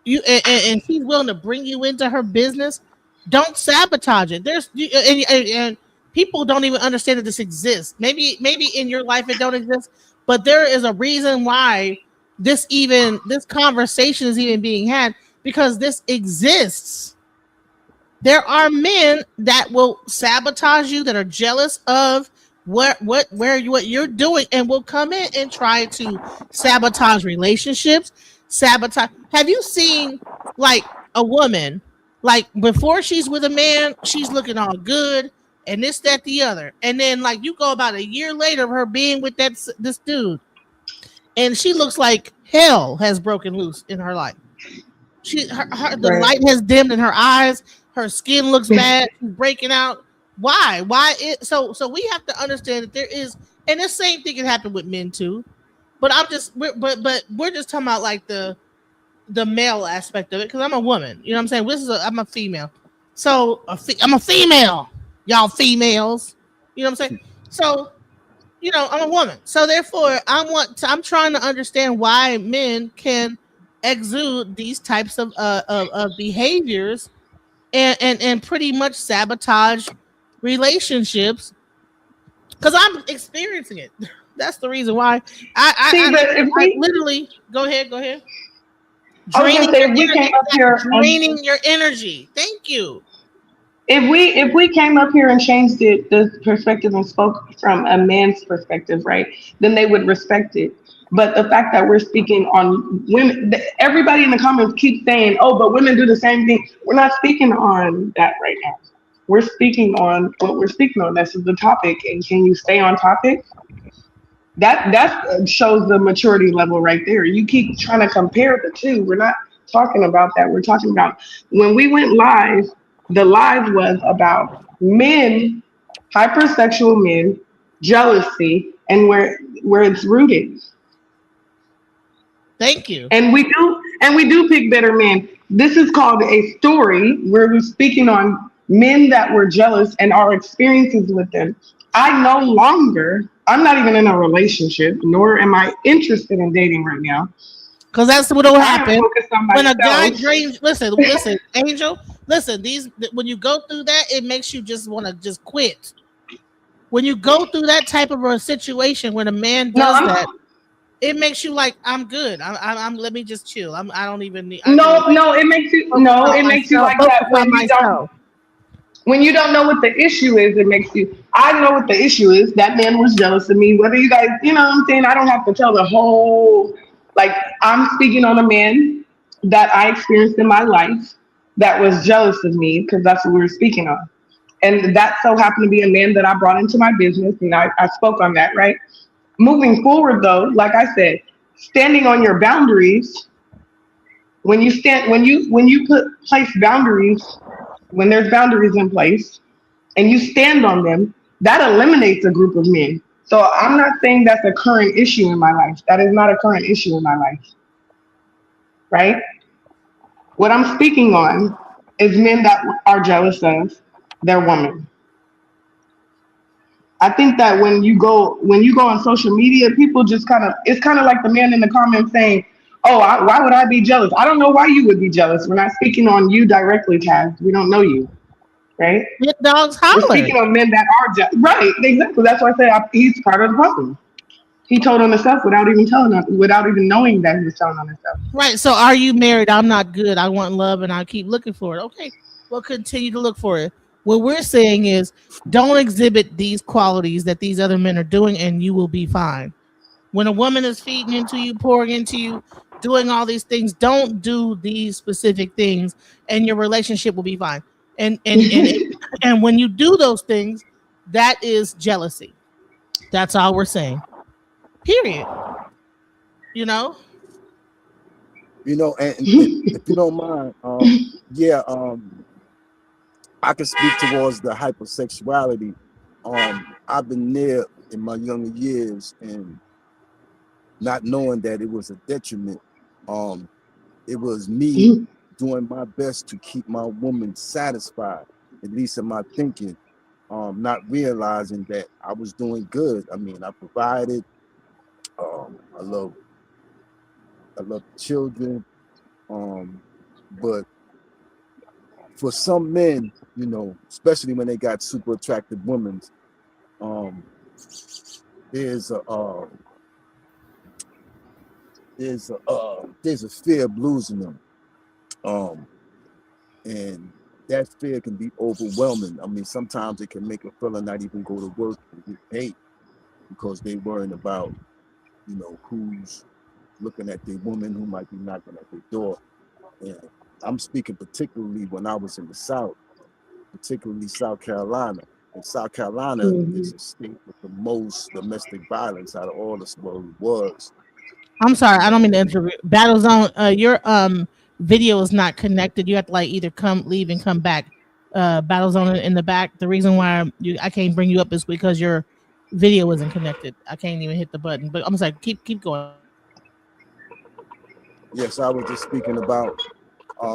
and she's willing to bring you into her business, don't sabotage it. And people don't even understand that this exists. Maybe in your life it don't exist, but there is a reason why this conversation is even being had, because this exists. There are men that will sabotage you, that are jealous of what you're doing, and will come in and try to sabotage relationships. Have you seen like a woman, like before she's with a man, she's looking all good and this, that, the other, and then like you go about a year later of her being with this dude, and she looks like hell has broken loose in her life. The light has dimmed in her eyes. Her skin looks bad. She's breaking out. Why? So we have to understand that there is, and the same thing can happen with men too. But we're just talking about like the male aspect of it, because I'm a woman. You know what I'm saying? I'm a female. So I'm a female. Y'all females. You know what I'm saying? So, you know, I'm a woman. So therefore, I'm trying to understand why men can exude these types of behaviors and pretty much sabotage relationships, because I'm experiencing it. That's the reason why I literally go ahead. Draining your energy. Thank you. If we came up here and changed the perspective and spoke from a man's perspective, right, then they would respect it. But the fact that we're speaking on women, everybody in the comments keeps saying, "Oh, but women do the same thing." We're not speaking on that right now. We're speaking on what we're speaking on. This is the topic, and can you stay on topic? That shows the maturity level right there. You keep trying to compare the two. We're not talking about that. We're talking about when we went live. The live was about men, hypersexual men, jealousy, and where it's rooted. Thank you. And we do pick better men. This is called a story where we're speaking on men that were jealous and our experiences with them. I'm not even in a relationship, nor am I interested in dating right now. Because that's what will happen when a guy drains. Listen, Angel. Listen, when you go through that, it makes you just want to just quit. When you go through that type of a situation, when a man does that, it makes you like, I'm good. I'm let me just chill. I don't even need. It makes you like that when you don't know what the issue is. It makes you. I know what the issue is. That man was jealous of me. Whether you guys, you know what I'm saying. I don't have to tell the whole. Like, I'm speaking on a man that I experienced in my life that was jealous of me, because that's what we were speaking on. And that so happened to be a man that I brought into my business, and I spoke on that, right? Moving forward, though, like I said, standing on your boundaries. When you place boundaries, when there's boundaries in place, and you stand on them, that eliminates a group of men. So I'm not saying that's a current issue in my life. That is not a current issue in my life, right? What I'm speaking on is men that are jealous of their woman. I think that when you go on social media, people just it's kind of like the man in the comments saying, "Oh, why would I be jealous?" I don't know why you would be jealous. We're not speaking on you directly, Taz. We don't know you, right? Hit dogs We're holler. speaking on men that are jealous, right? Exactly. That's why I say he's part of the problem. He told on himself without even knowing that he was telling on himself. Right. So are you married? I'm not good. I want love and I keep looking for it. Okay. We'll continue to look for it. What we're saying is don't exhibit these qualities that these other men are doing and you will be fine. When a woman is feeding into you, pouring into you, doing all these things, don't do these specific things and your relationship will be fine. And when you do those things, that is jealousy. That's all we're saying. Period. You know? And if you don't mind, I can speak towards the hypersexuality. I've been there in my younger years and not knowing that it was a detriment. It was me doing my best to keep my woman satisfied, at least in my thinking, not realizing that I was doing good. I mean, I provided, I love children, but for some men, especially when they got super attractive women, there's a fear of losing them, and that fear can be overwhelming. I mean, sometimes it can make a fella not even go to work and get paid because they worrying about, who's looking at their woman, who might be knocking at their door. And I'm speaking particularly when I was in the South, particularly South Carolina. And South Carolina is a state with the most domestic violence out of all the was. I'm sorry, I don't mean to interrupt. Battle Zone, your video is not connected. You have to either leave and come back. Battle Zone in the back. The reason why I can't bring you up is because your video isn't connected. I can't even hit the button. But I'm sorry, keep going. Yes, I was just speaking about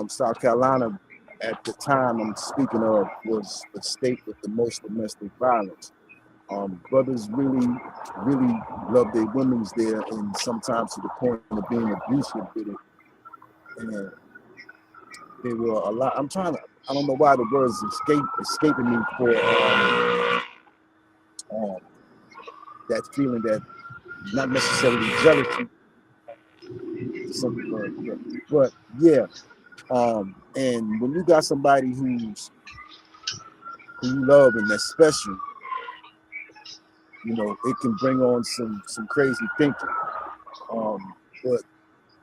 South Carolina at the time I'm speaking of was the state with the most domestic violence. Brothers really love their women's there, and sometimes to the point of being abusive with it. And they were a lot. I don't know why the words escaping me for that feeling that not necessarily jealousy, but yeah. And when you got somebody who you love and that's special, it can bring on some crazy thinking. But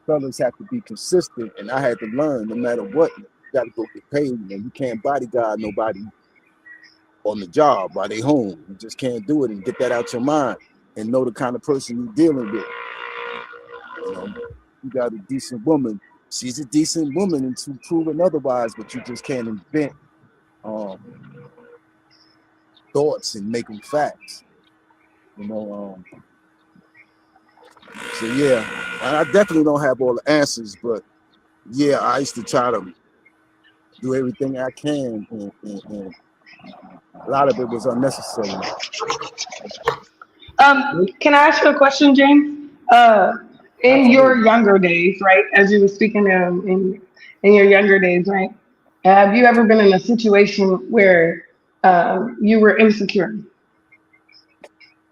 fellas have to be consistent, and I had to learn no matter what, you got to go get paid. You can't bodyguard nobody on the job while they home. You just can't do it, and get that out your mind and know the kind of person you're dealing with. You got a decent woman. She's a decent woman until proven otherwise, but you just can't invent thoughts and make them facts. So yeah, I definitely don't have all the answers, but yeah, I used to try to do everything I can, and a lot of it was unnecessary. Can I ask you a question, James? In your younger days, right, as you were speaking in your younger days, right, have you ever been in a situation where you were insecure?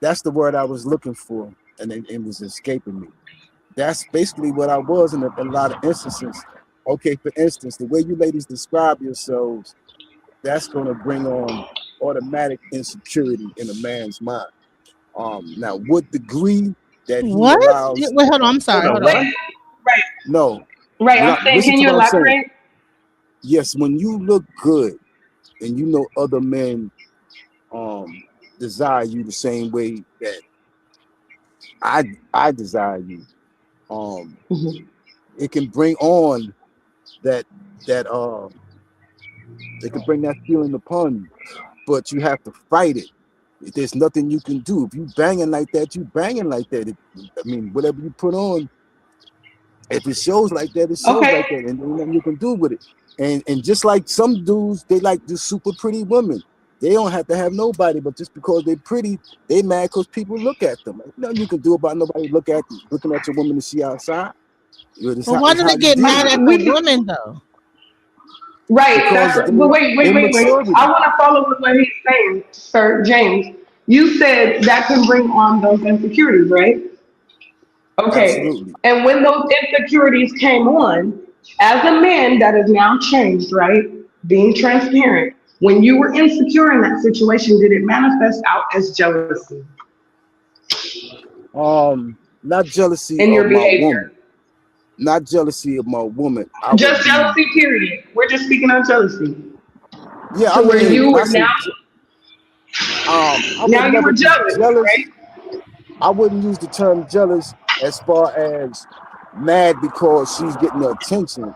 That's the word I was looking for, and it was escaping me. That's basically what I was in a lot of instances. Okay, for instance, the way you ladies describe yourselves, that's going to bring on automatic insecurity in a man's mind. Now, what degree that he allows? Wait, hold on. I'm sorry. Hold on. Right. No. Right. I'm saying, can you elaborate? Yes, when you look good, and you know other men desire you the same way that I desire you, it can bring on that it can bring that feeling upon you, but you have to fight it. There's nothing you can do. If you banging like that, you banging like that. I mean, whatever you put on, if it shows like that, it shows like that, and there's nothing you can do with it. And just like some dudes, they like the super pretty women. They don't have to have nobody, but just because they're pretty, they mad because people look at them. There's nothing you can do about nobody looking at your woman to see outside. But why do they get mad at the women though? Right. But wait. I want to follow with what he's saying, Sir James. You said that can bring on those insecurities, right? Okay. Absolutely. And when those insecurities came on, as a man that is now changed, right? Being transparent, when you were insecure in that situation, did it manifest out as jealousy? Not jealousy in your of my behavior. woman. Not jealousy of my woman. Just jealousy, period. We're just speaking on jealousy. Yeah, so where you were now. Now you were jealous, right? I wouldn't use the term jealous as far as mad because she's getting the attention.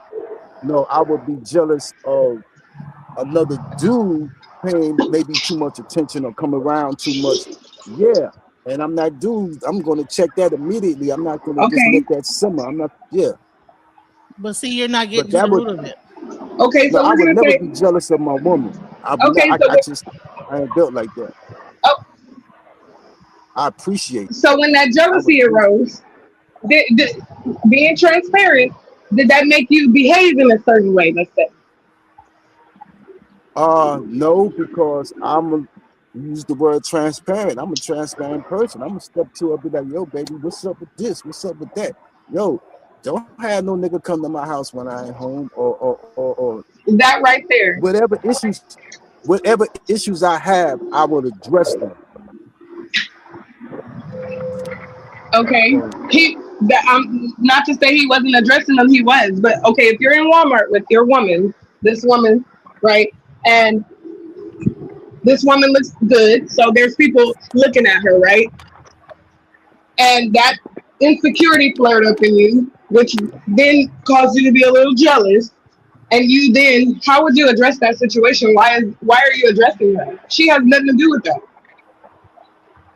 No, I would be jealous of another dude paying maybe too much attention or come around too much. Yeah. And I'm not dude. I'm going to check that immediately. I'm not going to just let that simmer. I'm not. Yeah. But see, you're not getting to the root of it. Okay, so I would never be jealous of my woman. I ain't built like that. Oh. I appreciate it. So when that jealousy arose, being transparent, did that make you behave in a certain way? Let's say. No, because use the word transparent. I'm a transparent person. I'm gonna step to her and be like, yo, baby, what's up with this? What's up with that? Yo, don't have no nigga come to my house when I ain't home or that right there. Whatever issues I have, I will address them. Okay. Not to say he wasn't addressing them, he was, but okay, if you're in Walmart with your woman, this woman, right? And this woman looks good, so there's people looking at her, right? And that insecurity flared up in you, which then caused you to be a little jealous. And you then, how would you address that situation? Why are you addressing her? She has nothing to do with that.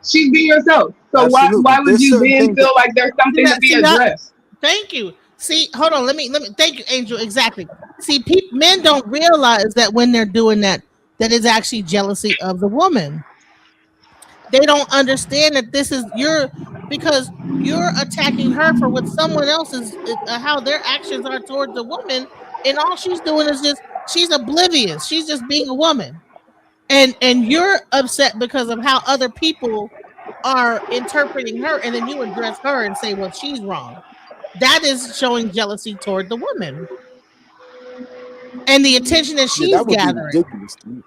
She's being herself. So why would you then feel like there's something to be addressed? Thank you. See, hold on. Let me. Thank you, Angel. Exactly. See, men don't realize that when they're doing that is actually jealousy of the woman. They don't understand that this is because you're attacking her for what someone else is, how their actions are towards the woman, and all she's doing is she's oblivious. She's just being a woman, and you're upset because of how other people are interpreting her, and then you address her and say, well, she's wrong. That is showing jealousy toward the woman and the attention that she's that would gathering. Be ridiculous to me.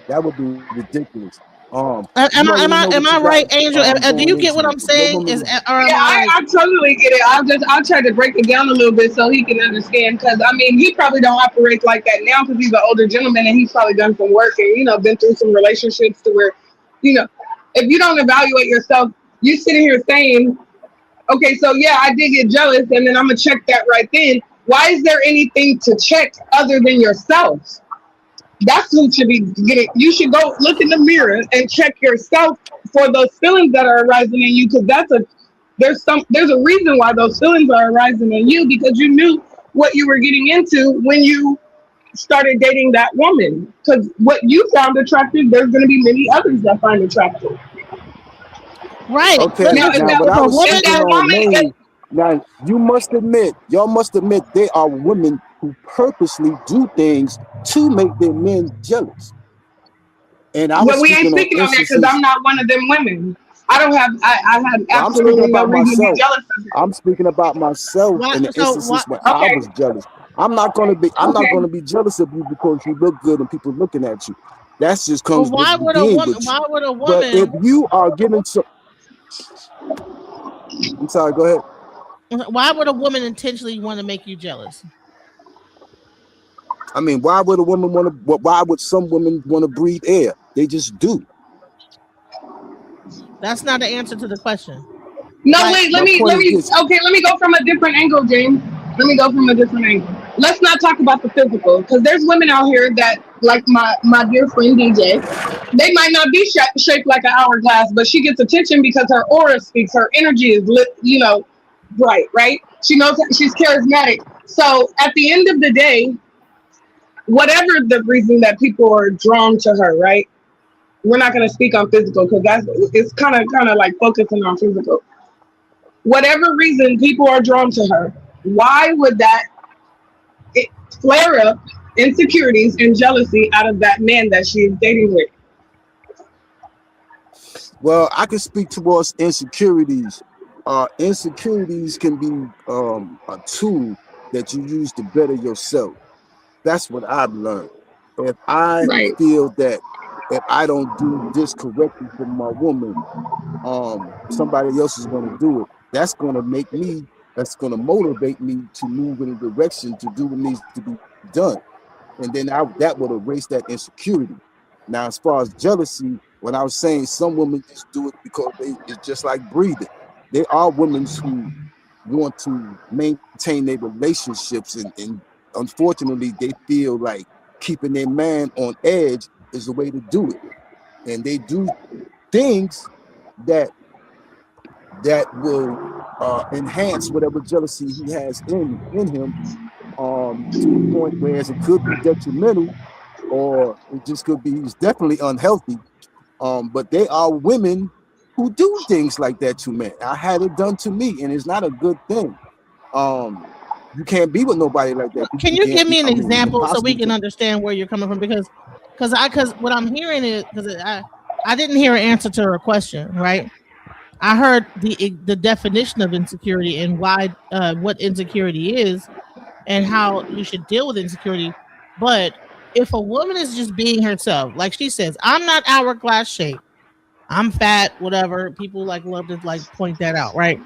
That would be ridiculous. Am I right, Angel? Do you get what I'm saying? I totally get it. I'll try to break it down a little bit so he can understand. Because I mean, he probably don't operate like that now because he's an older gentleman and he's probably done some work and been through some relationships to where, if you don't evaluate yourself, you sitting here saying, okay, so yeah, I did get jealous, and then I'm gonna check that right then. Why is there anything to check other than yourself? That's who should be getting. You should go look in the mirror and check yourself for those feelings that are arising in you, because there's a reason why those feelings are arising in you, because you knew what you were getting into when you started dating that woman. Because what you found attractive, there's going to be many others that find attractive. Right. Okay. Now you must admit, y'all must admit, there are women who purposely do things to make their men jealous. And but we ain't speaking on that because I'm not one of them women. I had absolutely no reason to be jealous of her. I'm speaking about myself in the instances when I was jealous. I'm not gonna be jealous of you because you look good and people looking at you. That's just comes why with would being a woman? with you. Why would a woman? But if you are giving some, I'm sorry. Go ahead. Why would a woman intentionally want to make you jealous? I mean, why would a woman want to? Why would some women want to breathe air? They just do. That's not the answer to the question. No, Like, wait, let me go from a different angle, James. Let me go from a different angle. Let's not talk about the physical, because there's women out here that, like my dear friend DJ, they might not be shaped like an hourglass, but she gets attention because her aura speaks, her energy is lit, bright, right? She knows that she's charismatic. So at the end of the day, whatever the reason that people are drawn to her, right? We're not going to speak on physical because it's kind of like focusing on physical. Whatever reason people are drawn to her, why would that flare up insecurities and jealousy out of that man that she's dating with? Well, I can speak towards insecurities. Insecurities can be a tool that you use to better yourself. That's what I've learned. If I feel that if I don't do this correctly for my woman, somebody else is going to do it. That's going to motivate me to move in a direction to do what needs to be done. And then that would erase that insecurity. Now, as far as jealousy, when I was saying some women just do it because it's just like breathing. There are women who want to maintain their relationships and unfortunately they feel like keeping their man on edge is the way to do it. And they do things that will enhance whatever jealousy he has in him, to the point where it could be detrimental, or it just could be he's definitely unhealthy. But there are women who do things like that to men. I had it done to me, and it's not a good thing. You can't be with nobody like that. Can you give me an example so we can understand where you're coming from? Because what I'm hearing is, because I didn't hear an answer to her question, right? I heard the definition of insecurity and why what insecurity is and how you should deal with insecurity. But if a woman is just being herself, like she says, I'm not hourglass shaped, I'm fat, whatever. People love to point that out, right?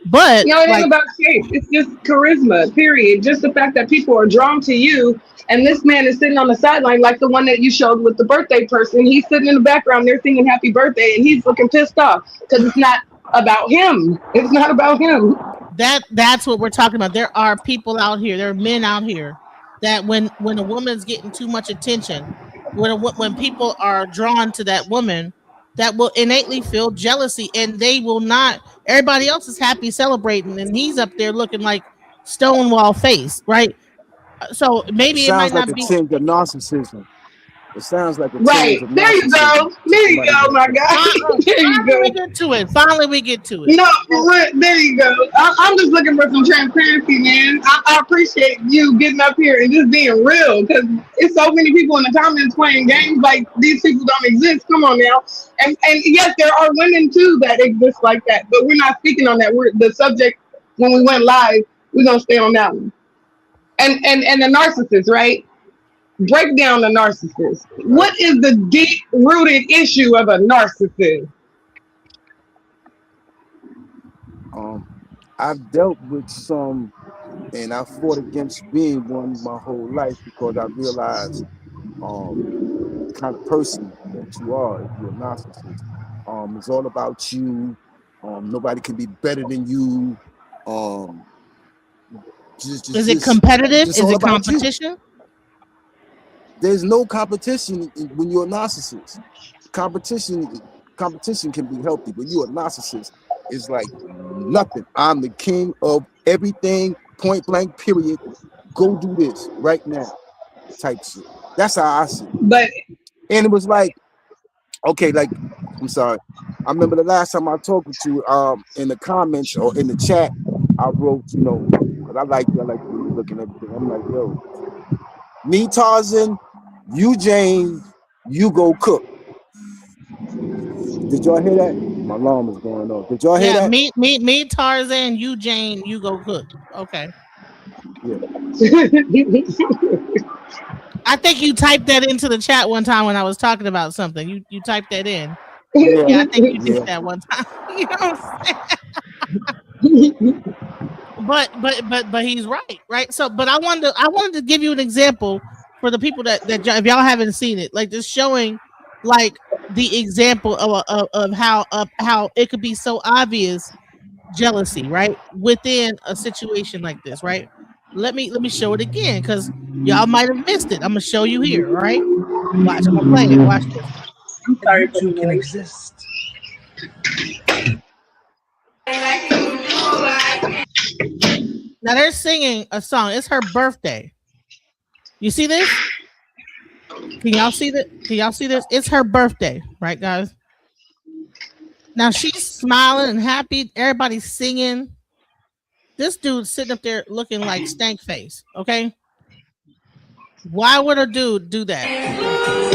But it ain't about shape. It's just charisma, period. Just the fact that people are drawn to you, and this man is sitting on the sideline, like the one that you showed with the birthday person. He's sitting in the background, they're singing happy birthday, and he's looking pissed off because it's not about him. It's not about him. That's what we're talking about. There are people out here, there are men out here that when a woman's getting too much attention, when people are drawn to that woman, that will innately feel jealousy, and they will not. Everybody else is happy celebrating, and he's up there looking like Stonewall face, right? So maybe it might not be. It sounds like a tinge of narcissism. It sounds like a right. There you go. There you go, my guy. There you go. We get to it. Finally, we get to it. No, there you go. I'm just looking for some transparency, man. I appreciate you getting up here and just being real, because it's so many people in the comments playing games like these people don't exist. Come on now. And yes, there are women too that exist like that, but we're not speaking on that. The subject when we went live, we're gonna stay on that one. And the narcissist, right? Break down the narcissist. What is the deep-rooted issue of a narcissist? I've dealt with some, and I fought against being one my whole life because I realized the kind of person that you are if you're a narcissist. It's all about you. Nobody can be better than you. Is it competitive? Is it competition? You. There's no competition when you're a narcissist. Competition can be healthy, but you're a narcissist. It's like nothing. I'm the king of everything, point blank, period. Go do this right now, type shit. That's how I see it. And it was like, okay, I'm sorry. I remember the last time I talked to you, in the comments or in the chat, I wrote, because I like you looking at everything. I'm like, yo, me Tarzan, you Jane, you go cook. Did y'all hear that? My alarm is going off. Did y'all hear that? Me Tarzan, you Jane, you go cook. Okay. Yeah. I think you typed that into the chat one time when I was talking about something. You typed that in. Yeah, I think you did that one time. You know what I'm saying? But he's right? So, but I wanted to give you an example for the people that if y'all haven't seen it, like just showing like the example of how it could be so obvious jealousy, right? Within a situation like this, right? Let me show it again because y'all might have missed it. I'm gonna show you here, all right? Watch, I'm gonna play it. Watch this. I'm sorry for You the can noise. exist. Now they're singing a song. It's her birthday. You see this? Can y'all see that? Can y'all see this? It's her birthday, right, guys? Now she's smiling and happy. Everybody's singing. This dude's sitting up there looking like stank face. Okay. Why would a dude do that?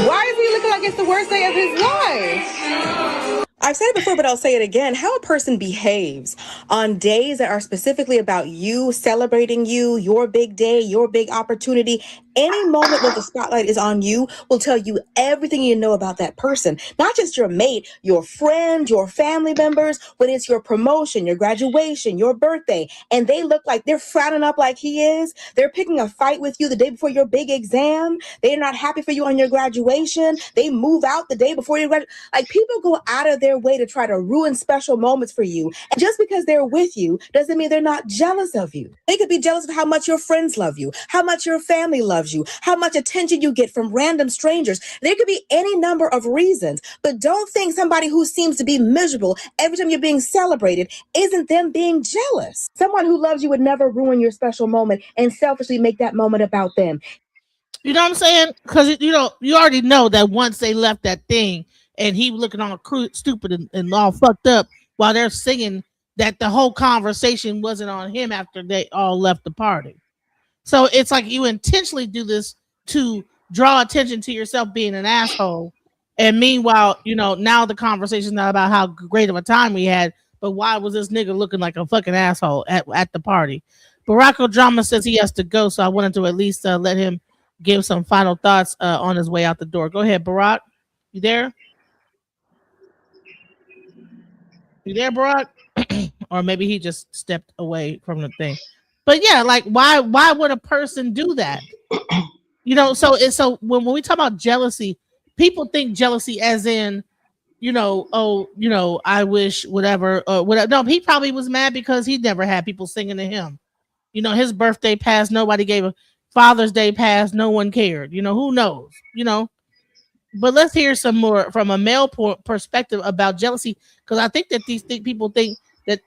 Why is he looking like it's the worst day of his life? I've said it before, but I'll say it again. How a person behaves on days that are specifically about you, celebrating you, your big day, your big opportunity, any moment where the spotlight is on you will tell you everything you know about that person. Not just your mate, your friend, your family members, when it's your promotion, your graduation, your birthday, and they look like they're frowning up like he is. They're picking a fight with you the day before your big exam. They're not happy for you on your graduation. They move out the day before you graduate. Like, people go out of their way to try to ruin special moments for you. And just because they're with you doesn't mean they're not jealous of you. They could be jealous of how much your friends love you, how much your family loves you, how much attention you get from random strangers. There could be any number of reasons, but don't think somebody who seems to be miserable every time you're being celebrated isn't them being jealous. Someone who loves you would never ruin your special moment and selfishly make that moment about them. You know what I'm saying? Because you already know that once they left that thing and he looking all stupid and all fucked up while they're singing, that the whole conversation wasn't on him after they all left the party. So it's like you intentionally do this to draw attention to yourself being an asshole. And meanwhile, now the conversation's not about how great of a time we had, but why was this nigga looking like a fucking asshole at the party? Barack Obama says he has to go, so I wanted to at least let him give some final thoughts on his way out the door. Go ahead, Barack. You there? You there, Barack? Or maybe he just stepped away from the thing. But yeah, like why would a person do that? So when we talk about jealousy, people think jealousy as in, I wish whatever or whatever. No, he probably was mad because he never had people singing to him. His birthday passed, nobody gave a Father's Day passed, no one cared. Who knows? But let's hear some more from a male perspective about jealousy, because I think that these people think that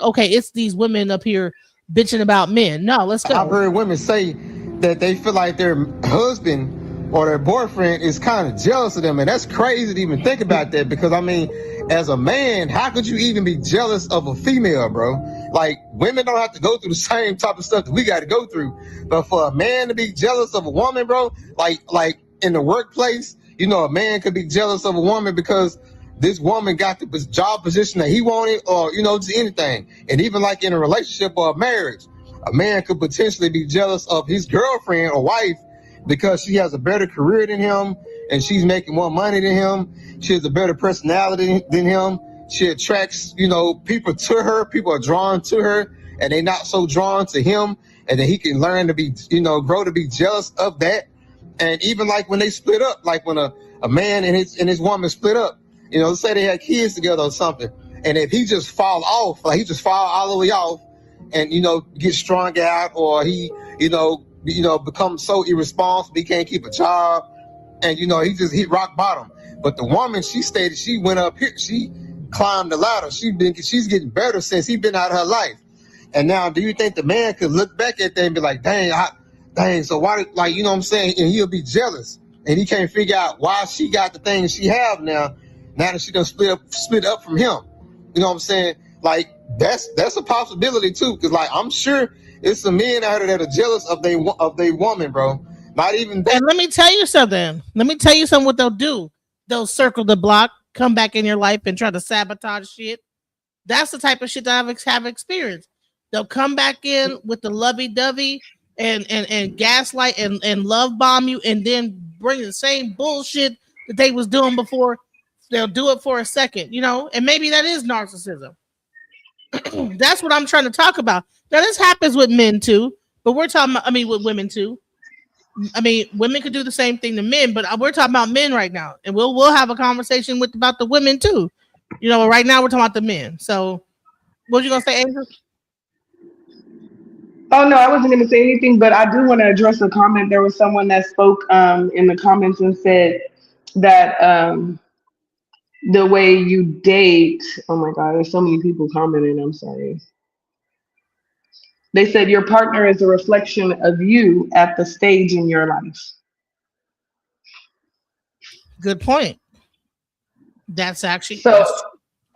okay, it's these women up here bitching about men. No, let's go. I've heard women say that they feel like their husband or their boyfriend is kind of jealous of them, and that's crazy to even think about that, because I mean, as a man, how could you even be jealous of a female, bro? Like, women don't have to go through the same type of stuff that we got to go through, but for a man to be jealous of a woman, bro, like in the workplace, a man could be jealous of a woman because this woman got the job position that he wanted, or, just anything. And even like in a relationship or a marriage, a man could potentially be jealous of his girlfriend or wife because she has a better career than him and she's making more money than him. She has a better personality than him. She attracts, people to her. People are drawn to her and they're not so drawn to him. And then he can learn to be, grow to be jealous of that. And even like when they split up, like when a man and his woman split up, let's say they had kids together or something, and if he just fall off, like he just fall all the way off, and get strung out, or he becomes so irresponsible he can't keep a job, and he just hit rock bottom. But the woman, she stated she went up here, she climbed the ladder, she's getting better since he been out of her life. And now, do you think the man could look back at that and be like, dang, so why, like, what I'm saying, and he'll be jealous, and he can't figure out why she got the things she have now that she done split up from him. You know what I'm saying? Like, that's a possibility too, because like I'm sure it's some men out there that are jealous of they woman, bro. Not even that. And let me tell you something. What they'll do. They'll circle the block, come back in your life, and try to sabotage shit. That's the type of shit that I have experienced. They'll come back in with the lovey-dovey and gaslight and love bomb you, and then bring the same bullshit that they was doing before. They'll do it for a second, and maybe that is narcissism. That's what I'm trying to talk about. Now, this happens with men too, but we're talking about, with women too. I mean, women could do the same thing to men, but we're talking about men right now, and we'll have a conversation about the women too. You know, right now we're talking about the men. So, what you gonna say, Angel? Oh no, I wasn't going to say anything, but I do want to address a comment. There was someone that spoke in the comments and said that the way you date. Oh my God, there's so many people commenting. I'm sorry. They said your partner is a reflection of you at the stage in your life. Good point. That's actually so,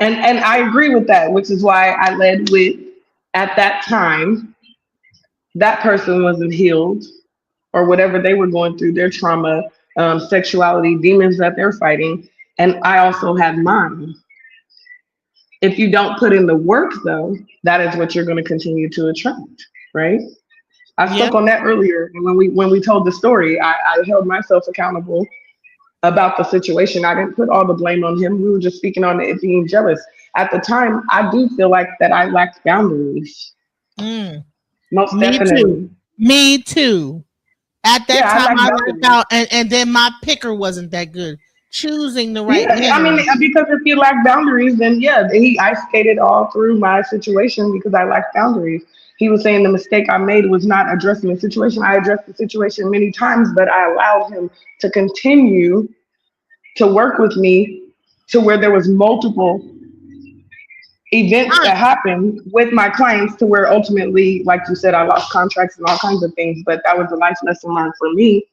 and I agree with that, which is why I led with at that time that person wasn't healed or whatever they were going through, their trauma, sexuality, demons that they're fighting, and I also had mine. If you don't put in the work, though, that is what you're going to continue to attract, right? I spoke on that earlier, and when we told the story, I held myself accountable about the situation. I didn't put all the blame on him. We were just speaking on it being jealous. At the time, I do feel like that I lacked boundaries. Most definitely. Me too. At that time, I lacked lacked out, and then my picker wasn't that good. Choosing the right man. I mean, because if you lack boundaries, then I skated all through my situation because I lacked boundaries. He was saying the mistake I made was not addressing the situation. I addressed the situation many times, but I allowed him to continue to work with me to where there was multiple events that happened with my clients to where ultimately, like you said, I lost contracts and all kinds of things, but that was a life lesson learned for me.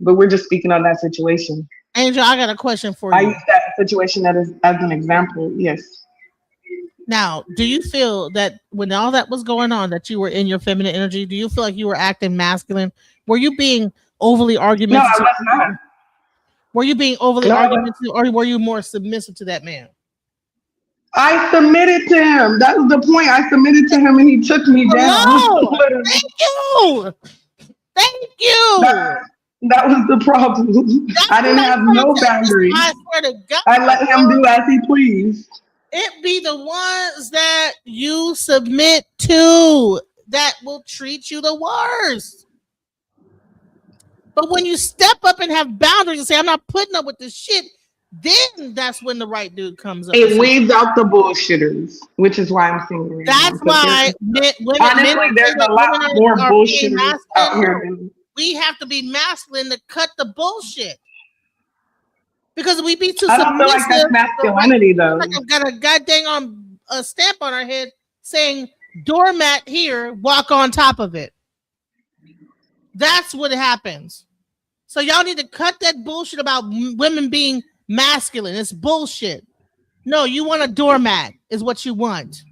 But we're just speaking on that situation. Angel, I got a question for you. I use that situation as an example. Yes. Now, do you feel that when all that was going on, that you were in your feminine energy? Do you feel like you were acting masculine? Were you being overly argumentative? No, I was not. Were you being overly argumentative, or were you more submissive to that man? I submitted to him. That was the point. I submitted to him, and he took me down. Thank you. Thank you. That was the problem. I didn't have no boundaries. I swear to God. I let him do as he pleased. It be the ones that you submit to that will treat you the worst. But when you step up and have boundaries and say, I'm not putting up with this shit, then that's when the right dude comes up. It weeds out the bullshitters, which is why I'm single. That's why honestly, there's a lot more bullshitters out here than we have to be masculine to cut the bullshit. Because we be too I don't feel like that's masculinity, though. Like I've got a goddamn a stamp on our head saying doormat here, walk on top of it. That's what happens. So y'all need to cut that bullshit about women being masculine. It's bullshit. No, you want a doormat is what you want.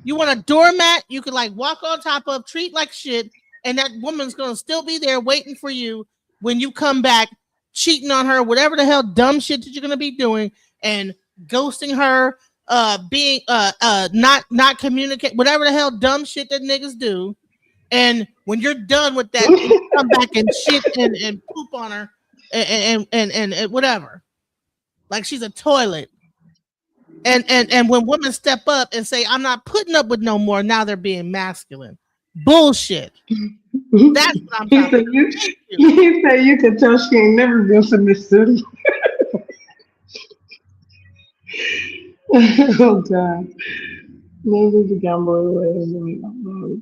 You want a doormat you can like walk on top of, treat like shit, and that woman's gonna still be there waiting for you when you come back, cheating on her, whatever the hell dumb shit that you're gonna be doing, and ghosting her, being not communicate, whatever the hell dumb shit that niggas do. And when you're done with that, you come back and shit and poop on her and whatever. Like she's a toilet. And when women step up and say, I'm not putting up with no more, now they're being masculine. Bullshit. That's what I'm talking about. He said you can tell she ain't never been submissive. Oh God. Maybe the gamble.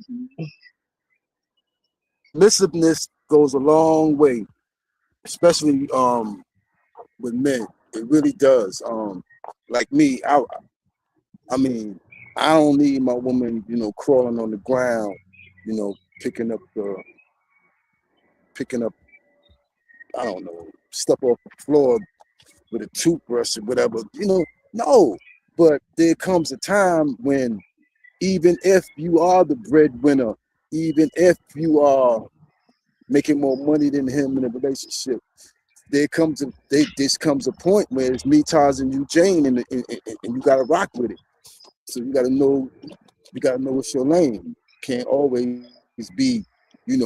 Submissiveness goes a long way, especially with men. It really does. Like me, I mean, I don't need my woman, crawling on the ground, picking up, I don't know, stuff off the floor with a toothbrush or whatever, no. But there comes a time when even if you are the breadwinner, even if you are making more money than him in a relationship, this comes a point where it's me, Taz, and you, Jane, and you gotta rock with it. So you gotta know what's your lane. Can't always be, you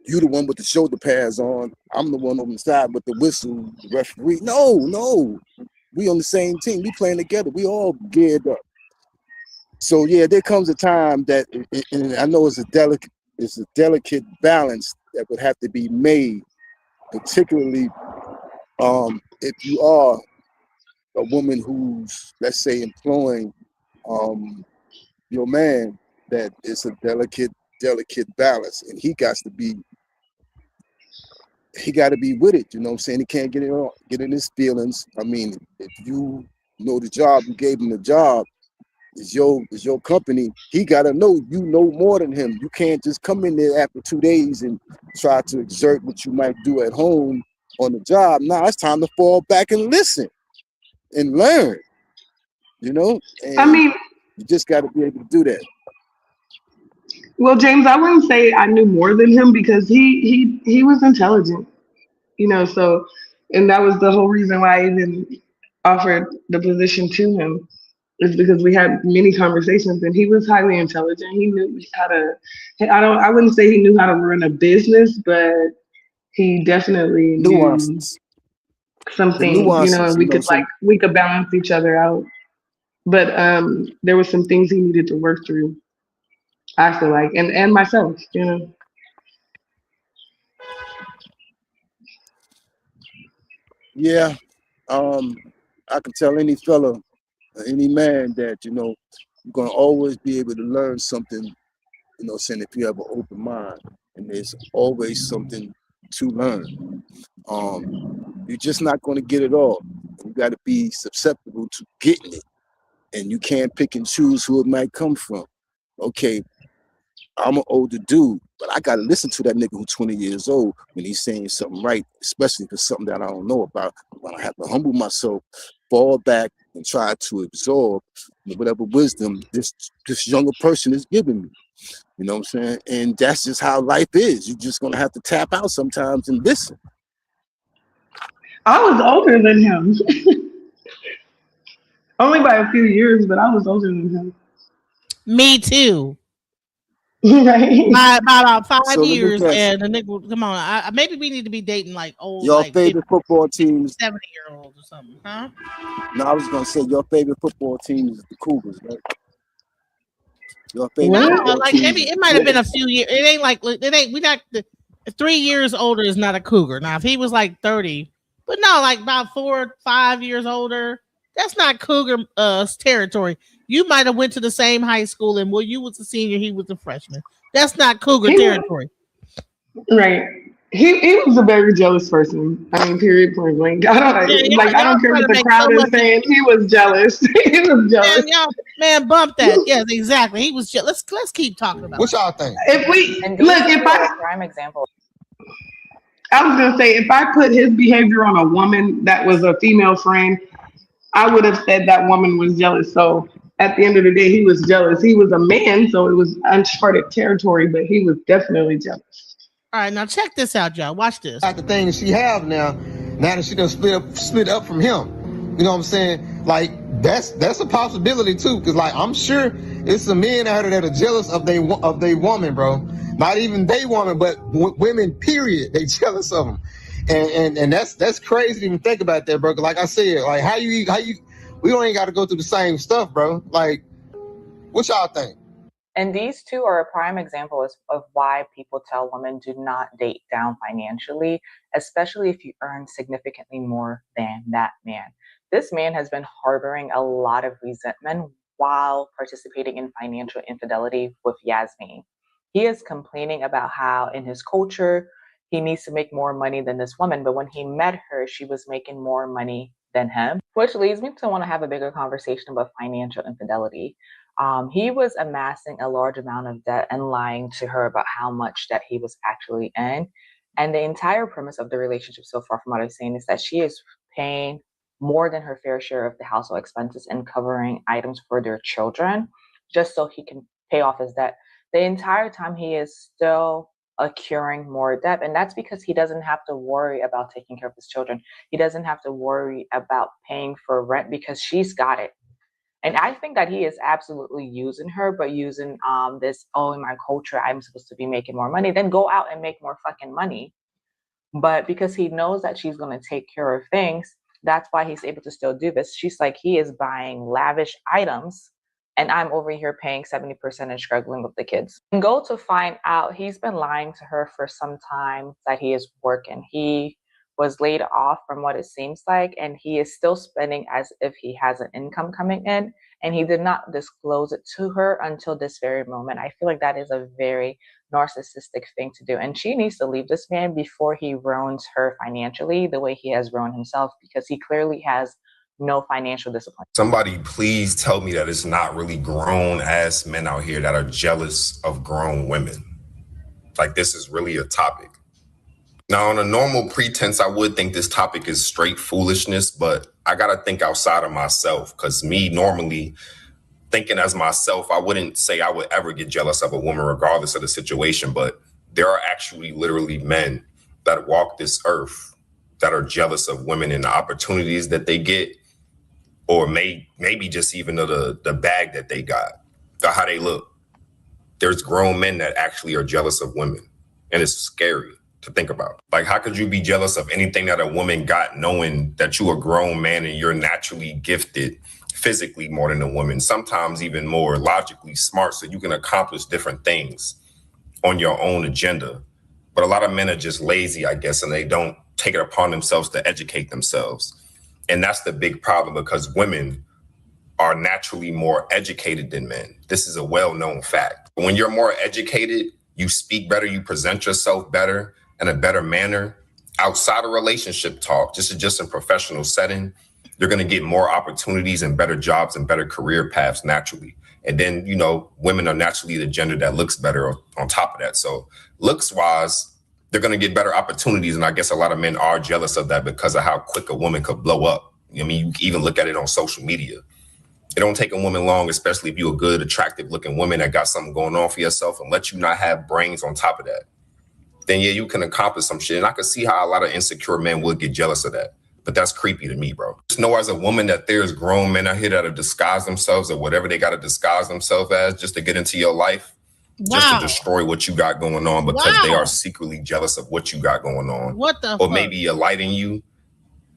the one with the shoulder pads on. I'm the one on the side with the whistle, the referee. No. We on the same team. We playing together. We all geared up. So yeah, there comes a time that, and I know it's it's a delicate balance that would have to be made, particularly if you are a woman who's, let's say, employing your man, that it's a delicate balance, and he got to be with it. You know what I'm saying? He can't get in his feelings. I mean, if you know the job, you gave him the job, is your company, he gotta know you know more than him. You can't just come in there after 2 days and try to exert what you might do at home on the job. Now it's time to fall back and listen and learn, you know? And I mean, you just gotta be able to do that. well, James, I wouldn't say I knew more than him because he was intelligent, you know, so, and that was the whole reason why I even offered the position to him, is because we had many conversations and he was highly intelligent. He knew how to, I wouldn't say he knew how to run a business, but he definitely knew some things, you know, and we could balance each other out. But there were some things he needed to work through, I feel like, and myself, you know. Yeah, I can tell any fella, any man that, you know, you're gonna always be able to learn something, you know, saying if you have an open mind, and there's always something to learn. You're just not gonna get it all. You gotta be susceptible to getting it. And you can't pick and choose who it might come from. Okay, I'm an older dude, but I gotta listen to that nigga who's 20 years old when he's saying something right, especially if it's something that I don't know about. When I have to humble myself, fall back, and try to absorb whatever wisdom this younger person is giving me. You know what I'm saying? And that's just how life is. You're just gonna have to tap out sometimes and listen. I was older than him. Only by a few years, but I was older than him. Me too. Right. By about 5 So years, and the nigga, come on, maybe we need to be dating like old, your like favorite 50, football teams, 70-year-olds or something, huh? No, I was gonna say your favorite football team is the Cougars, right? Your favorite No, football like team maybe is it might have been a few years. It ain't like it ain't. We not 3 years older is not a cougar. Now, if he was like 30, but no, like about 4 or 5 years older, that's not cougar territory. You might have went to the same high school, and well, you was a senior, he was a freshman. That's not cougar territory. Right. He was a very jealous person. I mean, period, point blank. I don't care what the crowd is saying. He was jealous. He was jealous. Man, bump that. Yes, exactly. He was jealous. Let's keep talking about. What y'all think? If we look, if I prime example. I was gonna say, if I put his behavior on a woman that was a female friend, I would have said that woman was jealous. So at the end of the day, he was jealous. He was a man, so it was uncharted territory, but he was definitely jealous. All right, now check this out, y'all. Watch this. Like the things she have now that she done split up from him. You know what I'm saying? Like that's a possibility too, because like I'm sure it's some men out there that are jealous of they woman, bro. Not even they woman, but women. Period. They jealous of them, and that's crazy to even think about that, bro. Like I said, like how you we don't even got to go through the same stuff, bro. Like what y'all think? And these two are a prime example of why people tell women do not date down financially, especially if you earn significantly more than that man. This man has been harboring a lot of resentment while participating in financial infidelity with Yasmin. He is complaining about how in his culture, he needs to make more money than this woman. But when he met her, she was making more money than him, which leads me to want to have a bigger conversation about financial infidelity. He was amassing a large amount of debt and lying to her about how much debt he was actually in. And the entire premise of the relationship so far, from what I've seen, is that she is paying more than her fair share of the household expenses and covering items for their children just so he can pay off his debt. The entire time he is still accruing more debt. And that's because he doesn't have to worry about taking care of his children. He doesn't have to worry about paying for rent because she's got it. And I think that he is absolutely using her, but using this, oh, in my culture, I'm supposed to be making more money. Then go out and make more fucking money. But because he knows that she's going to take care of things, that's why he's able to still do this. She's like, he is buying lavish items and I'm over here paying 70% and struggling with the kids. And go to find out he's been lying to her for some time that he is working. He was laid off from what it seems like, and he is still spending as if he has an income coming in, and he did not disclose it to her until this very moment. I feel like that is a very narcissistic thing to do, and she needs to leave this man before he ruins her financially the way he has ruined himself, because he clearly has no financial discipline. Somebody please tell me that it's not really grown ass men out here that are jealous of grown women. Like, this is really a topic. Now, on a normal pretense, I would think this topic is straight foolishness, but I gotta think outside of myself, because me normally thinking as myself, I wouldn't say I would ever get jealous of a woman regardless of the situation, but there are actually literally men that walk this earth that are jealous of women and the opportunities that they get, or maybe just even the bag that they got, or how they look. There's grown men that actually are jealous of women, and it's scary to think about. Like, how could you be jealous of anything that a woman got, knowing that you're a grown man and you're naturally gifted physically more than a woman, sometimes even more logically smart, so you can accomplish different things on your own agenda. But a lot of men are just lazy, I guess, and they don't take it upon themselves to educate themselves. And that's the big problem, because women are naturally more educated than men. This is a well-known fact. When you're more educated, you speak better, you present yourself better in a better manner. Outside of relationship talk, just in professional setting, you're going to get more opportunities and better jobs and better career paths naturally. And then, you know, women are naturally the gender that looks better on top of that. So looks wise, they're going to get better opportunities. And I guess a lot of men are jealous of that because of how quick a woman could blow up. I mean, you can even look at it on social media. It don't take a woman long, especially if you're a good, attractive looking woman that got something going on for yourself, and let you not have brains on top of that. Then yeah, you can accomplish some shit. And I can see how a lot of insecure men would get jealous of that. But that's creepy to me, bro. Just know as a woman that there's grown men out here that have disguised themselves or whatever they got to disguise themselves as just to get into your life, just to destroy what you got going on, because they are secretly jealous of what you got going on. What the Or fuck? maybe a light in you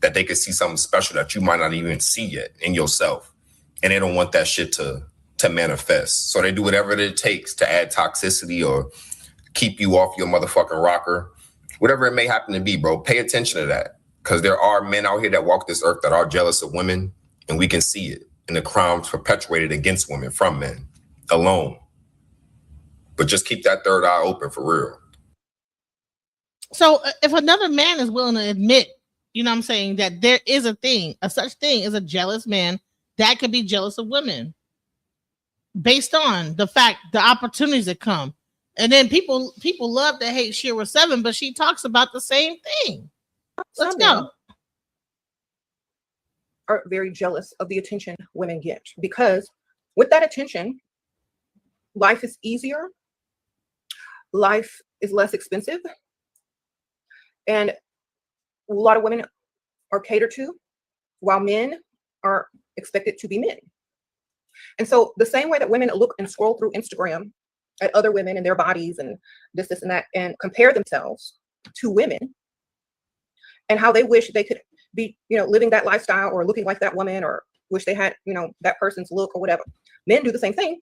that they could see something special that you might not even see yet in yourself. And they don't want that shit to manifest. So they do whatever it takes to add toxicity or keep you off your motherfucking rocker. Whatever it may happen to be, bro, pay attention to that. Because there are men out here that walk this earth that are jealous of women, and we can see it in the crimes perpetuated against women from men alone. But just keep that third eye open for real. So if another man is willing to admit, you know what I'm saying, that there is a such thing as a jealous man that could be jealous of women based on the opportunities that come. And then people love to hate Shira 7, but she talks about the same thing. Let's go. Are very jealous of the attention women get, because with that attention, life is easier, life is less expensive, and a lot of women are catered to, while men are expected to be men. And so the same way that women look and scroll through Instagram at other women and their bodies and this and that, and compare themselves to women and how they wish they could be, you know, living that lifestyle or looking like that woman, or wish they had, you know, that person's look or whatever. Men do the same thing,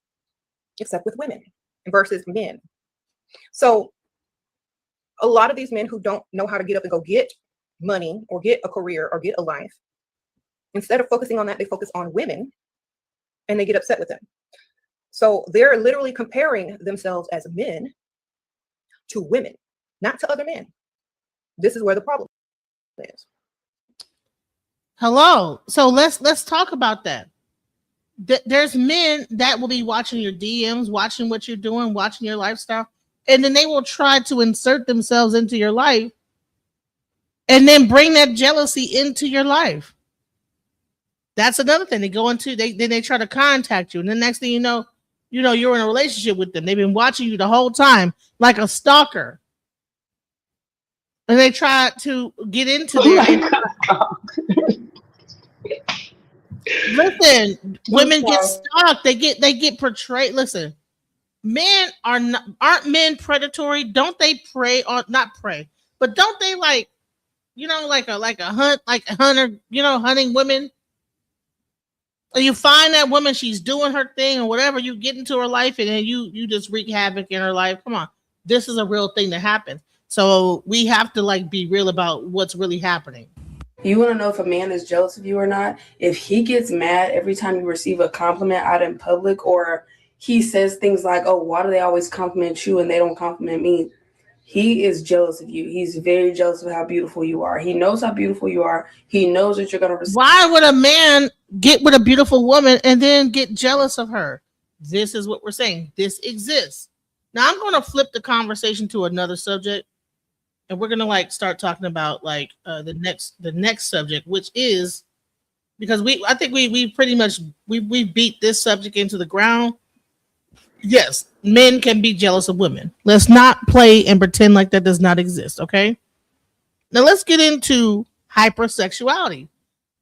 except with women versus men. So a lot of these men who don't know how to get up and go get money or get a career or get a life, instead of focusing on that, they focus on women and they get upset with them. So they're literally comparing themselves as men to women, not to other men. This is where the problem is. Hello. So let's talk about that. There's men that will be watching your DMs, watching what you're doing, watching your lifestyle, and then they will try to insert themselves into your life and then bring that jealousy into your life. That's another thing. They go into, then they try to contact you, and the next thing you know, you're in a relationship with them. They've been watching you the whole time like a stalker. And they try to get into Listen, women get stalked. They get portrayed. Listen, men aren't men predatory? Don't they prey on, not prey, but don't they like a hunter, hunting women? You find that woman, she's doing her thing or whatever, you get into her life and then you just wreak havoc in her life. Come on. This is a real thing that happens. So we have to like be real about what's really happening. You want to know if a man is jealous of you or not? If he gets mad every time you receive a compliment out in public, or he says things like, oh, why do they always compliment you and they don't compliment me? He is jealous of you. He's very jealous of how beautiful you are. He knows how beautiful you are. He knows that you're going to receive. Why would a man get with a beautiful woman and then get jealous of her? This is what we're saying. This exists. Now I'm going to flip the conversation to another subject. And we're gonna like start talking about like the next subject, which is because I think we pretty much we beat this subject into the ground. Yes, men can be jealous of women. Let's not play and pretend like that does not exist. Okay. Now let's get into hypersexuality,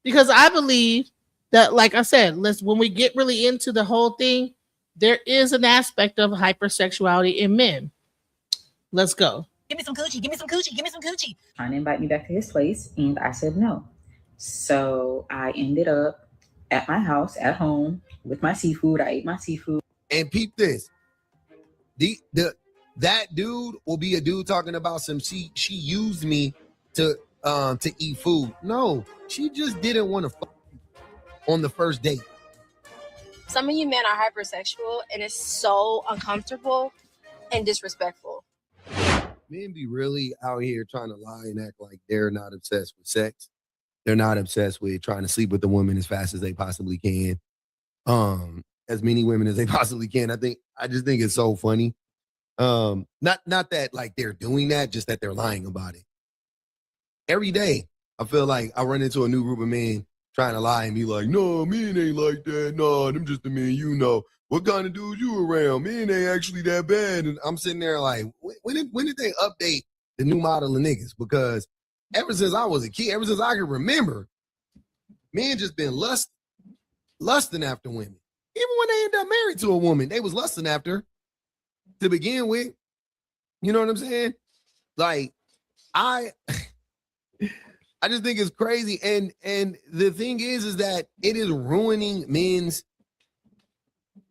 because I believe that, like I said, when we get really into the whole thing, there is an aspect of hypersexuality in men. Let's go. Give me some coochie, give me some coochie, give me some coochie. Trying to invite me back to his place, and I said no. So I ended up at my house, at home, with my seafood. I ate my seafood. And peep this. That dude will be a dude talking about some she used me to eat food. No, she just didn't want to fuck on the first date. Some of you men are hypersexual, and it's so uncomfortable and disrespectful. Men be really out here trying to lie and act like they're not obsessed with sex. They're not obsessed with trying to sleep with the woman as fast as they possibly can. As many women as they possibly can. I just think it's so funny. Not that like they're doing that, just that they're lying about it. Every day, I feel like I run into a new group of men trying to lie and be like, no, men ain't like that. No, them just the men you know. What kind of dudes you around? Men ain't actually that bad. And I'm sitting there like, when did they update the new model of niggas? Because ever since I was a kid, ever since I can remember, men just been lusting after women. Even when they end up married to a woman, they was lusting after to begin with. You know what I'm saying? Like, I just think it's crazy. And the thing is that it is ruining men's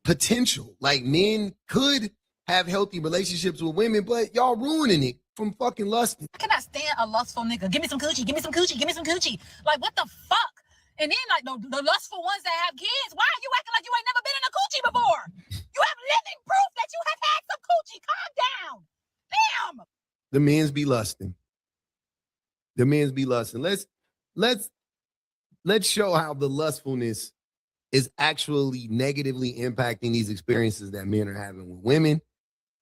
potential. Like, men could have healthy relationships with women, but y'all ruining it from fucking lust. I cannot stand a lustful nigga. Give me some coochie, give me some coochie, give me some coochie. Like, what the fuck? And then, like, the lustful ones that have kids, why are you acting like you ain't never been in a coochie before? You have living proof that you have had some coochie. Calm down. Damn. The men's be lusting. The men's be lusting. Let's show how the lustfulness is actually negatively impacting these experiences that men are having with women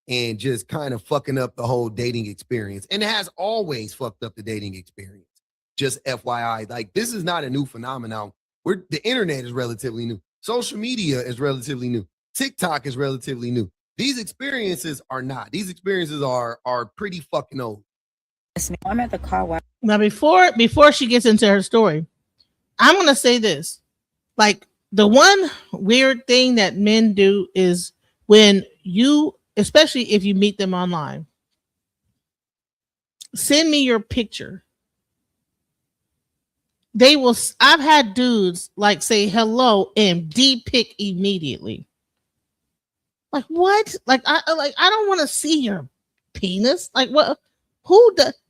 and just kind of fucking up the whole dating experience. And it has always fucked up the dating experience. Just FYI, like, this is not a new phenomenon. The internet is relatively new. Social media is relatively new. TikTok is relatively new. These experiences are not. These experiences are pretty fucking old. I'm at the car wash. Now, before she gets into her story, I'm going to say this. Like, the one weird thing that men do is when you, especially if you meet them online, send me your picture. I've had dudes like say hello and D-pick immediately. Like, what? Like, I don't want to see your penis. Like, what?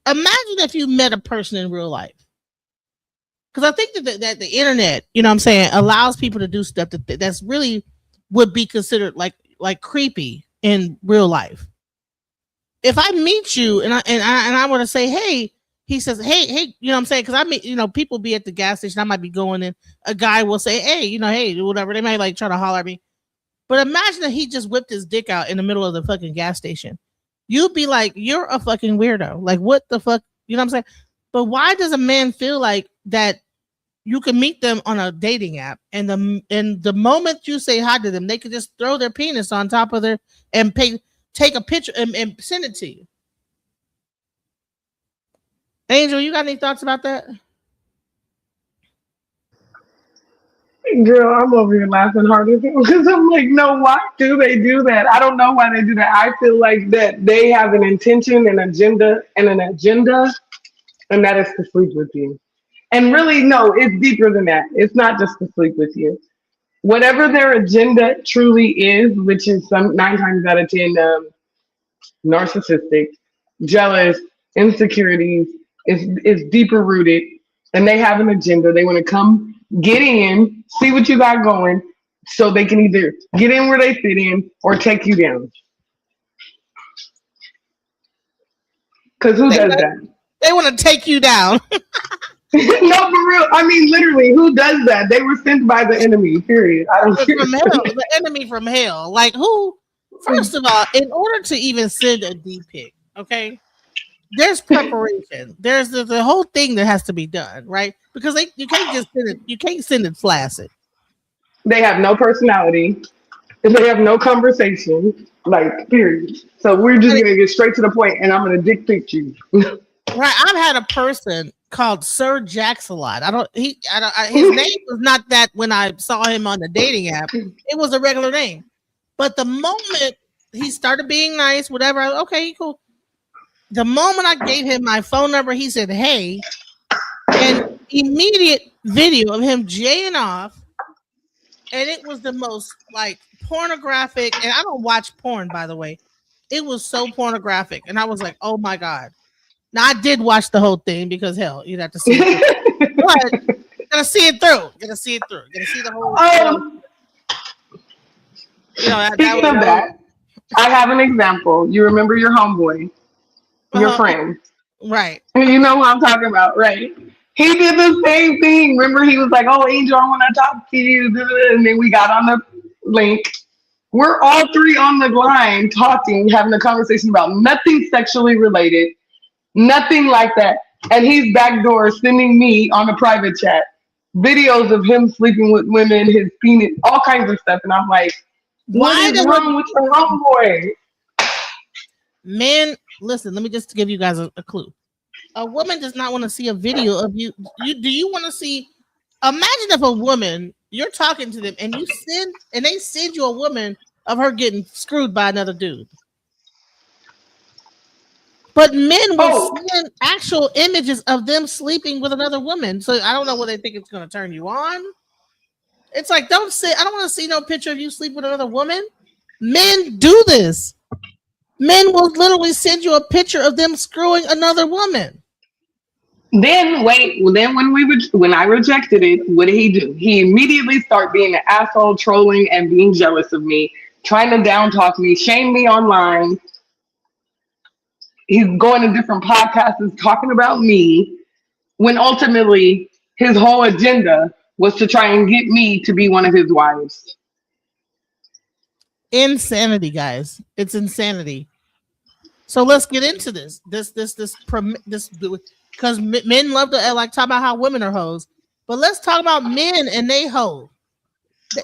Imagine if you met a person in real life. Because I think that the internet, you know what I'm saying, allows people to do stuff that's really would be considered like creepy in real life. If I meet you and I want to say, hey, he says, hey, you know what I'm saying? Because I mean, you know, people be at the gas station. I might be going in. A guy will say, hey, whatever. They might like try to holler at me. But imagine that he just whipped his dick out in the middle of the fucking gas station. You'd be like, you're a fucking weirdo. Like, what the fuck? You know what I'm saying? But why does a man feel like that you can meet them on a dating app and the moment you say hi to them, they could just throw their penis on top of their and take a picture and send it to you? Angel, you got any thoughts about that? Girl, I'm over here laughing harder because I'm like, no, why do they do that? I don't know why they do that. I feel like that they have an intention, an agenda, and that is to sleep with you. And really, no, it's deeper than that. It's not just to sleep with you. whatever their agenda truly is, which is some 9 times out of 10 narcissistic, jealous, insecurities, is deeper rooted, and they have an agenda. They want to come get in, see what you got going, so they can either get in where they fit in or take you down. Because who does that? They want to take you down. No, for real. I mean, literally, who does that? They were sent by the enemy, period. I don't care. From hell, the enemy from hell. Like who? First of all, in order to even send a D pic, okay, there's preparation. There's the whole thing that has to be done, right? Because you can't just send it. You can't send it flaccid. They have no personality. They have no conversation. Like, period. So we're just gonna get straight to the point, and I'm gonna dick pic you. Right. I've had a person called Sir Jaxalot. His name was not that when I saw him on the dating app. It was a regular name. But the moment he started being nice, whatever, okay, cool. The moment I gave him my phone number, he said, "Hey," and immediate video of him jaying off. And it was the most like pornographic, and I don't watch porn, by the way. It was so pornographic. And I was like, oh my God. Now I did watch the whole thing because hell, you'd have to see it. But gotta see it through. Gotta see it through. Gotta see the whole Speaking of that, I have an example. You remember your homeboy, your friend. Right. You know who I'm talking about, right? He did the same thing. Remember, he was like, "Oh, Angel, I want to talk to you," and then we got on the link. We're all three on the line talking, having a conversation about nothing sexually related, nothing like that. And he's backdoor sending me on a private chat videos of him sleeping with women, his penis, all kinds of stuff. And I'm like, what is wrong with your homeboy? Men, listen, let me just give you guys a clue. A woman does not want to see a video of you. Do you want to see? Imagine if a woman, you're talking to them and they send you a woman of her getting screwed by another dude. But men will send actual images of them sleeping with another woman. So I don't know whether they think it's going to turn you on. It's like, I don't want to see no picture of you sleep with another woman. Men do this. Men will literally send you a picture of them screwing another woman. Then when I rejected it, what did he do? He immediately started being an asshole, trolling and being jealous of me, trying to down talk me, shame me online. He's going to different podcasts talking about me, when ultimately his whole agenda was to try and get me to be one of his wives. Insanity, guys. It's insanity. So let's get into this because men love to like talk about how women are hoes, but let's talk about men and they hoe.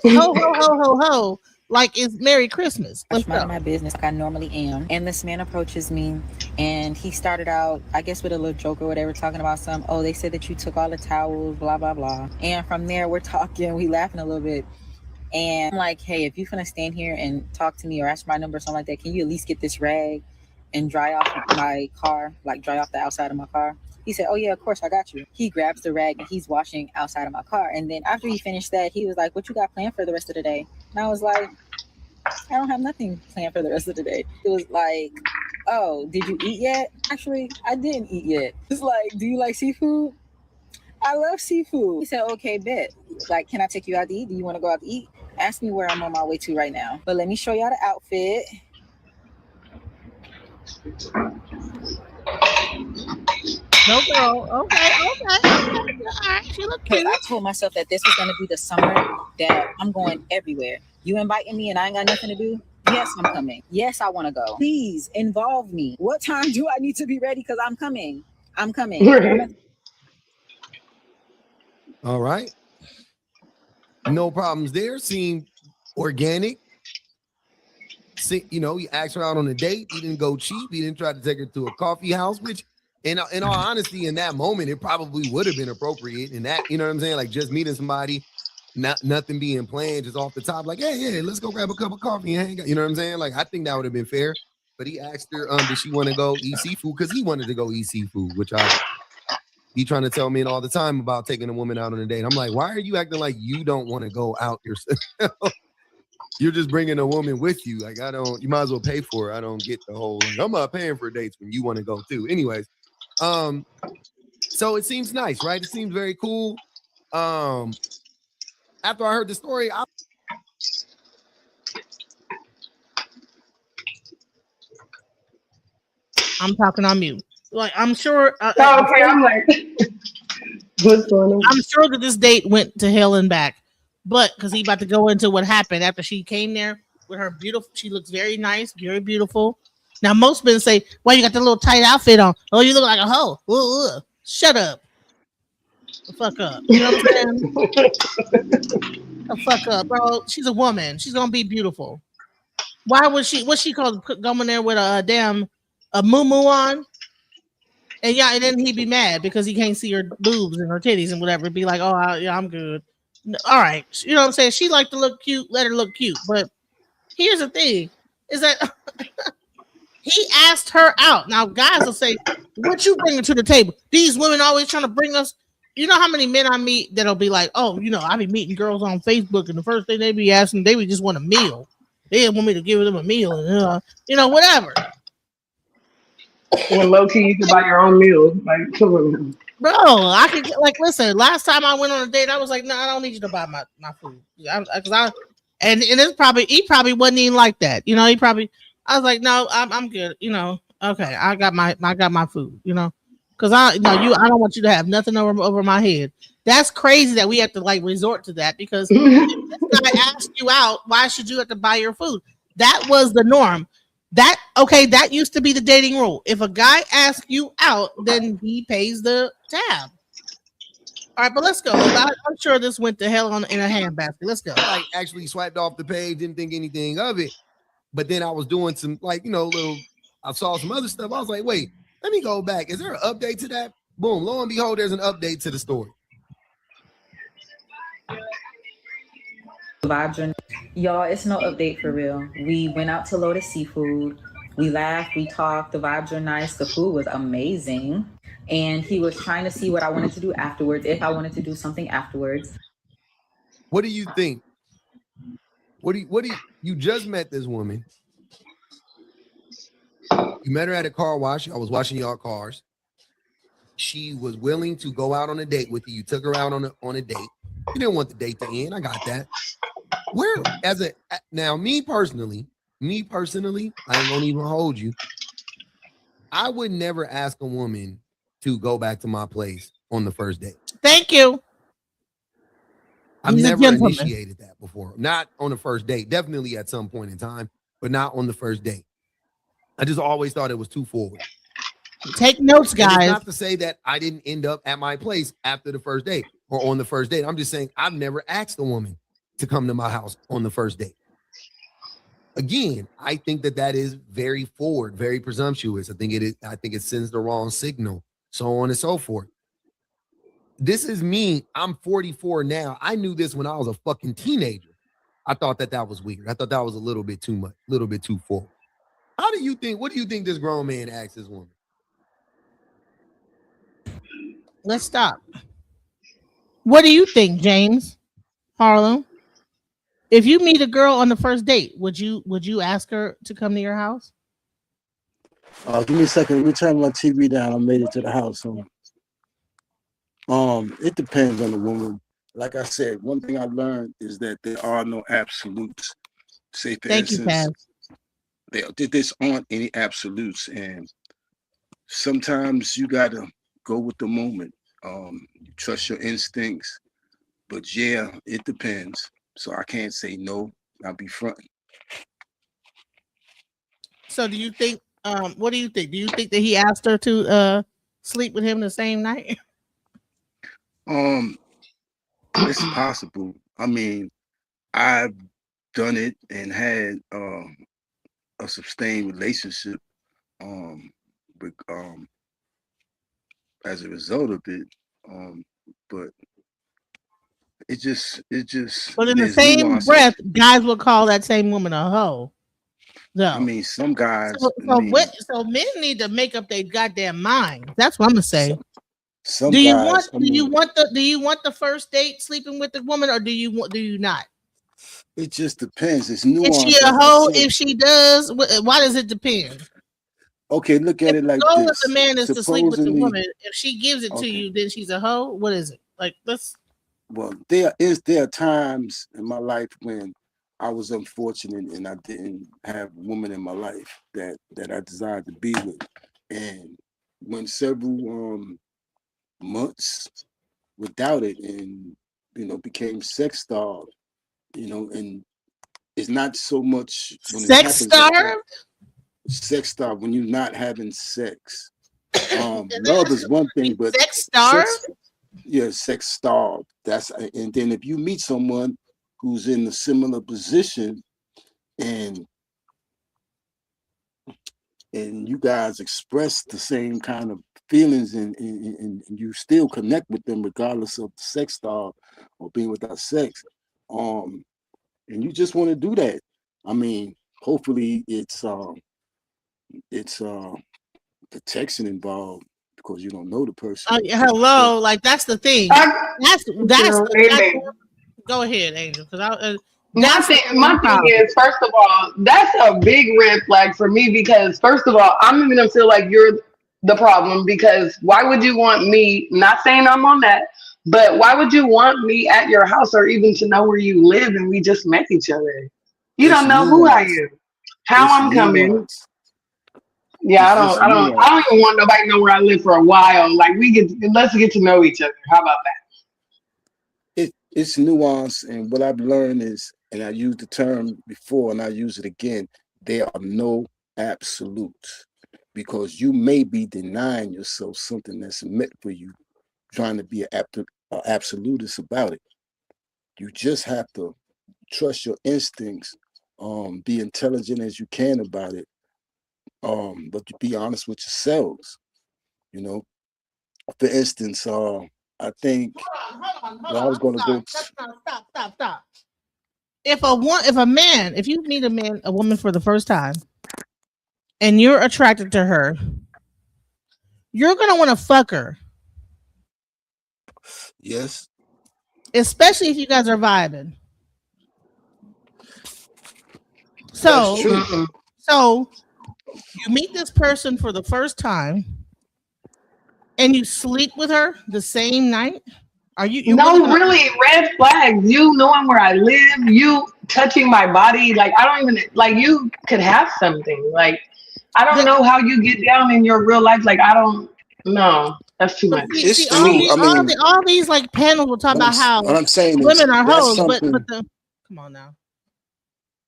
Ho ho ho ho ho. Like it's Merry Christmas. I'm minding my business like I normally am, and this man approaches me, and he started out, I guess, with a little joke or whatever, talking about they said that you took all the towels, blah blah blah. And from there, we're talking, we laughing a little bit, and I'm like, hey, if you're gonna stand here and talk to me or ask my number or something like that, can you at least get this rag and dry off my car, like dry off the outside of my car? He said, oh yeah, of course, I got you. He grabs the rag and he's washing outside of my car. And then after he finished that, he was like, what you got planned for the rest of the day? And I was like, I don't have nothing planned for the rest of the day. It was like, oh, did you eat yet? Actually, I didn't eat yet. It's like, do you like seafood? I love seafood. He said, okay, bet. Like, can I take you out to eat? Do you want to go out to eat? Ask me where I'm on my way to right now. But let me show y'all the outfit. No girl. Okay. All right, she look cute. I told myself that this was gonna be the summer that I'm going everywhere. You inviting me and I ain't got nothing to do? Yes, I'm coming. Yes, I want to go. Please involve me. What time do I need to be ready? Because I'm coming. All right. No problems there. Seemed organic. See, you asked her out on a date. He didn't go cheap. He didn't try to take her to a coffee house, which in all honesty, in that moment, it probably would have been appropriate. In that, you know what I'm saying? Like just meeting somebody, nothing being planned, just off the top, like, hey, let's go grab a cup of coffee and hang out. You know what I'm saying? Like, I think that would have been fair. But he asked her, did she want to go eat seafood? Because he wanted to go eat seafood, which He trying to tell men all the time about taking a woman out on a date. I'm like, why are you acting like you don't want to go out yourself? You're just bringing a woman with you. Like, you might as well pay for it. I don't get the whole, like, I'm not paying for dates when you want to go too. Anyways, so it seems nice, right? It seems very cool. After I heard the story, I'm talking on mute. Like, I'm sure. Okay, I'm like, what's going on? I'm sure that this date went to hell and back, but because he about to go into what happened after she came there with her beautiful. She looks very nice, very beautiful. Now, most men say, "Well, you got the little tight outfit on. Oh, you look like a hoe." Ugh. Shut up. The fuck up. You know what I'm saying? The fuck up, bro. She's a woman. She's gonna be beautiful. Why would she? What's she called? Going there with a muumuu on? And yeah, and then he'd be mad because he can't see her boobs and her titties and whatever. Be like, oh, yeah, I'm good. All right. You know what I'm saying? She liked to look cute. Let her look cute. But here's the thing is that he asked her out. Now, guys will say, what you bringing to the table? These women always trying to bring us. You know how many men I meet that'll be like, oh, I be meeting girls on Facebook and the first thing they be asking, they would just want a meal. They want me to give them a meal and, whatever. When low key, you can buy your own meal. Like, come on. Bro, I could listen. Last time I went on a date, I was like, no, I don't need you to buy my food. And it's probably he probably wasn't even like that. I was like, no, I'm good. Okay, I got my food. Because I don't want you to have nothing over my head. That's crazy that we have to like resort to that because if this guy asked you out, why should you have to buy your food? That was the norm. That used to be the dating rule. If a guy asks you out, then he pays the tab. All right, but let's go. I'm sure this went to hell in a handbasket. Let's go. I actually swiped off the page, didn't think anything of it. But then I was doing some I saw some other stuff. I was like, wait, let me go back. Is there an update to that? Boom, lo and behold, there's an update to the story. Y'all, it's no update for real. We went out to Lotus Seafood. We laughed, we talked. The vibes are nice. The food was amazing. And he was trying to see what I wanted to do afterwards, if I wanted to do something afterwards. What do you think? You just met this woman. You met her at a car wash. I was washing y'all cars. She was willing to go out on a date with you. You took her out on a date. You didn't want the date to end. I got that. Me personally, I ain't gonna even hold you. I would never ask a woman to go back to my place on the first date. Thank you. I've never initiated that before. Not on the first date. Definitely at some point in time, but not on the first date. I just always thought it was too forward. Take notes, guys. It's not to say that I didn't end up at my place after the first date or on the first date. I'm just saying I've never asked a woman to come to my house on the first date. Again, I think that is very forward, very presumptuous. I think it sends the wrong signal, so on and so forth. This is me. I'm 44 now. I knew this when I was a fucking teenager. I thought that was weird. I thought that was a little bit too much, a little bit too forward. What do you think this grown man asked this woman? Let's stop. What do you think, James Harlem? If you meet a girl on the first date, would you ask her to come to your house? Give me a second. Let me turn my TV down. I made it to the house. It depends on the woman. Like I said, one thing I learned is that there are no absolutes. Say for instance, there aren't any absolutes, and sometimes you gotta go with the moment. Trust your instincts, but yeah, it depends. So I can't say no. I'll be fronting. So do you think? What do you think? Do you think that he asked her to sleep with him the same night? It's possible. I mean, I've done it and had a sustained relationship. But as a result of it, but it just. But in the same breath, guys will call that same woman a hoe. So, I mean, some guys. So men need to make up their goddamn mind. That's what I'm gonna say. Some Do you guys, want the first date sleeping with the woman, or do you not? it just depends. It's Is she nuance, a as I hoe? said. If she does, why does it depend? Okay, look at If it the like goal of the this. man is to sleep with the Supposedly, woman, if she gives it to okay. you, then she's a hoe. What is it? Like, let's. Well, there are times in my life when I was unfortunate and I didn't have a woman in my life that I desired to be with, and went several months without it, and became sex starved. And it's not so much when it Sex happens like that. starved? Sex starved when you're not having sex. Love is one thing, but Sex sex, starved? yeah, sex starved. And then if you meet someone who's in a similar position and you guys express the same kind of feelings and you still connect with them regardless of the sex starved or being without sex, and you just want to do that. I mean, hopefully it's protection involved because you don't know the person. Hello, like that's the thing. That's Amen. Go ahead, Angel, because My thing is, first of all, that's a big red flag for me because, first of all, I'm even gonna feel like you're the problem because why would you want me? Not saying I'm on that, but why would you want me at your house or even to know where you live and we just met each other? You It's don't know who I nuance. am, how It's I'm coming. nuance. Yeah, It's just nuance. I don't even want nobody to know where I live for a while. Like let's get to know each other. How about that? It's nuance, and what I've learned is, and I used the term before and I use it again, there are no absolutes because you may be denying yourself something that's meant for you, trying to be an absolutist about it. You just have to trust your instincts, be intelligent as you can about it, but to be honest with yourselves. You know, for instance, I think I was going to go. Stop. If you meet a woman for the first time, and you're attracted to her, you're gonna want to fuck her. Yes. Especially if you guys are vibing. That's true. So you meet this person for the first time, and you sleep with her the same night. Are you really red flags. You knowing where I live, you touching my body. Like I don't even like you could have something. Like I don't know how you get down in your real life. Like I don't know. That's too much. See, all these like panels will talk about how what I'm saying is women are that's hoes, something. but come on now.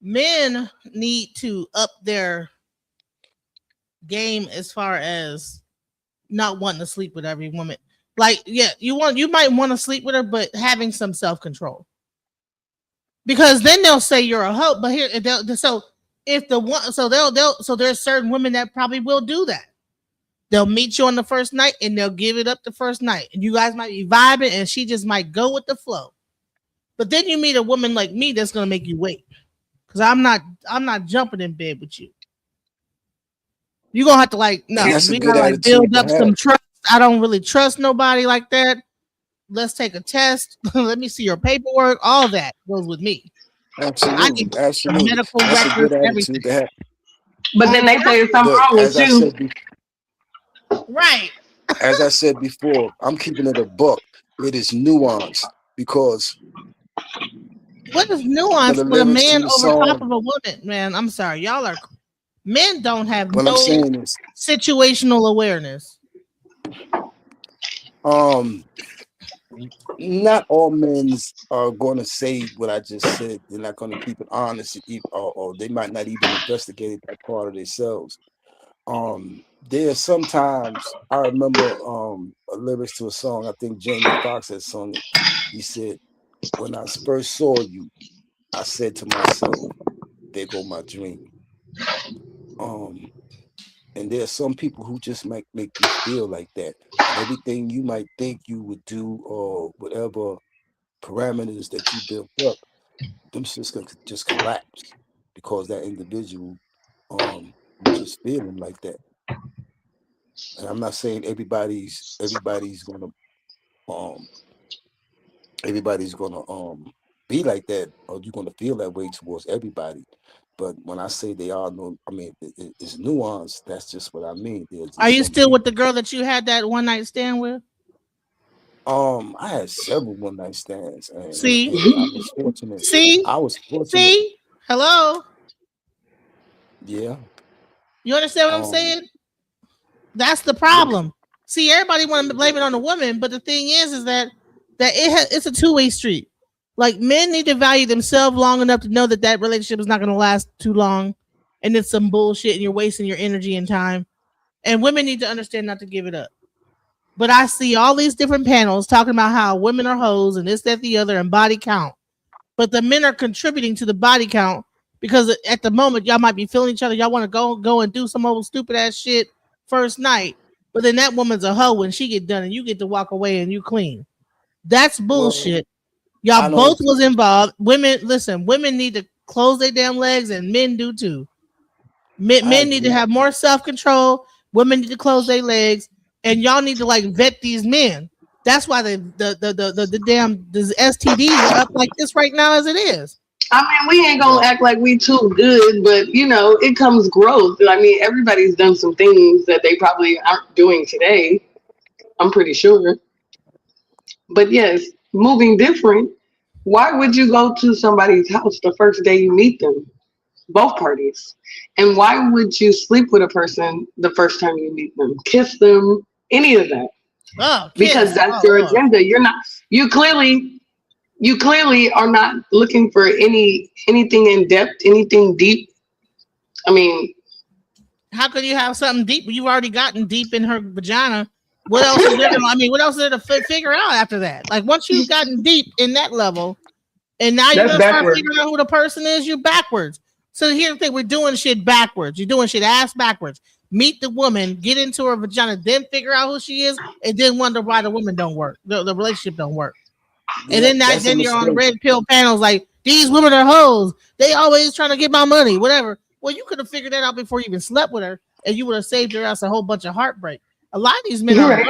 Men need to up their game as far as not wanting to sleep with every woman. Like, yeah, you might want to sleep with her, but having some self-control. Because then they'll say you're a hoe. But here, so if the one, so there's certain women that probably will do that. They'll meet you on the first night and they'll give it up the first night, and you guys might be vibing, and she just might go with the flow. But then you meet a woman like me that's gonna make you wait, because I'm not jumping in bed with you. You're gonna have to we gotta like build up some trust. I don't really trust nobody like that. Let's take a test. Let me see your paperwork. All that goes with me. Absolutely. Medical That's a good records, attitude to have. But then they say something wrong with you. Right. As I said before, I'm keeping it a buck. It is nuance because what is nuance with a man over top of a woman? Man, I'm sorry. Y'all are men don't have what I'm saying is situational awareness. Not all men are going to say what I just said. They're not going to keep it honest, or they might not even investigate that part of themselves. There are sometimes I remember a lyrics to a song. I think Jamie Foxx had sung it. He said, "When I first saw you, I said to myself, there go my dream." And there are some people who just might make you feel like that, and everything you might think you would do or whatever parameters that you built up, them just gonna just collapse because that individual, you just feeling like that. And I'm not saying everybody's gonna be like that, or you're gonna feel that way towards everybody. But when I say they are no, I mean it's nuance. That's just what I mean. There's Are you some still people. with the girl that you had that one night stand with? I had several one night stands, See, and I was fortunate. see, I was fortunate. see. Hello. Yeah. You understand what I'm saying? That's the problem. See, everybody want to blame it on the woman, but the thing is that it's a two-way street. Like, men need to value themselves long enough to know that that relationship is not going to last too long, and it's some bullshit, and you're wasting your energy and time. And women need to understand not to give it up. But I see all these different panels talking about how women are hoes and this, that, the other, and body count. But the men are contributing to the body count because at the moment y'all might be feeling each other. Y'all want to go and do some old stupid ass shit first night, but then that woman's a hoe when she get done, and you get to walk away and you clean. That's bullshit. Y'all both was involved. Women, listen. Women need to close their damn legs, and men do too. Men need to have more self-control. Women need to close their legs, and y'all need to like vet these men. That's why the damn STDs are up like this right now as it is. I mean, we ain't gonna act like we too good, but you know, it comes growth. I mean, everybody's done some things that they probably aren't doing today. I'm pretty sure. But yes, moving different. Why would you go to somebody's house the first day you meet them? Both parties. And why would you sleep with a person the first time you meet them? Kiss them, any of that. Oh, because that's your agenda. You clearly are not looking for anything in depth, anything deep. I mean, how could you have something deep? You've already gotten deep in her vagina. What else is there? What else is there to figure out after that? Like, once you've gotten deep in that level, and now you're gonna start figuring out who the person is, you're backwards. So here's the thing: we're doing shit backwards. You're doing shit ass backwards. Meet the woman, get into her vagina, then figure out who she is, and then wonder why the woman don't work, the relationship don't work. And then you're on red pill panels like, these women are hoes. They always trying to get my money, whatever. Well, you could have figured that out before you even slept with her, and you would have saved your ass a whole bunch of heartbreak. A lot of these men are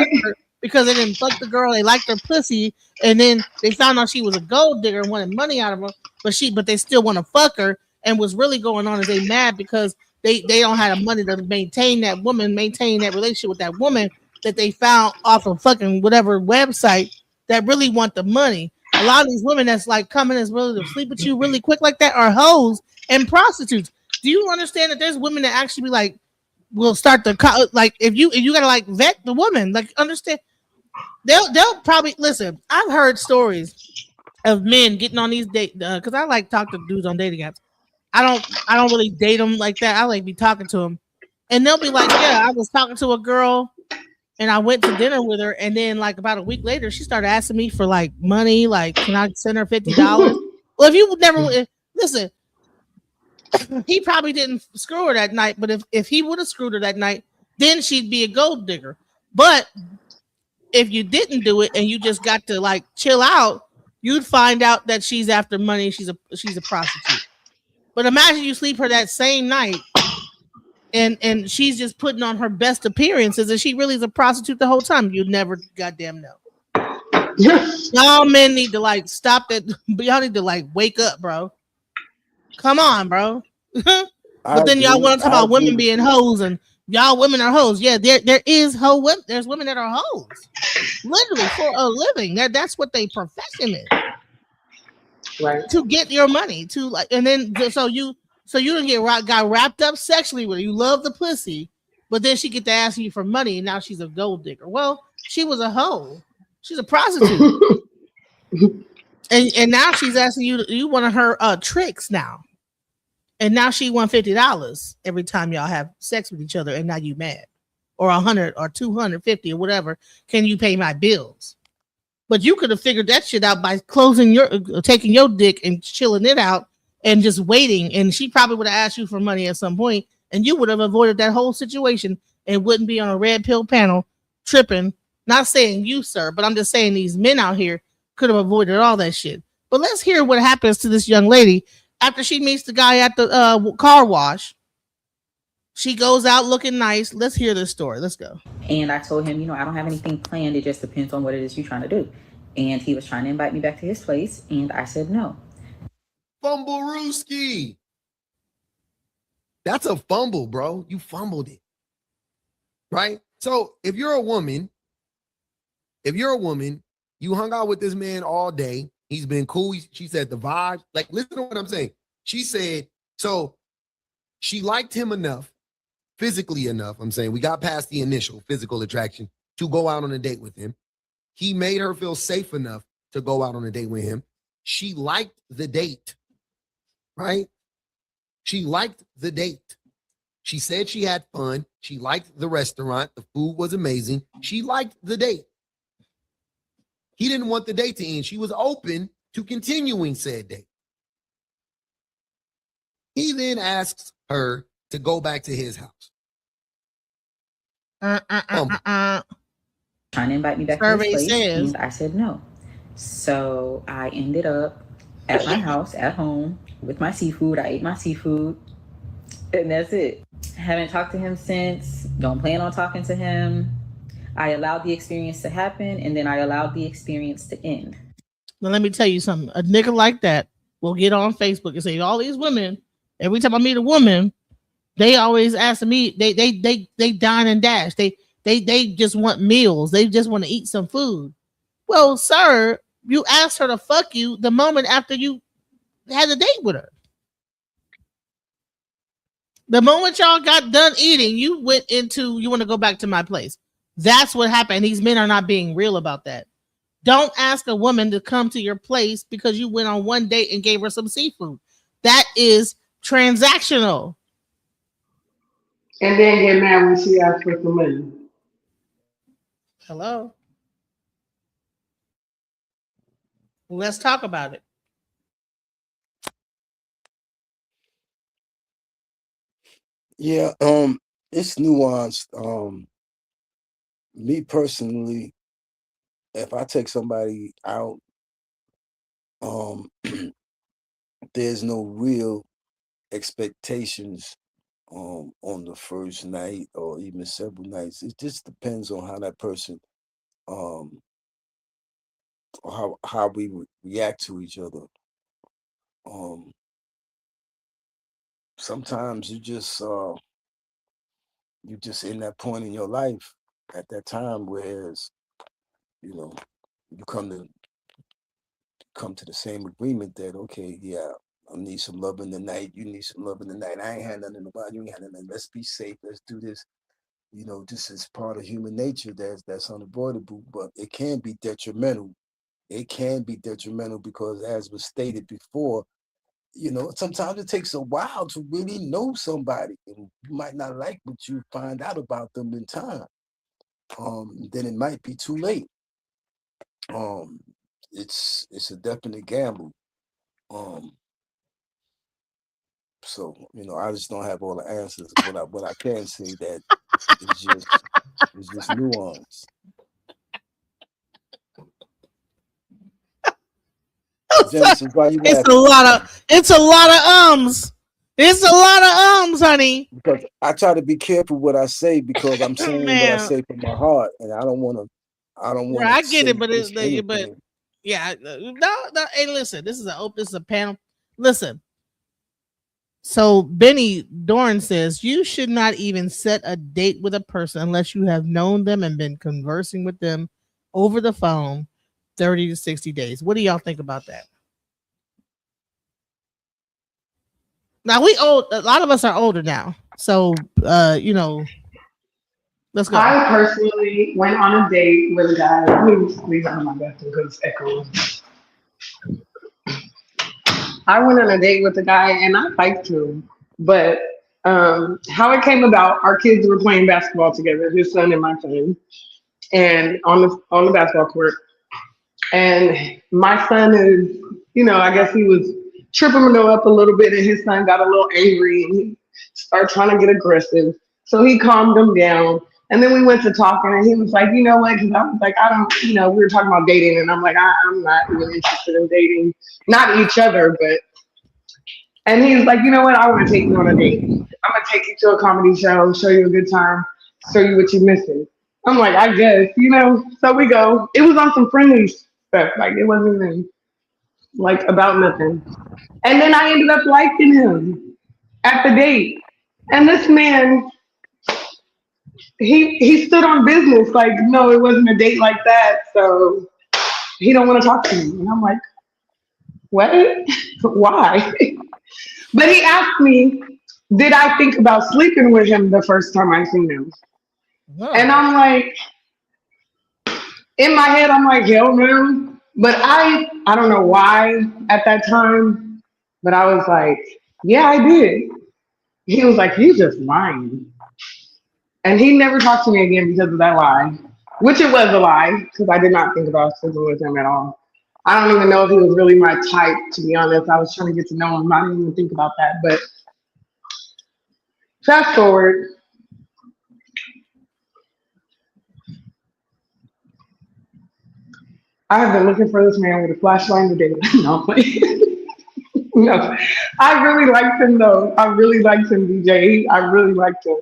because they didn't fuck the girl, they liked her pussy, and then they found out she was a gold digger and wanted money out of her, but they still want to fuck her. And what's really going on is they mad because they don't have the money to maintain that relationship with that woman that they found off of fucking whatever website that really want the money. A lot of these women that's like coming as willing to sleep with you really quick like that are hoes and prostitutes. Do you understand that there's women that actually be like, will start the like if you gotta like vet the woman, like understand they'll probably listen. I've heard stories of men getting on these dates because I like talk to dudes on dating apps. I don't really date them like that. I like be talking to them, and they'll be like, yeah, I was talking to a girl and I went to dinner with her, and then like about a week later she started asking me for like money, like can I send her $50? Well, if you never listen, he probably didn't screw her that night, but if he would have screwed her that night, then she'd be a gold digger. But if you didn't do it and you just got to like chill out, you'd find out that she's after money, she's a prostitute. But imagine you sleep her that same night and she's just putting on her best appearances and she really is a prostitute the whole time. You'd never goddamn know. Y'all men need to like stop that. Y'all need to like wake up, bro. Come on, bro. But then y'all want to talk about women being hoes and y'all women are hoes. Yeah, there is hoe women. There's women that are hoes, literally for a living. That's what they profession is. Right. To get your money, to like, and then so you don't got wrapped up sexually with her. You love the pussy, but then she get to ask you for money, and now she's a gold digger. Well, she was a hoe. She's a prostitute. and now she's asking you one of her tricks now. And now she won $50 every time y'all have sex with each other, and now you mad. Or 100 or 250 or whatever. Can you pay my bills? But you could have figured that shit out by taking your dick and chilling it out and just waiting. And she probably would have asked you for money at some point, and you would have avoided that whole situation and wouldn't be on a red pill panel tripping. Not saying you, sir, but I'm just saying these men out here could have avoided all that shit. But let's hear what happens to this young lady after she meets the guy at the car wash. She goes out looking nice. Let's hear this story. Let's go. And I told him, I don't have anything planned. It just depends on what it is you're trying to do. And he was trying to invite me back to his place, and I said no. Fumble Rooski. That's a fumble, bro. You fumbled it. Right? So if you're a woman, you hung out with this man all day. He's been cool. She said the vibe. Like, listen to what I'm saying. She said, so she liked him enough, physically enough. I'm saying we got past the initial physical attraction to go out on a date with him. He made her feel safe enough to go out on a date with him. She liked the date, right? She liked the date. She said she had fun. She liked the restaurant. The food was amazing. She liked the date. He didn't want the date to end. She was open to continuing said date. He then asks her to go back to his house. Trying to invite me back to his place, and I said no. So I ended up at my house, at home, with my seafood. I ate my seafood, and that's it. Haven't talked to him since. Don't plan on talking to him. I allowed the experience to happen, and then I allowed the experience to end. Now, let me tell you something. A nigga like that will get on Facebook and say, all these women, every time I meet a woman, they always ask me, they dine and dash. They just want meals. They just want to eat some food. Well, sir, you asked her to fuck you the moment after you had a date with her. The moment y'all got done eating, you went into, you want to go back to my place. That's what happened. These men are not being real about that. Don't ask a woman to come to your place because you went on one date and gave her some seafood. That is transactional. And then get mad when she asks for some money. Hello. Let's talk about it. Yeah, it's nuanced. Me personally, if I take somebody out, there's no real expectations on the first night or even several nights. It just depends on how that person or how we react to each other. Sometimes you just in that point in your life at that time, whereas you come to the same agreement that, okay, yeah, I need some love in the night, you need some love in the night. I ain't had nothing about you, ain't had nothing. Let's be safe, let's do this. This is part of human nature that's unavoidable, but it can be detrimental. It can be detrimental because, as was stated before, sometimes it takes a while to really know somebody, and you might not like what you find out about them in time. Then it might be too late. It's a definite gamble. So I just don't have all the answers. What I can say that it's just nuance. Genesis, why you laughing? It's a lot of ums. It's a lot of ums, honey. Because I try to be careful what I say because I'm saying what I say from my heart, and I don't want to. I get it, but yeah, no. Hey, listen, this is a panel. Listen. So Benny Dorn says you should not even set a date with a person unless you have known them and been conversing with them over the phone 30 to 60 days. What do y'all think about that? Now we old. A lot of us are older now, so let's go. I personally went on a date with a guy. Let me leave out my bathroom because it's echoing. I went on a date with a guy and I liked him, but how it came about, our kids were playing basketball together, his son and my son, and on the basketball court. And my son is, I guess he was tripping him up a little bit, and his son got a little angry and he started trying to get aggressive. So he calmed him down. And then we went to talking, and he was like, you know what? Because I was like, I don't, we were talking about dating, and I'm like, I'm not really interested in dating, not each other, but And he's like, you know what? I want to take you on a date. I'm gonna take you to a comedy show, show you a good time, show you what you're missing. I'm like, I guess, you know. So we go. It was on some friendly stuff. Like it wasn't even like about nothing. And then I ended up liking him at the date. And this man, he stood on business. Like, no, it wasn't a date like that. So he don't want to talk to me. And I'm like, what? Why? But he asked me, did I think about sleeping with him the first time I seen him? Whoa. And I'm like, in my head, I'm like, hell no. But I don't know why at that time, but I was like, yeah, I did. He was like, you just lying. And he never talked to me again because of that lie, which it was a lie because I did not think about sleeping with him at all. I don't even know if he was really my type, to be honest. I was trying to get to know him. I didn't even think about that. But fast forward, I have been looking for this man with a flashlight today. No, no, I really liked him though. I really liked him, DJ. I really liked him.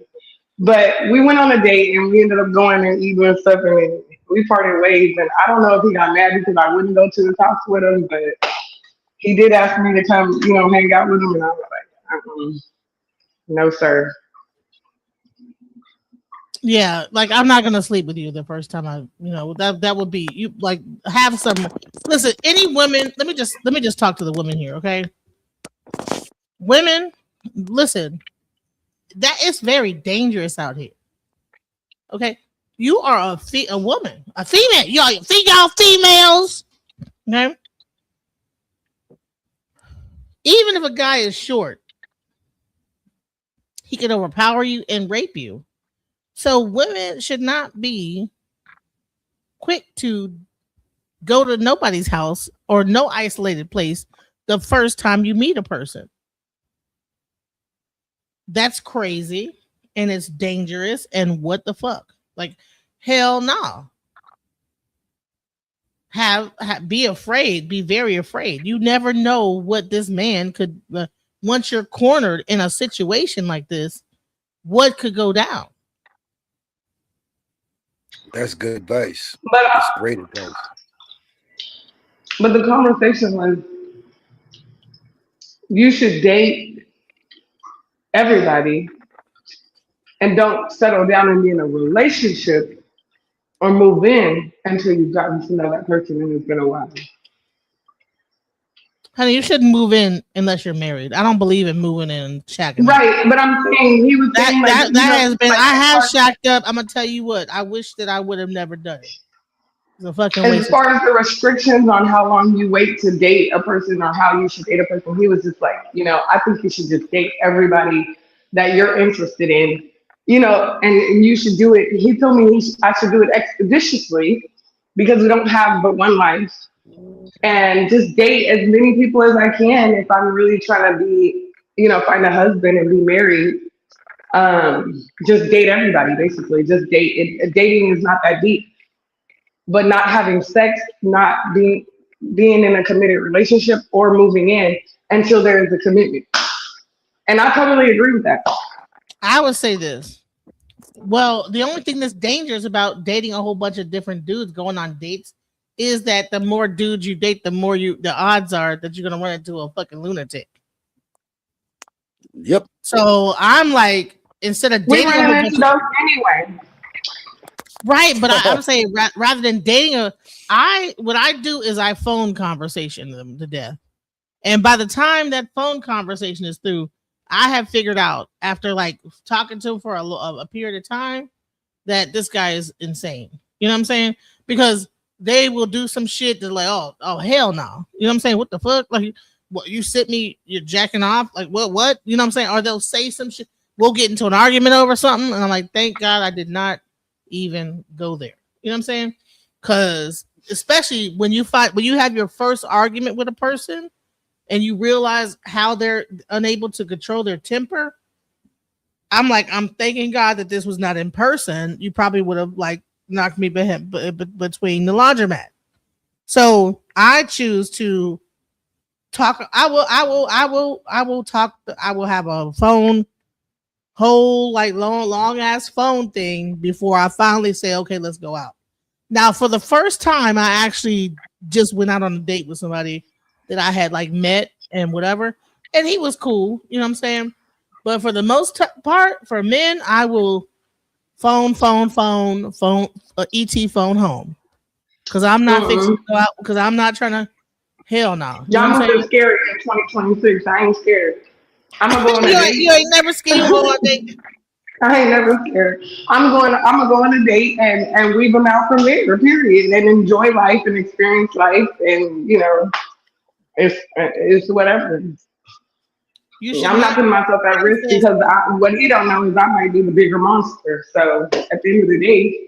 But we went on a date and we ended up going and eating and stuff, and we parted ways. And I don't know if he got mad because I wouldn't go to his house with him, but he did ask me to come, you know, hang out with him, and I was like, no, sir. Yeah, like I'm not gonna sleep with you the first time that would be you like have some listen, any women, let me just talk to the women here, okay? Women, listen, that is very dangerous out here. Okay? You are a woman, a female, y'all females, okay? Even if a guy is short, he can overpower you and rape you. So women should not be quick to go to nobody's house or no isolated place the first time you meet a person. That's crazy and it's dangerous and what the fuck? Like hell no. Be afraid, be very afraid. You never know what this man could once you're cornered in a situation like this, what could go down. That's good advice. But that's great advice. But the conversation was, you should date everybody and don't settle down and be in a relationship or move in until you've gotten to know that person and it's been a while. Honey, you shouldn't move in unless you're married. I don't believe in moving in and shacking right, up. But I'm saying he was saying that has been. Like, I have shacked up. I'm gonna tell you what. I wish that I would have never done it. It's a fucking waste. As far as the restrictions on how long you wait to date a person or how you should date a person, he was just like, you know, I think you should just date everybody that you're interested in, you know, and you should do it. He told me I should do it expeditiously because we don't have but one life. And just date as many people as I can if I'm really trying to be, you know, find a husband and be married. Just date everybody, basically. Just date. Dating is not that deep. But not having sex, not being in a committed relationship or moving in until there is a commitment. And I totally agree with that. I would say this. Well, the only thing that's dangerous about dating a whole bunch of different dudes going on dates is that the more dudes you date, the odds are that you're gonna run into a fucking lunatic. Yep. So I'm like, instead of dating, we run into those anyway. Right, but I'm saying rather than dating what I do is I phone conversation them to death, and by the time that phone conversation is through, I have figured out after like talking to him for a period of time that this guy is insane. You know what I'm saying? Because they will do some shit that like, oh hell no. You know what I'm saying? What the fuck? Like, what you sit me? You're jacking off? Like what? You know what I'm saying? Or they'll say some shit. We'll get into an argument over something, and I'm like, thank God I did not even go there. You know what I'm saying? Because especially when you have your first argument with a person and you realize how they're unable to control their temper, I'm thanking God that this was not in person. You probably would have like knocked me between the laundromat. So I choose to talk. I will talk. I will have a phone, whole like long ass phone thing before I finally say, okay, let's go out. Now, for the first time, I actually just went out on a date with somebody that I had like met and whatever, and he was cool. You know what I'm saying? But for the most part, for men, I will phone, ET phone home. Because I'm not fixing to go out. Because I'm not trying to. Hell no. You know Y'all what I'm must saying? be scared in 2026. I ain't scared. I'm gonna go on a date. You ain't never scared. You go on a date. I ain't never scared. I'm gonna go on a date and weave them out from there. Period. And enjoy life and experience life, and it's whatever. I'm not putting myself at risk because what he don't know is I might be the bigger monster. So at the end of the day,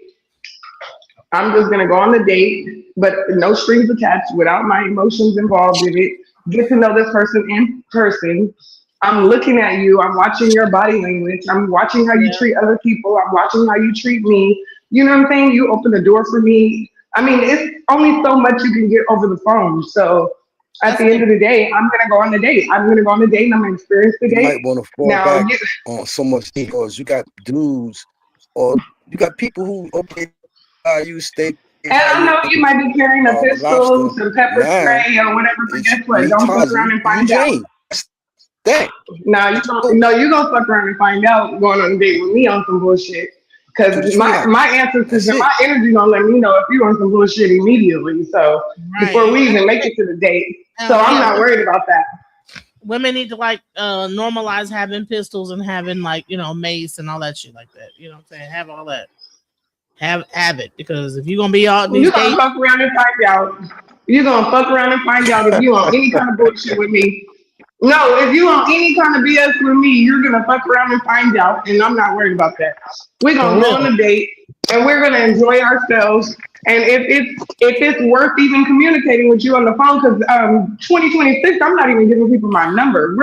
I'm just gonna go on the date, but no strings attached, without my emotions involved in it. Get to know this person in person. I'm looking at you. I'm watching your body language. I'm watching how you treat other people. I'm watching how you treat me. You know what I'm saying? You open the door for me. I mean, it's only so much you can get over the phone. So at the end of the day, I'm gonna go on the date. I'm gonna go on the date and I'm gonna experience the You date. might want to fall back on so much because you got dudes or you got people who you steak. And I know you might be carrying a pistol, some pepper spray, or whatever, but guess what? Don't fuck around and find out. You gonna fuck around and find out going on a date with me on some bullshit. Because my ancestors and my energy gonna let me know if you on some bullshit immediately. So before we even make it to the date, so I'm not worried about that. Women need to like normalize having pistols and having like mace and all that shit like that. You know what I'm saying? Have all that. Have it, because if you're gonna be all these days, fuck around and find out. You're gonna fuck around and find out if you on any kind of bullshit with me. No, if you on any kind of BS with me, you're gonna fuck around and find out, and I'm not worried about that. We're gonna go on a date and we're gonna enjoy ourselves. And if it's worth even communicating with you on the phone, because 2026, I'm not even giving people my number.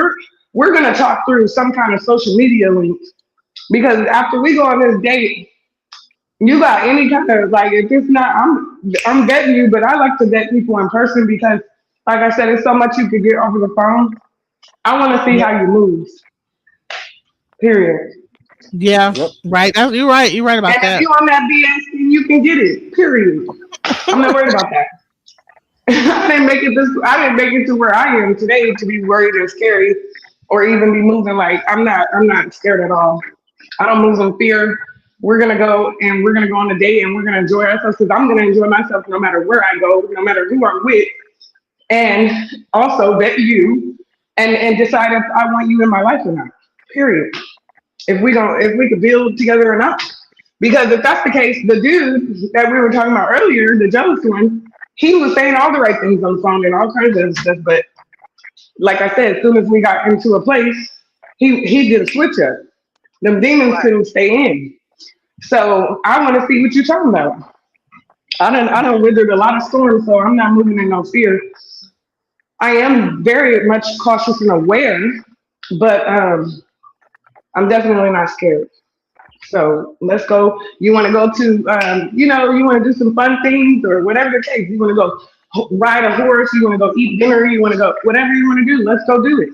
We're gonna talk through some kind of social media link, because after we go on this date, you got any kind of if it's not, I'm vetting you, but I like to vet people in person because, like I said, it's so much you could get over the phone. I want to see how you move. Period. Yeah, right. You're right. You're right about and that. If you on that BS, then you can get it. Period. I'm not worried about that. I didn't make it to where I am today to be worried and scary, or even be moving I'm not scared at all. I don't move in fear. We're gonna go on a date and we're gonna enjoy ourselves, because I'm gonna enjoy myself no matter where I go, no matter who I'm with, and also vet you and decide if I want you in my life or not. Period. If we could build together or not. Because if that's the case, the dude that we were talking about earlier, the jealous one, he was saying all the right things on the phone and all kinds of stuff, but like I said, as soon as we got into a place, he did a switch up. Them demons couldn't stay in. So I want to see what you're talking about. I done withered a lot of storms, so I'm not moving in no fear. I am very much cautious and aware, but I'm definitely not scared. So let's go. You want to go to, you want to do some fun things or whatever the case. You want to go ride a horse. You want to go eat dinner. You want to go, whatever you want to do, let's go do it.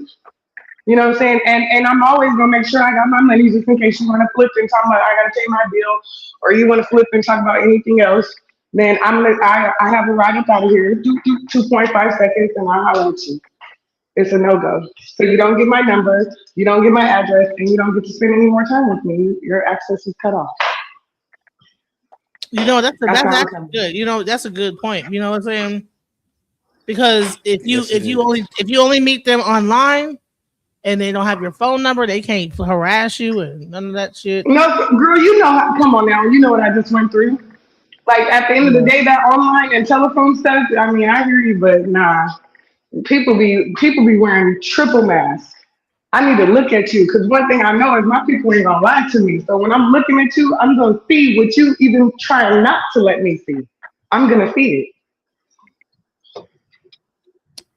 You know what I'm saying? And I'm always gonna make sure I got my money, just in case you want to flip and talk about I gotta pay my bill, or you want to flip and talk about anything else. Then I have a ride up out of here, 2.5 seconds, and I'll holler at you. It's a no-go. So you don't get my number, you don't get my address, and you don't get to spend any more time with me. Your access is cut off. That's good. That's a good point. You know what I'm saying? Because if you only meet them online and they don't have your phone number, they can't harass you and none of that shit. No, girl, come on now. You know what I just went through. At the end of the day, that online and telephone stuff, I mean, I hear you, but nah. People be wearing triple masks. I need to look at you, because one thing I know is my people ain't gonna lie to me. So when I'm looking at you, I'm gonna see what you even trying not to let me see. I'm gonna see it.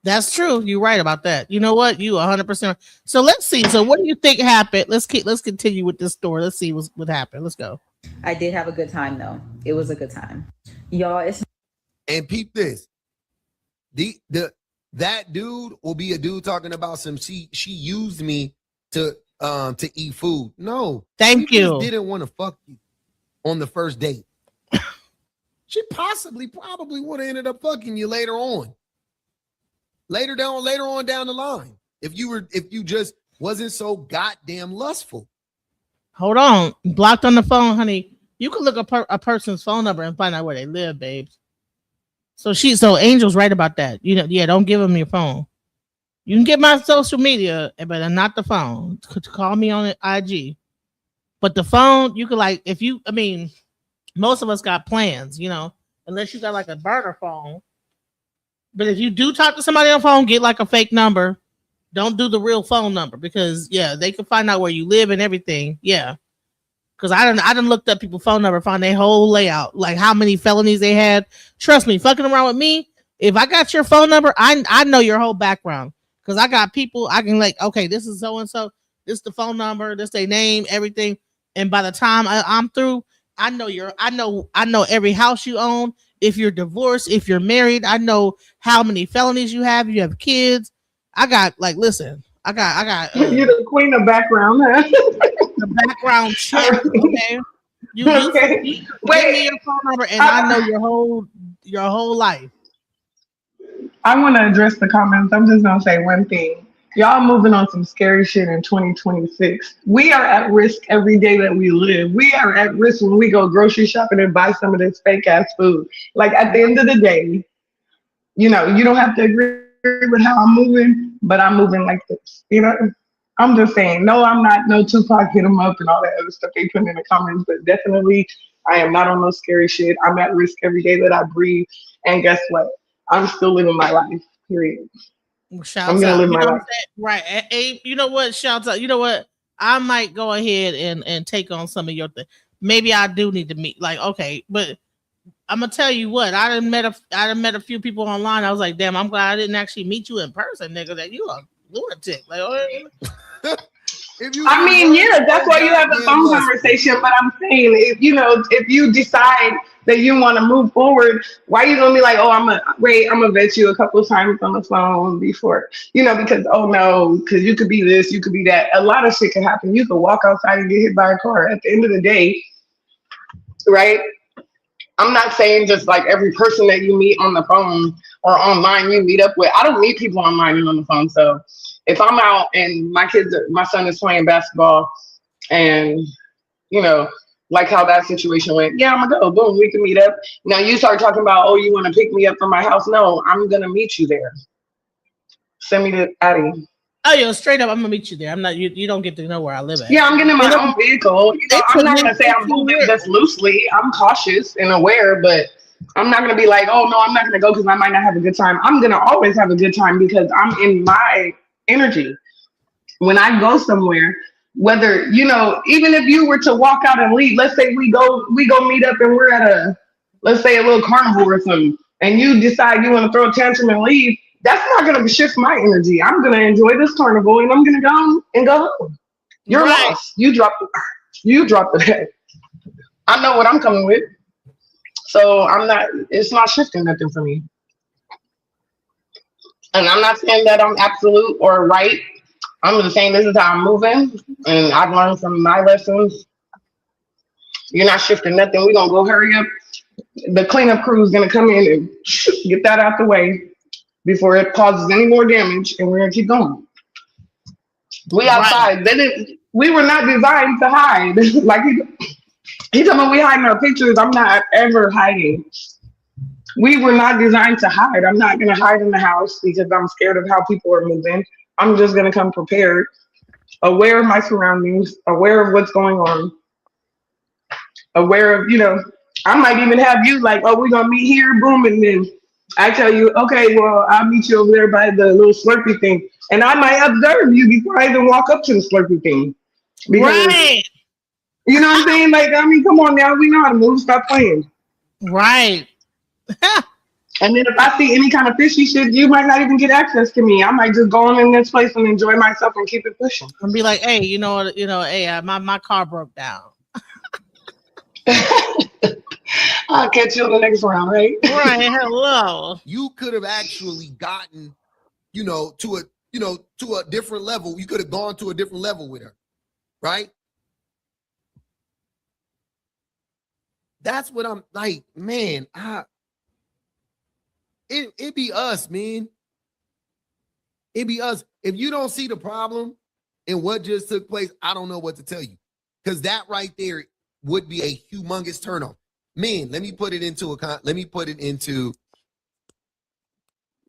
That's true. You're right about that. You know what? You 100%. So let's see. So what do you think happened? Let's continue with this story. Let's see what happened. Let's go. I did have a good time though. It was a good time. Y'all, and peep this. The That dude will be a dude talking about some she used me to eat food. No, thank she you. Just didn't want to fuck you on the first date. She probably would have ended up fucking you later on. Later on down the line. If you just wasn't so goddamn lustful. Hold on. Blocked on the phone, honey. You can look up a person's phone number and find out where they live, babes. So Angel's right about that. You know, yeah, don't give them your phone. You can get my social media, but not the phone. Call me on IG. But the phone, you could most of us got plans, you know, unless you got like a burner phone. But if you do talk to somebody on the phone, get like a fake number. Don't do the real phone number because they can find out where you live and everything. Yeah. Because I done looked up people's phone number, found their whole layout, like how many felonies they had. Trust me, fucking around with me, if I got your phone number, I know your whole background. Because I got people, I can okay, this is so-and-so, this is the phone number, this their name, everything. And by the time I'm through, I know every house you own. If you're divorced, if you're married, I know how many felonies you have. You have kids. I got listen. I got. You're the queen of background, huh? The background check. Okay. You okay. Give me your phone number, and I know your whole life. I want to address the comments. I'm just gonna say one thing. Y'all moving on some scary shit in 2026. We are at risk every day that we live. We are at risk when we go grocery shopping and buy some of this fake ass food. Like at the end of the day, you know, you don't have to agree with how I'm moving, but I'm moving like this. You know, I'm just saying, no, I'm not no Tupac hit 'em up and all that other stuff they put in the comments, but definitely I am not on no scary shit. I'm at risk every day that I breathe. And guess what? I'm still living my life, period. I'm gonna live my life. Right. Abe, you know what? Shouts out. You know what? I might go ahead and take on some of your things. Maybe I do need to meet. Okay, but I'm gonna tell you what. I done met a few people online. I was like, damn, I'm glad I didn't actually meet you in person, nigga. That you a lunatic. I mean, yeah, that's why you have a phone conversation. But I'm saying, if you decide that you want to move forward, why are you gonna be like, oh, I'm gonna vet you a couple of times on the phone before, because because you could be this, you could be that. A lot of shit can happen. You could walk outside and get hit by a car. At the end of the day, right? I'm not saying just like every person that you meet on the phone or online you meet up with. I don't meet people online and on the phone. So if I'm out and my son is playing basketball and, like how that situation went, yeah, I'm gonna go, boom, we can meet up. Now you start talking about, oh, you want to pick me up from my house? No, I'm gonna meet you there. Send me to Addie. Oh, yeah, straight up, I'm gonna meet you there. I'm not. You don't get to know where I live at. Yeah, I'm getting my own vehicle. I'm not gonna say I'm moving just loosely. I'm cautious and aware, but I'm not gonna be like, oh no, I'm not gonna go because I might not have a good time. I'm gonna always have a good time because I'm in my energy. When I go somewhere, whether even if you were to walk out and leave, let's say we go meet up and we're at let's say a little carnival or something, and you decide you want to throw a tantrum and leave. That's not going to shift my energy. I'm going to enjoy this carnival and I'm going to go and go home. You're lost. You dropped the bag. I know what I'm coming with. So it's not shifting nothing for me. And I'm not saying that I'm absolute or right. I'm just saying this is how I'm moving. And I've learned from my lessons. You're not shifting nothing. We're going to go hurry up. The cleanup crew is going to come in and get that out the way before it causes any more damage, and we're gonna keep going. We outside. We were not designed to hide. Like he told me we hiding our pictures. I'm not ever hiding. We were not designed to hide. I'm not gonna hide in the house because I'm scared of how people are moving. I'm just gonna come prepared, aware of my surroundings, aware of what's going on, aware of, I might even have you like, oh, we're gonna meet here, boom, and then I tell you, okay, well, I'll meet you over there by the little Slurpee thing. And I might observe you before I even walk up to the Slurpee thing. Because, right. You know what I'm saying? Like, come on now. We know how to move. Stop playing. Right. And then if I see any kind of fishy shit, you might not even get access to me. I might just go on in this place and enjoy myself and keep it pushing. And be like, hey, hey, my car broke down. I'll catch you on the next round, right? Right. Hello. You could have actually gotten to a different level. You could have gone to a different level with her, right? That's what I'm like, man. It be us, man. It be us. If you don't see the problem in what just took place, I don't know what to tell you. Because that right there would be a humongous turnoff. Man, let me put it into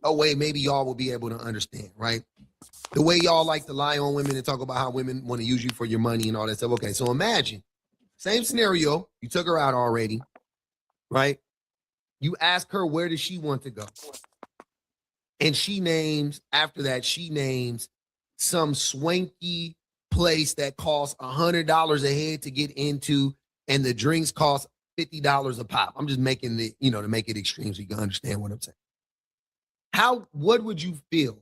a way maybe y'all will be able to understand, right? The way y'all like to lie on women and talk about how women want to use you for your money and all that stuff. Okay, so imagine, same scenario, you took her out already, right? You ask her where does she want to go? And after that, she names some swanky place that costs $100 a head to get into, and the drinks cost $50 a pop. I'm just making it, to make it extreme so you can understand what I'm saying. What would you feel?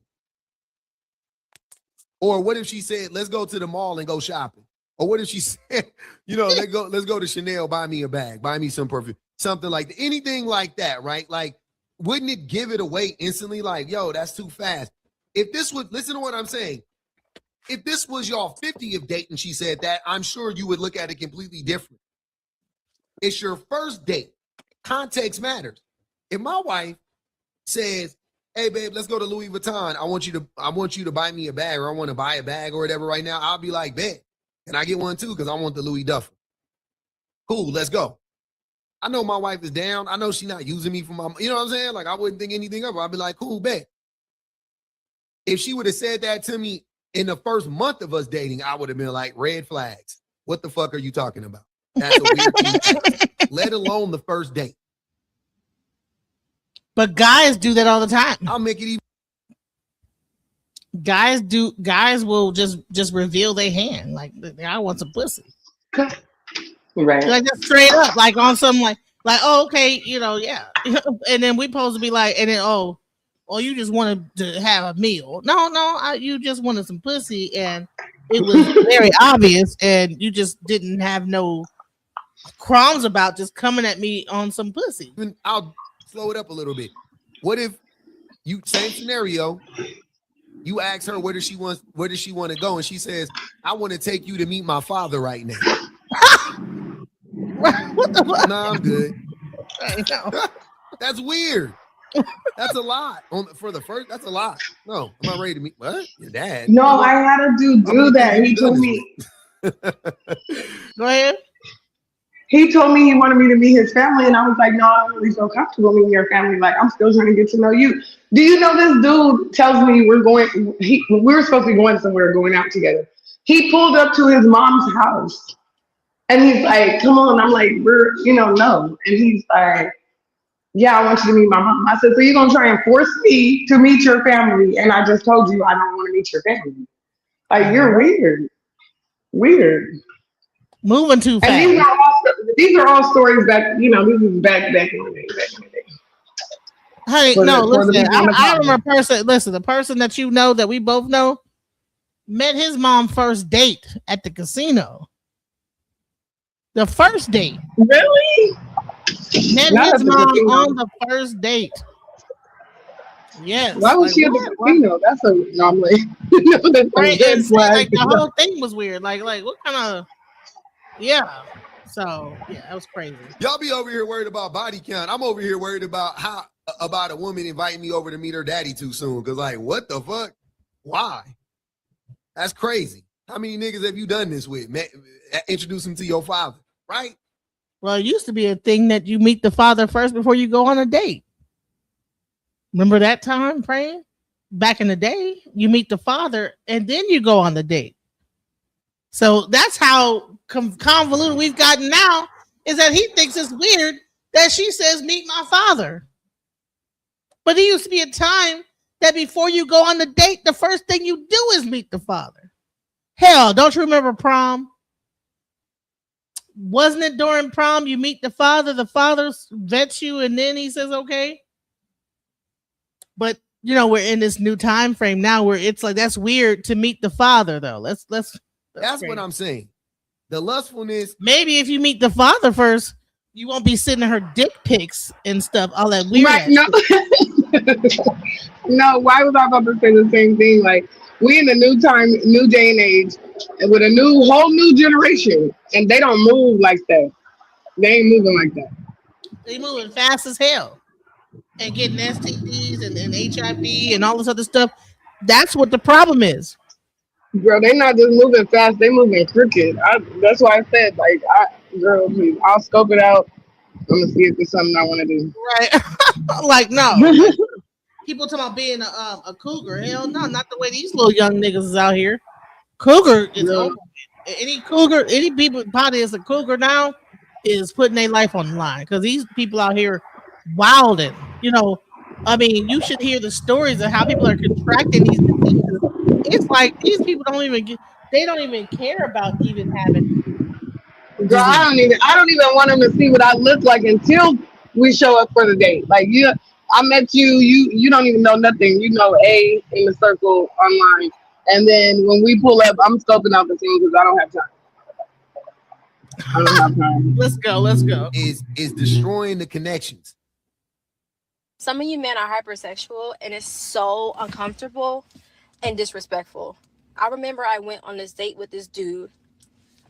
Or what if she said, let's go to the mall and go shopping? Or what if she said, let's go to Chanel, buy me a bag, buy me some perfume, something like that. Anything like that, right? Like, wouldn't it give it away instantly? Like, yo, that's too fast. If this would, listen to what I'm saying. If this was y'all 50th date and she said that, I'm sure you would look at it completely different. It's your first date. Context matters. If my wife says, hey, babe, let's go to Louis Vuitton. I want you to buy me a bag, or I want to buy a bag or whatever right now. I'll be like, bet. Can I get one too? Because I want the Louis Duffel. Cool, let's go. I know my wife is down. I know she's not using me for my, you know what I'm saying? Like, I wouldn't think anything of her. I'd be like, cool, bet. If she would have said that to me in the first month of us dating, I would have been like, red flags. What the fuck are you talking about? That's a weird thing. Let alone the first date. But guys do that all the time. I'll make it even. Guys will just reveal their hand. Like, I want some pussy. Right. Like, just straight up, like on some like, oh, okay, yeah. And then we supposed to be like, and then, oh, you just wanted to have a meal. No, you just wanted some pussy, and it was very obvious, and you just didn't have no crumbs about just coming at me on some pussy. I'll slow it up a little bit. What if same scenario, you ask her where does she want to go, and she says, I want to take you to meet my father right now. What the fuck? Nah, I'm good. That's weird. That's a lot. For the first, that's a lot. No, I'm not ready to meet what? Your dad. No, I had a dude do that. He told me. Go ahead. He told me he wanted me to meet his family, and I was like, no, I don't really feel comfortable meeting your family. Like, I'm still trying to get to know you. Do you know this dude tells me we were supposed to be going somewhere, going out together. He pulled up to his mom's house, and he's like, come on. I'm like, no. And he's like, yeah, I want you to meet my mom. I said, so you're going to try and force me to meet your family, and I just told you I don't want to meet your family. Like, you're weird. Weird. Moving too fast. And these are all stories that, this is back in the day. Hey, no, listen, I remember a person, the person that that we both know, met his mom first date at the casino. The first date. Really? Met his mom on the first date. Yes. Why was she at the casino? That's a anomaly. Like, the whole thing was weird. Like what kind of... Yeah. So, yeah, that was crazy. Y'all be over here worried about body count. I'm over here worried about a woman inviting me over to meet her daddy too soon. Because, like, what the fuck? Why? That's crazy. How many niggas have you done this with? Introduce them to your father, right? Well, it used to be a thing that you meet the father first before you go on a date. Remember that time, Praying? Back in the day, you meet the father and then you go on the date. So that's how convoluted we've gotten now, is that he thinks it's weird that she says, meet my father. But it used to be a time that before you go on the date, the first thing you do is meet the father. Hell, don't you remember prom? Wasn't it during prom you meet the father vets you, and then he says, okay? But, we're in this new time frame now where it's like, that's weird to meet the father, though. That's what I'm saying. The lustfulness. Maybe if you meet the father first, you won't be sending her dick pics and stuff, all that weird. Right, no. No, why was I about to say the same thing? Like, we in the new time, new day and age, and with a whole new generation, and they don't move like that. They ain't moving like that. They moving fast as hell and getting STDs and HIV and all this other stuff. That's what the problem is. Girl, they not just moving fast, they moving crooked. That's why I said, like, girl, please, I'll scope it out. I'm gonna see if there's something I want to do. Right. Like, no. Like, people talking about being a cougar. Hell no, not the way these little young niggas is out here. Cougar is over. Any cougar, any people body is a cougar now is putting their life on the line because these people out here wilding. You know, I mean, you should hear the stories of how people are contracting these diseases. It's like these people don't even they don't even care about even having Girl, I don't even want them to see what I look like until we show up for the date. Like, I met you, you don't even know nothing. You know A in the circle online. And then when we pull up, I'm scoping out the scene because I don't have time. I don't have time. Let's go. Is destroying the connections. Some of you men are hypersexual, and it's so uncomfortable and disrespectful. I remember I went on this date with this dude,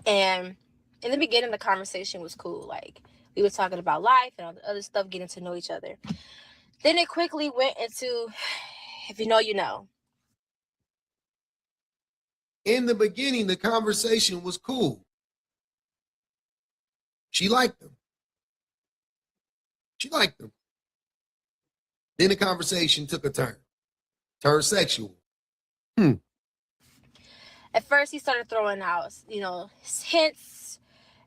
and in the beginning, the conversation was cool. Like, we were talking about life and all the other stuff, getting to know each other. Then it quickly went into, if you know, you know. In the beginning, the conversation was cool. She liked him. Then the conversation took a turn. Turned sexual. At first, he started throwing out, hints.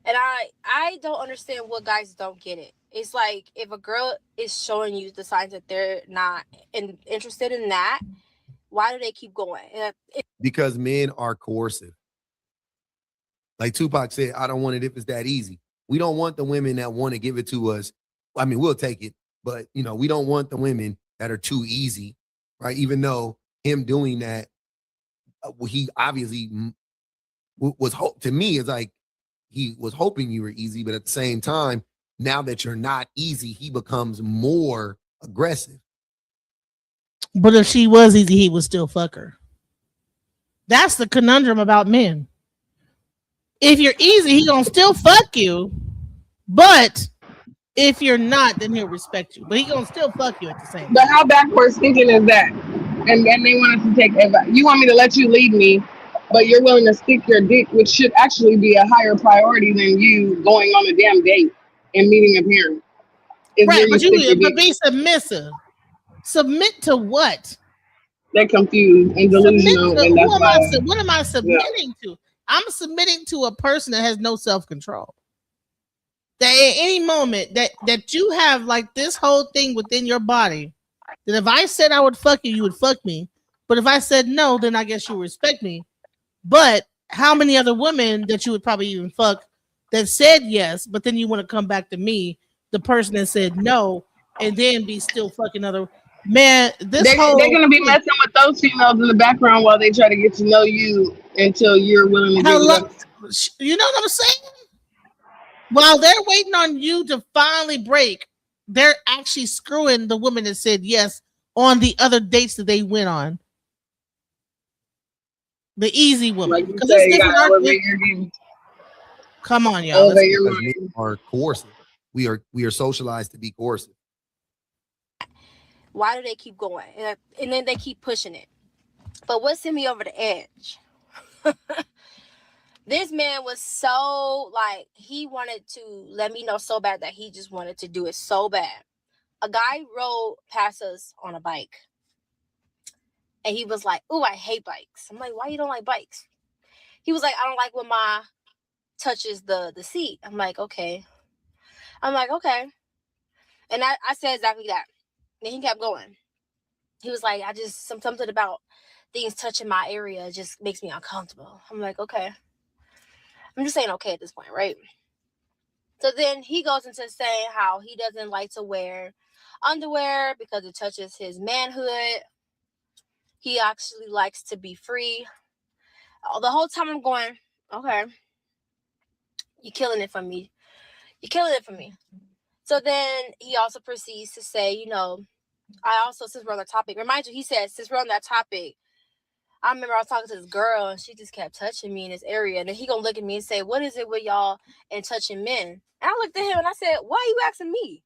And I don't understand what guys don't get it. It's like, if a girl is showing you the signs that they're not interested in that, why do they keep going? Because men are coercive. Like Tupac said, I don't want it if it's that easy. We don't want the women that want to give it to us. I mean, we'll take it, but we don't want the women that are too easy, right? Even though him doing that, he obviously was to me, it's like he was hoping you were easy, but at the same time, now that you're not easy, he becomes more aggressive. But if she was easy, he would still fuck her. That's the conundrum about men. If you're easy, he gonna still fuck you. But if you're not, then he'll respect you. But he gonna still fuck you at the same time. But how backwards thinking is that? And then they want us to take advice. You want me to let you lead me, but you're willing to stick your dick, which should actually be a higher priority than you going on a damn date and meeting a parent. Right, but be submissive. Submit to what? They're confused and delusional. And what am I submitting to? I'm submitting to a person that has no self-control. That at any moment that you have like this whole thing within your body, that if I said I would fuck you, you would fuck me. But if I said no, then I guess you respect me. But how many other women that you would probably even fuck that said yes, but then you want to come back to me, the person that said no, and then be still fucking other man? They're gonna be messing with those females in the background while they try to get to know you until you're willing to give it up. You know what I'm saying? While they're waiting on you to finally break, they're actually screwing the woman that said yes on the other dates that they went on. The easy woman. Because it's different. Come on, y'all. Men are coercive. We are socialized to be coercive. Why do they keep going? And then they keep pushing it. But what sent me over the edge? This man was so, like, he wanted to let me know so bad that he just wanted to do it so bad. A guy rode past us on a bike. And he was like, "Ooh, I hate bikes." I'm like, "Why you don't like bikes?" He was like, "I don't like when my touches the seat." I'm like, okay. And I said exactly that. Then he kept going. He was like, something about things touching my area just makes me uncomfortable. I'm like, okay. I'm just saying okay at this point, right? So then he goes into saying how he doesn't like to wear underwear because it touches his manhood. He actually likes to be free. The whole time I'm going, okay, you're killing it for me. So then he also proceeds to say, I also, since we're on the topic, remind you, he said, since we're on that topic, I remember I was talking to this girl and she just kept touching me in this area. And then he gonna look at me and say, what is it with y'all and touching men? And I looked at him and I said, why are you asking me?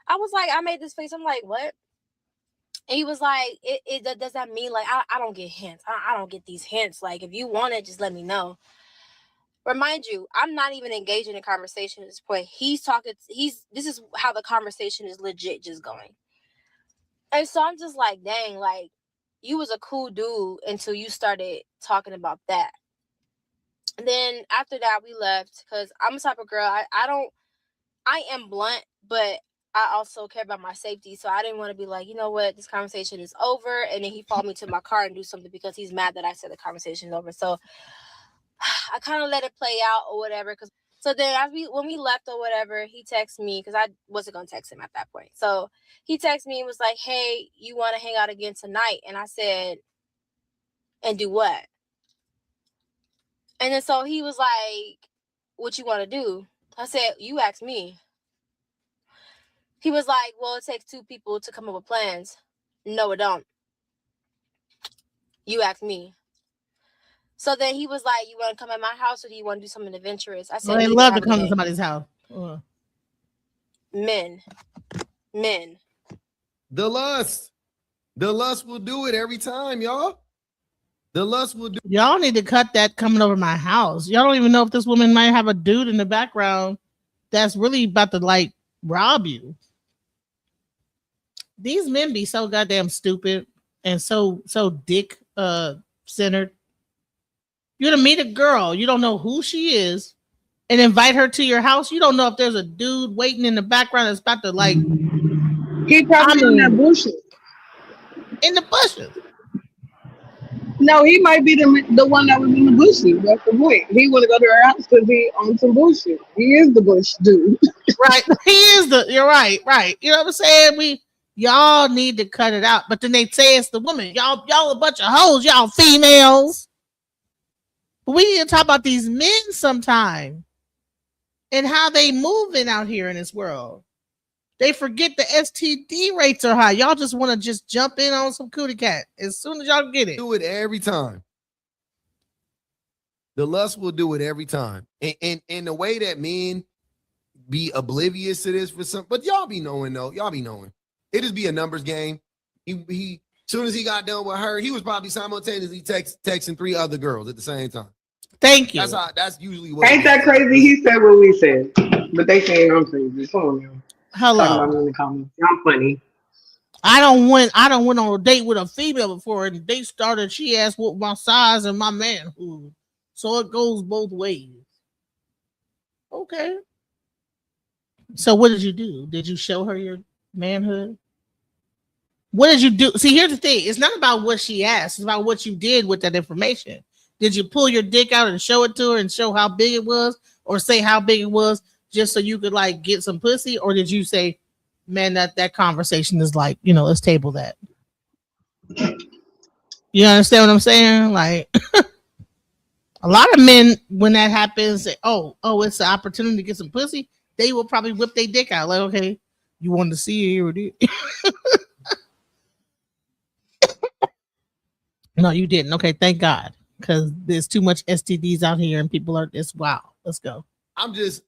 I was like, I made this face. I'm like, what? And he was like, does that mean like I don't get hints? I don't get these hints. Like, if you want it, just let me know. Remind you, I'm not even engaging in conversation at this point. This is how the conversation is legit just going. And so I'm just like, dang, like, you was a cool dude until you started talking about that. And then after that, we left because I'm the type of girl, I am blunt, but I also care about my safety. So I didn't want to be like, you know what, this conversation is over. And then he followed me to my car and do something because he's mad that I said the conversation is over. So I kind of let it play out or whatever. So then when we left or whatever, he texted me because I wasn't going to text him at that point. So he texted me and was like, hey, you want to hang out again tonight? And I said, and do what? And then so he was like, what you want to do? I said, you asked me. He was like, well, it takes two people to come up with plans. No, it don't. You asked me. So then he was like, you want to come at my house or do you want to do something adventurous? I said, well, they love to come to somebody's house. Men. The lust will do it every time, y'all. The lust will do. Y'all need to cut that coming over my house. Y'all don't even know if this woman might have a dude in the background that's really about to like rob you. These men be so goddamn stupid and so dick centered. You're to meet a girl, you don't know who she is, and invite her to your house. You don't know if there's a dude waiting in the background that's about to like. He probably in the bushes. In the bushes. No, he might be the one that was in the bushes. That's the point. He want to go to her house because he on some bullshit. He is the bush dude. Right. He is you're right. You know what I'm saying? Y'all need to cut it out. But then they say it's the woman. Y'all a bunch of hoes, y'all females. But we need to talk about these men sometime and how they moving out here in this world. They forget the STD rates are high. Y'all just want to just jump in on some cootie cat as soon as y'all get it. Do it every time. The lust will do it every time. And the way that men be oblivious to this for some, but y'all be knowing though. Y'all be knowing. It just be a numbers game. He soon as he got done with her, he was probably simultaneously texting 3 other girls at the same time. Thank you. That's usually what. Ain't that crazy? He said what we said, but they saying I'm crazy. Come on now. Hello. Talking about me in the comments. I'm funny. I don't went on a date with a female before, and they started. She asked what my size and my manhood, so it goes both ways. Okay. So what did you do? Did you show her your manhood? What did you do? See, here's the thing. It's not about what she asked. It's about what you did with that information. Did you pull your dick out and show it to her and show how big it was, or say how big it was just so you could like get some pussy? Or did you say, man, that conversation is like, let's table that. You understand what I'm saying? Like a lot of men, when that happens, say, oh, it's an opportunity to get some pussy. They will probably whip their dick out. Like, okay, you wanted to see it or did? No, you didn't. Okay, thank God. Because there's too much STDs out here and people are this. Wow, let's go. I just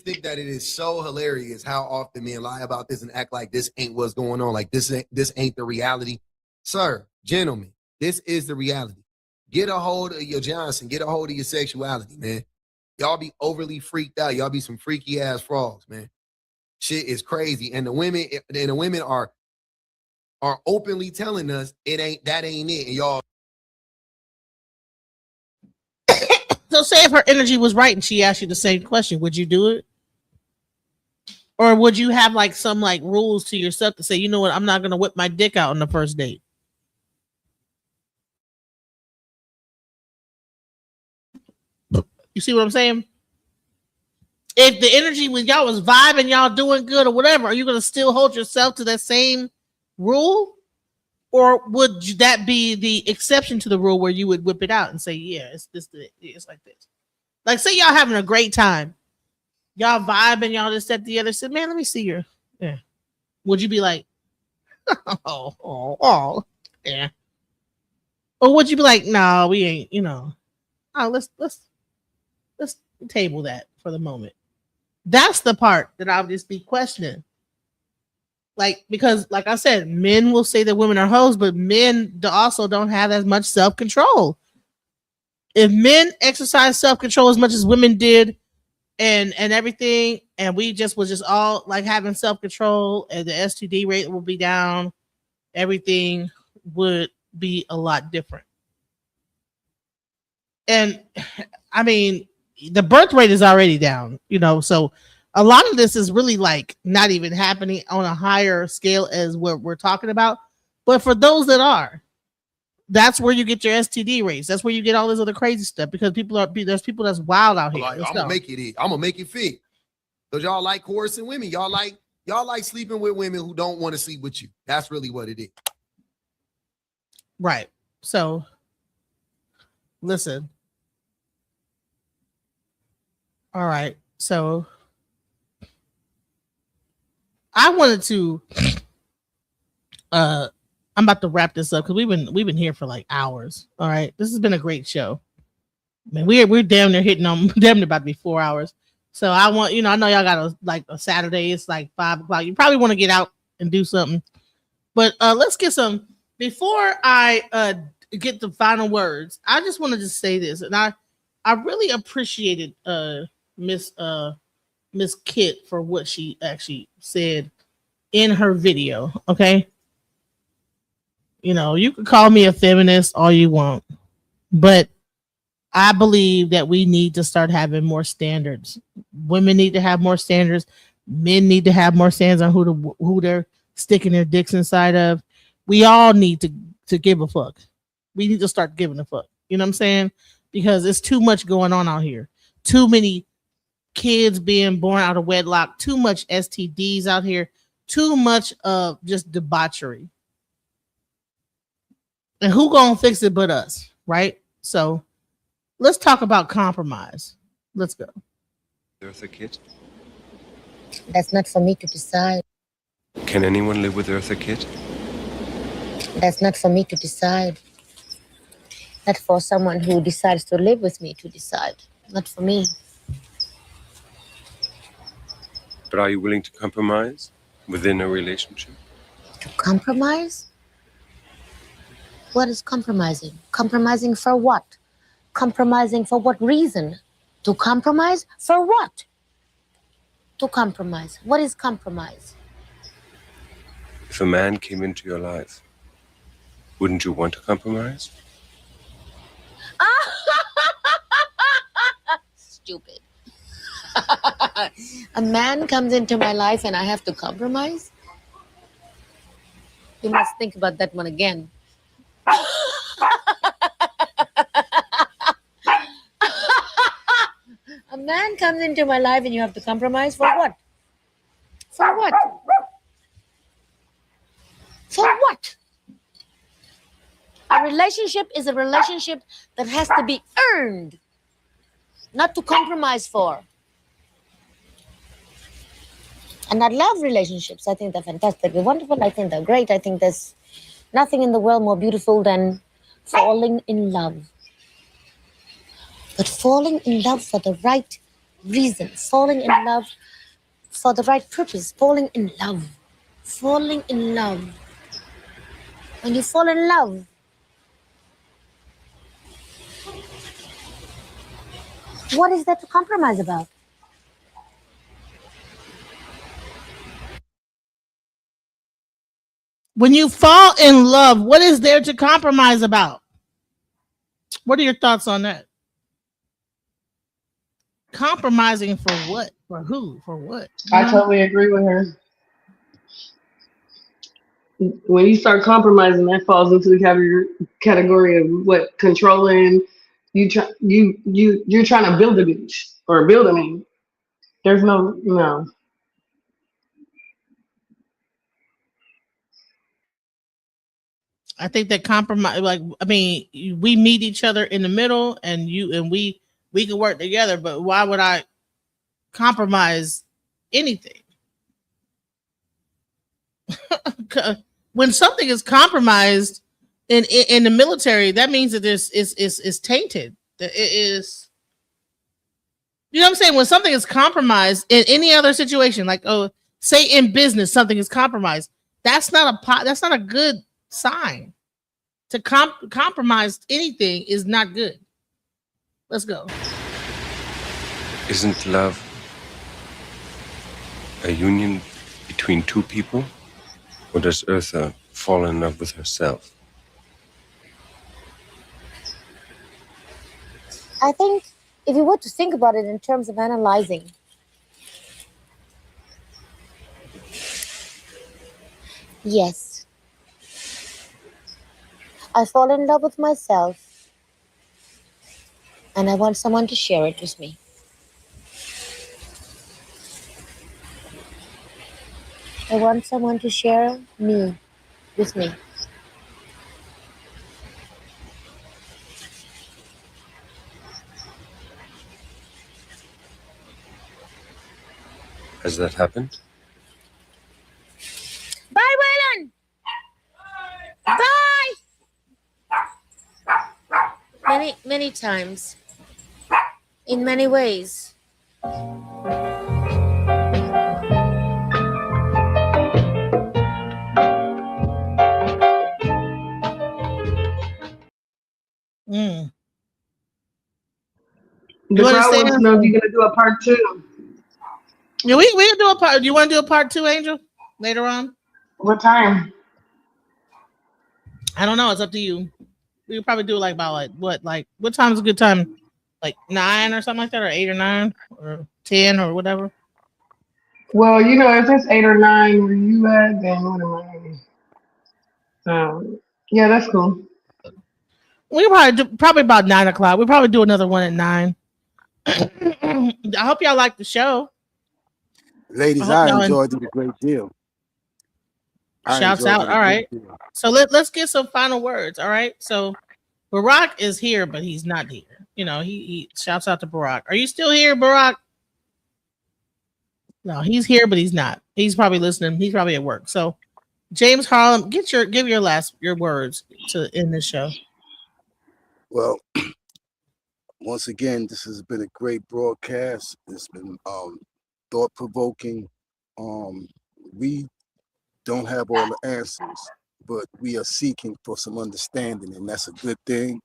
think that it is so hilarious how often men lie about this and act like this ain't what's going on. Like this ain't the reality. Sir, gentlemen, this is the reality. Get a hold of your Johnson. Get a hold of your sexuality, man. Y'all be overly freaked out. Y'all be some freaky ass frogs, man. Shit is crazy. And the women are openly telling us that ain't it. And y'all. So say if her energy was right and she asked you the same question, would you do it? Or would you have like some like rules to yourself to say, you know what, I'm not going to whip my dick out on the first date? You see what I'm saying? If the energy with y'all was vibing, y'all doing good or whatever, are you going to still hold yourself to that same rule? Or would that be the exception to the rule where you would whip it out and say, yeah, it's like this. Like say y'all having a great time y'all vibing, y'all just at the other said, man, let me see your, yeah. Would you be like, oh, yeah. Or would you be like, no, we ain't, let's table that for the moment. That's the part that I'll just be questioning. Like, because like I said, men will say that women are hoes, but men also don't have as much self-control. If men exercise self-control as much as women did and everything, and we just was just all like having self-control and the STD rate will be down, everything would be a lot different. And I mean, the birth rate is already down, so a lot of this is really like not even happening on a higher scale as what we're talking about. But for those that are, that's where you get your STD rates. That's where you get all this other crazy stuff because there's people that's wild out here. Like, I'm gonna make it fit. Because y'all like coercing women. Y'all like sleeping with women who don't want to sleep with you. That's really what it is. Right. So listen. All right. So I wanted to I'm about to wrap this up because we've been here for like hours. All right. This has been a great show. Man, we're damn near hitting on damn near about to be 4 hours. So I want, I know y'all got a Saturday, it's like 5 o'clock. You probably want to get out and do something. But let's get some before I get the final words. I just want to just say this, and I really appreciated Miss Kit for what she actually said in her video. Okay. You can call me a feminist all you want, but I believe that we need to start having more standards. Women need to have more standards. Men need to have more standards on who they're sticking their dicks inside of. We all need to give a fuck. We need to start giving a fuck. You know what I'm saying? Because it's too much going on out here. Too many kids being born out of wedlock. Too much STDs out here. Too much of just debauchery. And who gonna fix it but us, right? So let's talk about compromise. Let's go. Eartha Kitt? That's not for me to decide. Can anyone live with Eartha Kitt? That's not for me to decide. That's for someone who decides to live with me to decide. Not for me. But are you willing to compromise within a relationship? To compromise? What is compromising? Compromising for what? Compromising for what reason? To compromise? For what? To compromise. What is compromise? If a man came into your life, wouldn't you want to compromise? Stupid. A man comes into my life and I have to compromise? You must think about that one again. A man comes into my life and you have to compromise for what? For what? For what? A relationship is a relationship that has to be earned, not to compromise for. And I love relationships. I think they're fantastically wonderful. I think they're great. I think there's nothing in the world more beautiful than falling in love. But falling in love for the right reason, falling in love for the right purpose, falling in love. Falling in love. When you fall in love, what is there to compromise about? When you fall in love, what is there to compromise about? What are your thoughts on that? Compromising for what? For who? For what? I totally agree with her. When you start compromising, that falls into the category of what? Controlling. You're trying to build a bitch or build a man. There's no. I think that compromise, we meet each other in the middle, and we can work together. But why would I compromise anything. When something is compromised in the military, that means that this is tainted. That it is, you know what I'm saying? When something is compromised in any other situation, like say in business something is compromised, that's not a good sign. To compromise anything is not good. Let's go. Isn't love a union between two people? Or does Eartha fall in love with herself? I think if you were to think about it in terms of analyzing, yes, I fall in love with myself and I want someone to share it with me. I want someone to share me with me. Has that happened? Bye, Waylon! Bye! Many times. In many ways. Mm. The crowd wants to know if you're gonna do a part 2. Yeah, we can do a part. Do you want to do a part 2, Angel? Later on? What time? I don't know. It's up to you. We could probably do like about what time is a good time? Like 9 or something like that, or 8 or 9 or 10 or whatever. Well, if it's 8 or 9 where you at, then what am I? Yeah, that's cool. We probably about 9 o'clock. We'll probably do another one at 9. I hope y'all like the show. Ladies, I enjoyed it a great deal. Shouts out. All right. So let's get some final words. All right. So Barack is here, but he's not here. He shouts out to Barack. Are you still here, Barack? No, he's here, but he's not. He's probably listening. He's probably at work. So James Harlem, give your words to end this show. Well, once again, this has been a great broadcast. It's been thought-provoking. We don't have all the answers, but we are seeking for some understanding, and that's a good thing.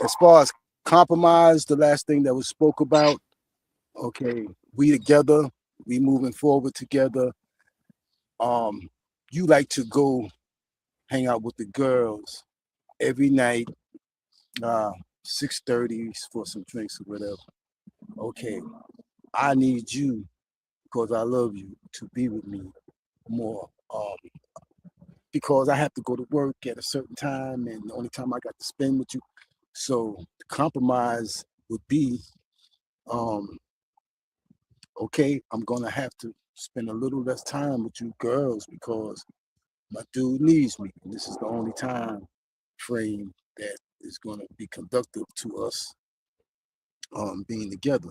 As far as compromise, the last thing that was spoke about, okay, we together, we moving forward together. You like to go hang out with the girls every night, 6:30 for some drinks or whatever. Okay, I need you, because I love you, to be with me more. Because I have to go to work at a certain time, and the only time I got to spend with you. So the compromise would be, okay, I'm gonna have to spend a little less time with you girls because my dude needs me. And this is the only time frame that is gonna be conductive to us being together.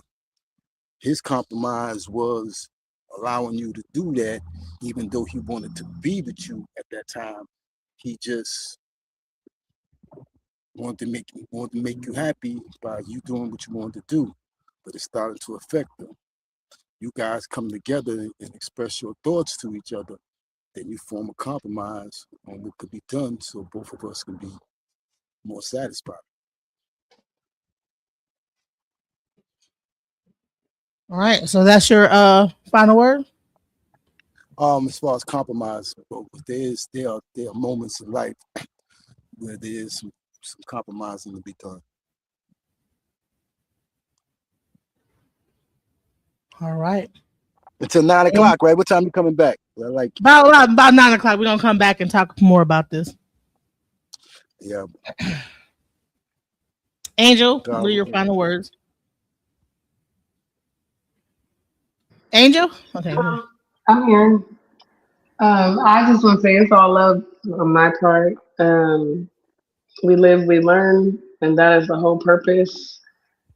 His compromise was allowing you to do that, even though he wanted to be with you at that time. He just wanted to make you happy by you doing what you wanted to do, but it started to affect them. You guys come together and express your thoughts to each other, then you form a compromise on what could be done so both of us can be more satisfied. All right, so that's your final word. As far as compromise, there are moments in life where there is some compromising to be done. All right. Until 9 o'clock, right? What time you coming back? About 9 o'clock. We're gonna come back and talk more about this. Yeah. Angel, what are your final words? Angel? Okay. I'm here. I just want to say it's all love on my part. We live, we learn, and that is the whole purpose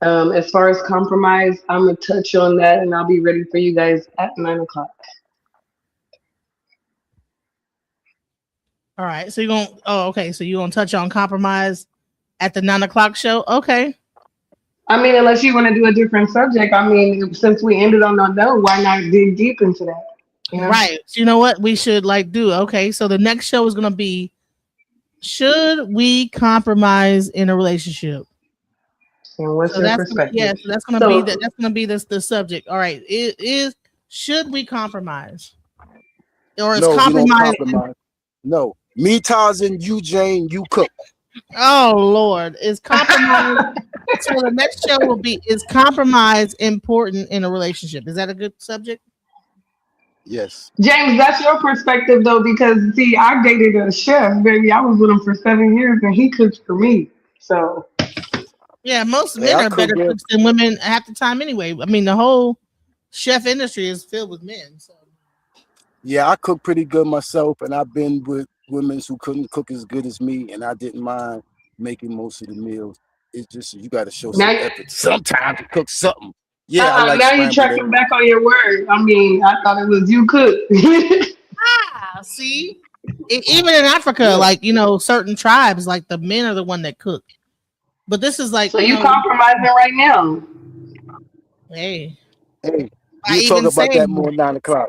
As far as compromise, I'm gonna touch on that, and I'll be ready for you guys at 9:00. All right. So you're going to, okay. So you're going to touch on compromise at the 9:00 show. Okay. I mean, unless you want to do a different subject. I mean, since we ended on that note, why not dig deep into that? You know? Right. So you know what we should do? Okay. So the next show is going to be, should we compromise in a relationship? And what's your perspective? So that's going to be the subject. All right. It is, should we compromise? Or is compromise? No. Me, Tarzan, you, Jane, you Cook. Oh Lord, is compromise? So the next show will be, is compromise important in a relationship? Is that a good subject? Yes. James, that's your perspective though, because see, I dated a chef, baby. I was with him for 7 years, and he cooked for me. So yeah, most men are better cooks than women half the time anyway. I mean, the whole chef industry is filled with men. So yeah, I cook pretty good myself, and I've been with women who couldn't cook as good as me, and I didn't mind making most of the meals. It's just you got to show some effort sometimes to cook something. Yeah, I like now you're tracking back on your word. I mean, I thought it was you cook. See, even in Africa, like, you know, certain tribes, like the men are the one that cook. But this is like, so you compromising right now. Hey, we'll talk about that more 9:00.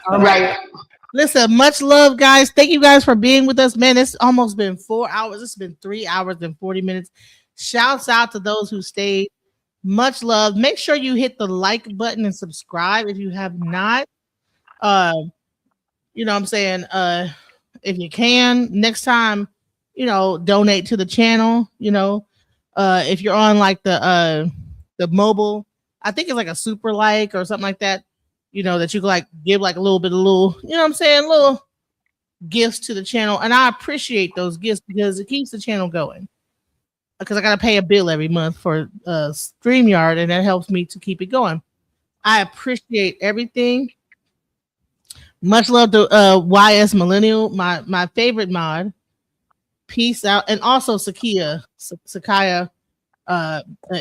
All right. Listen, much love, guys. Thank you guys for being with us, man. It's almost been 4 hours. It's been 3 hours and 40 minutes. Shouts out to those who stayed. Much love. Make sure you hit the like button and subscribe if you have not. You know what I'm saying? If you can, next time, you know, donate to the channel. You know, if you're on like the mobile, I think it's like a super like or something like that. You know, that you can like give like a little bit of you know what I'm saying, little gifts to the channel. And I appreciate those gifts because it keeps the channel going. Because I got to pay a bill every month for StreamYard, and that helps me to keep it going. I appreciate everything. Much love to YS Millennial, my favorite mod. Peace out. And also Sakaya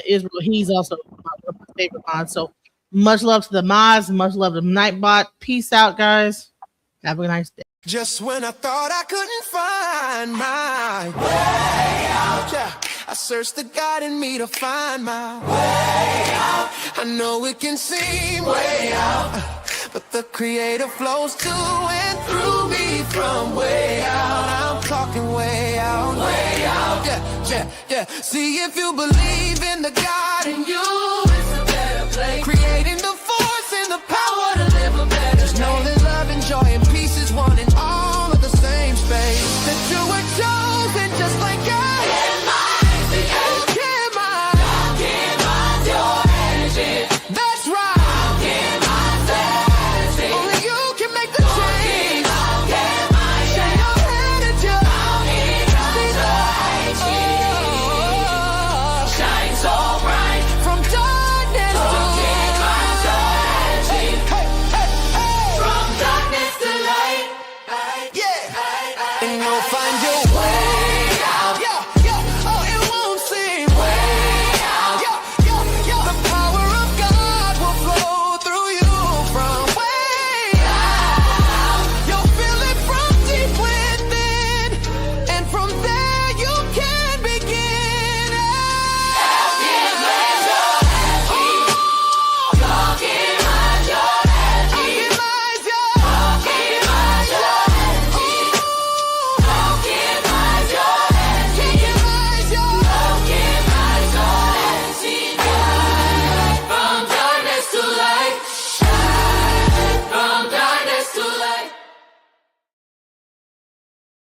Israel. He's also my favorite mod. So much love to the mods. Much love to Nightbot. Peace out, guys. Have a nice day. Just when I thought I couldn't find my way out, yeah, I searched the God in me to find my way out. I know it can seem way out, but the Creator flows to and through me from way out. I'm talking way out, yeah, yeah, yeah. See, if you believe in the God in you,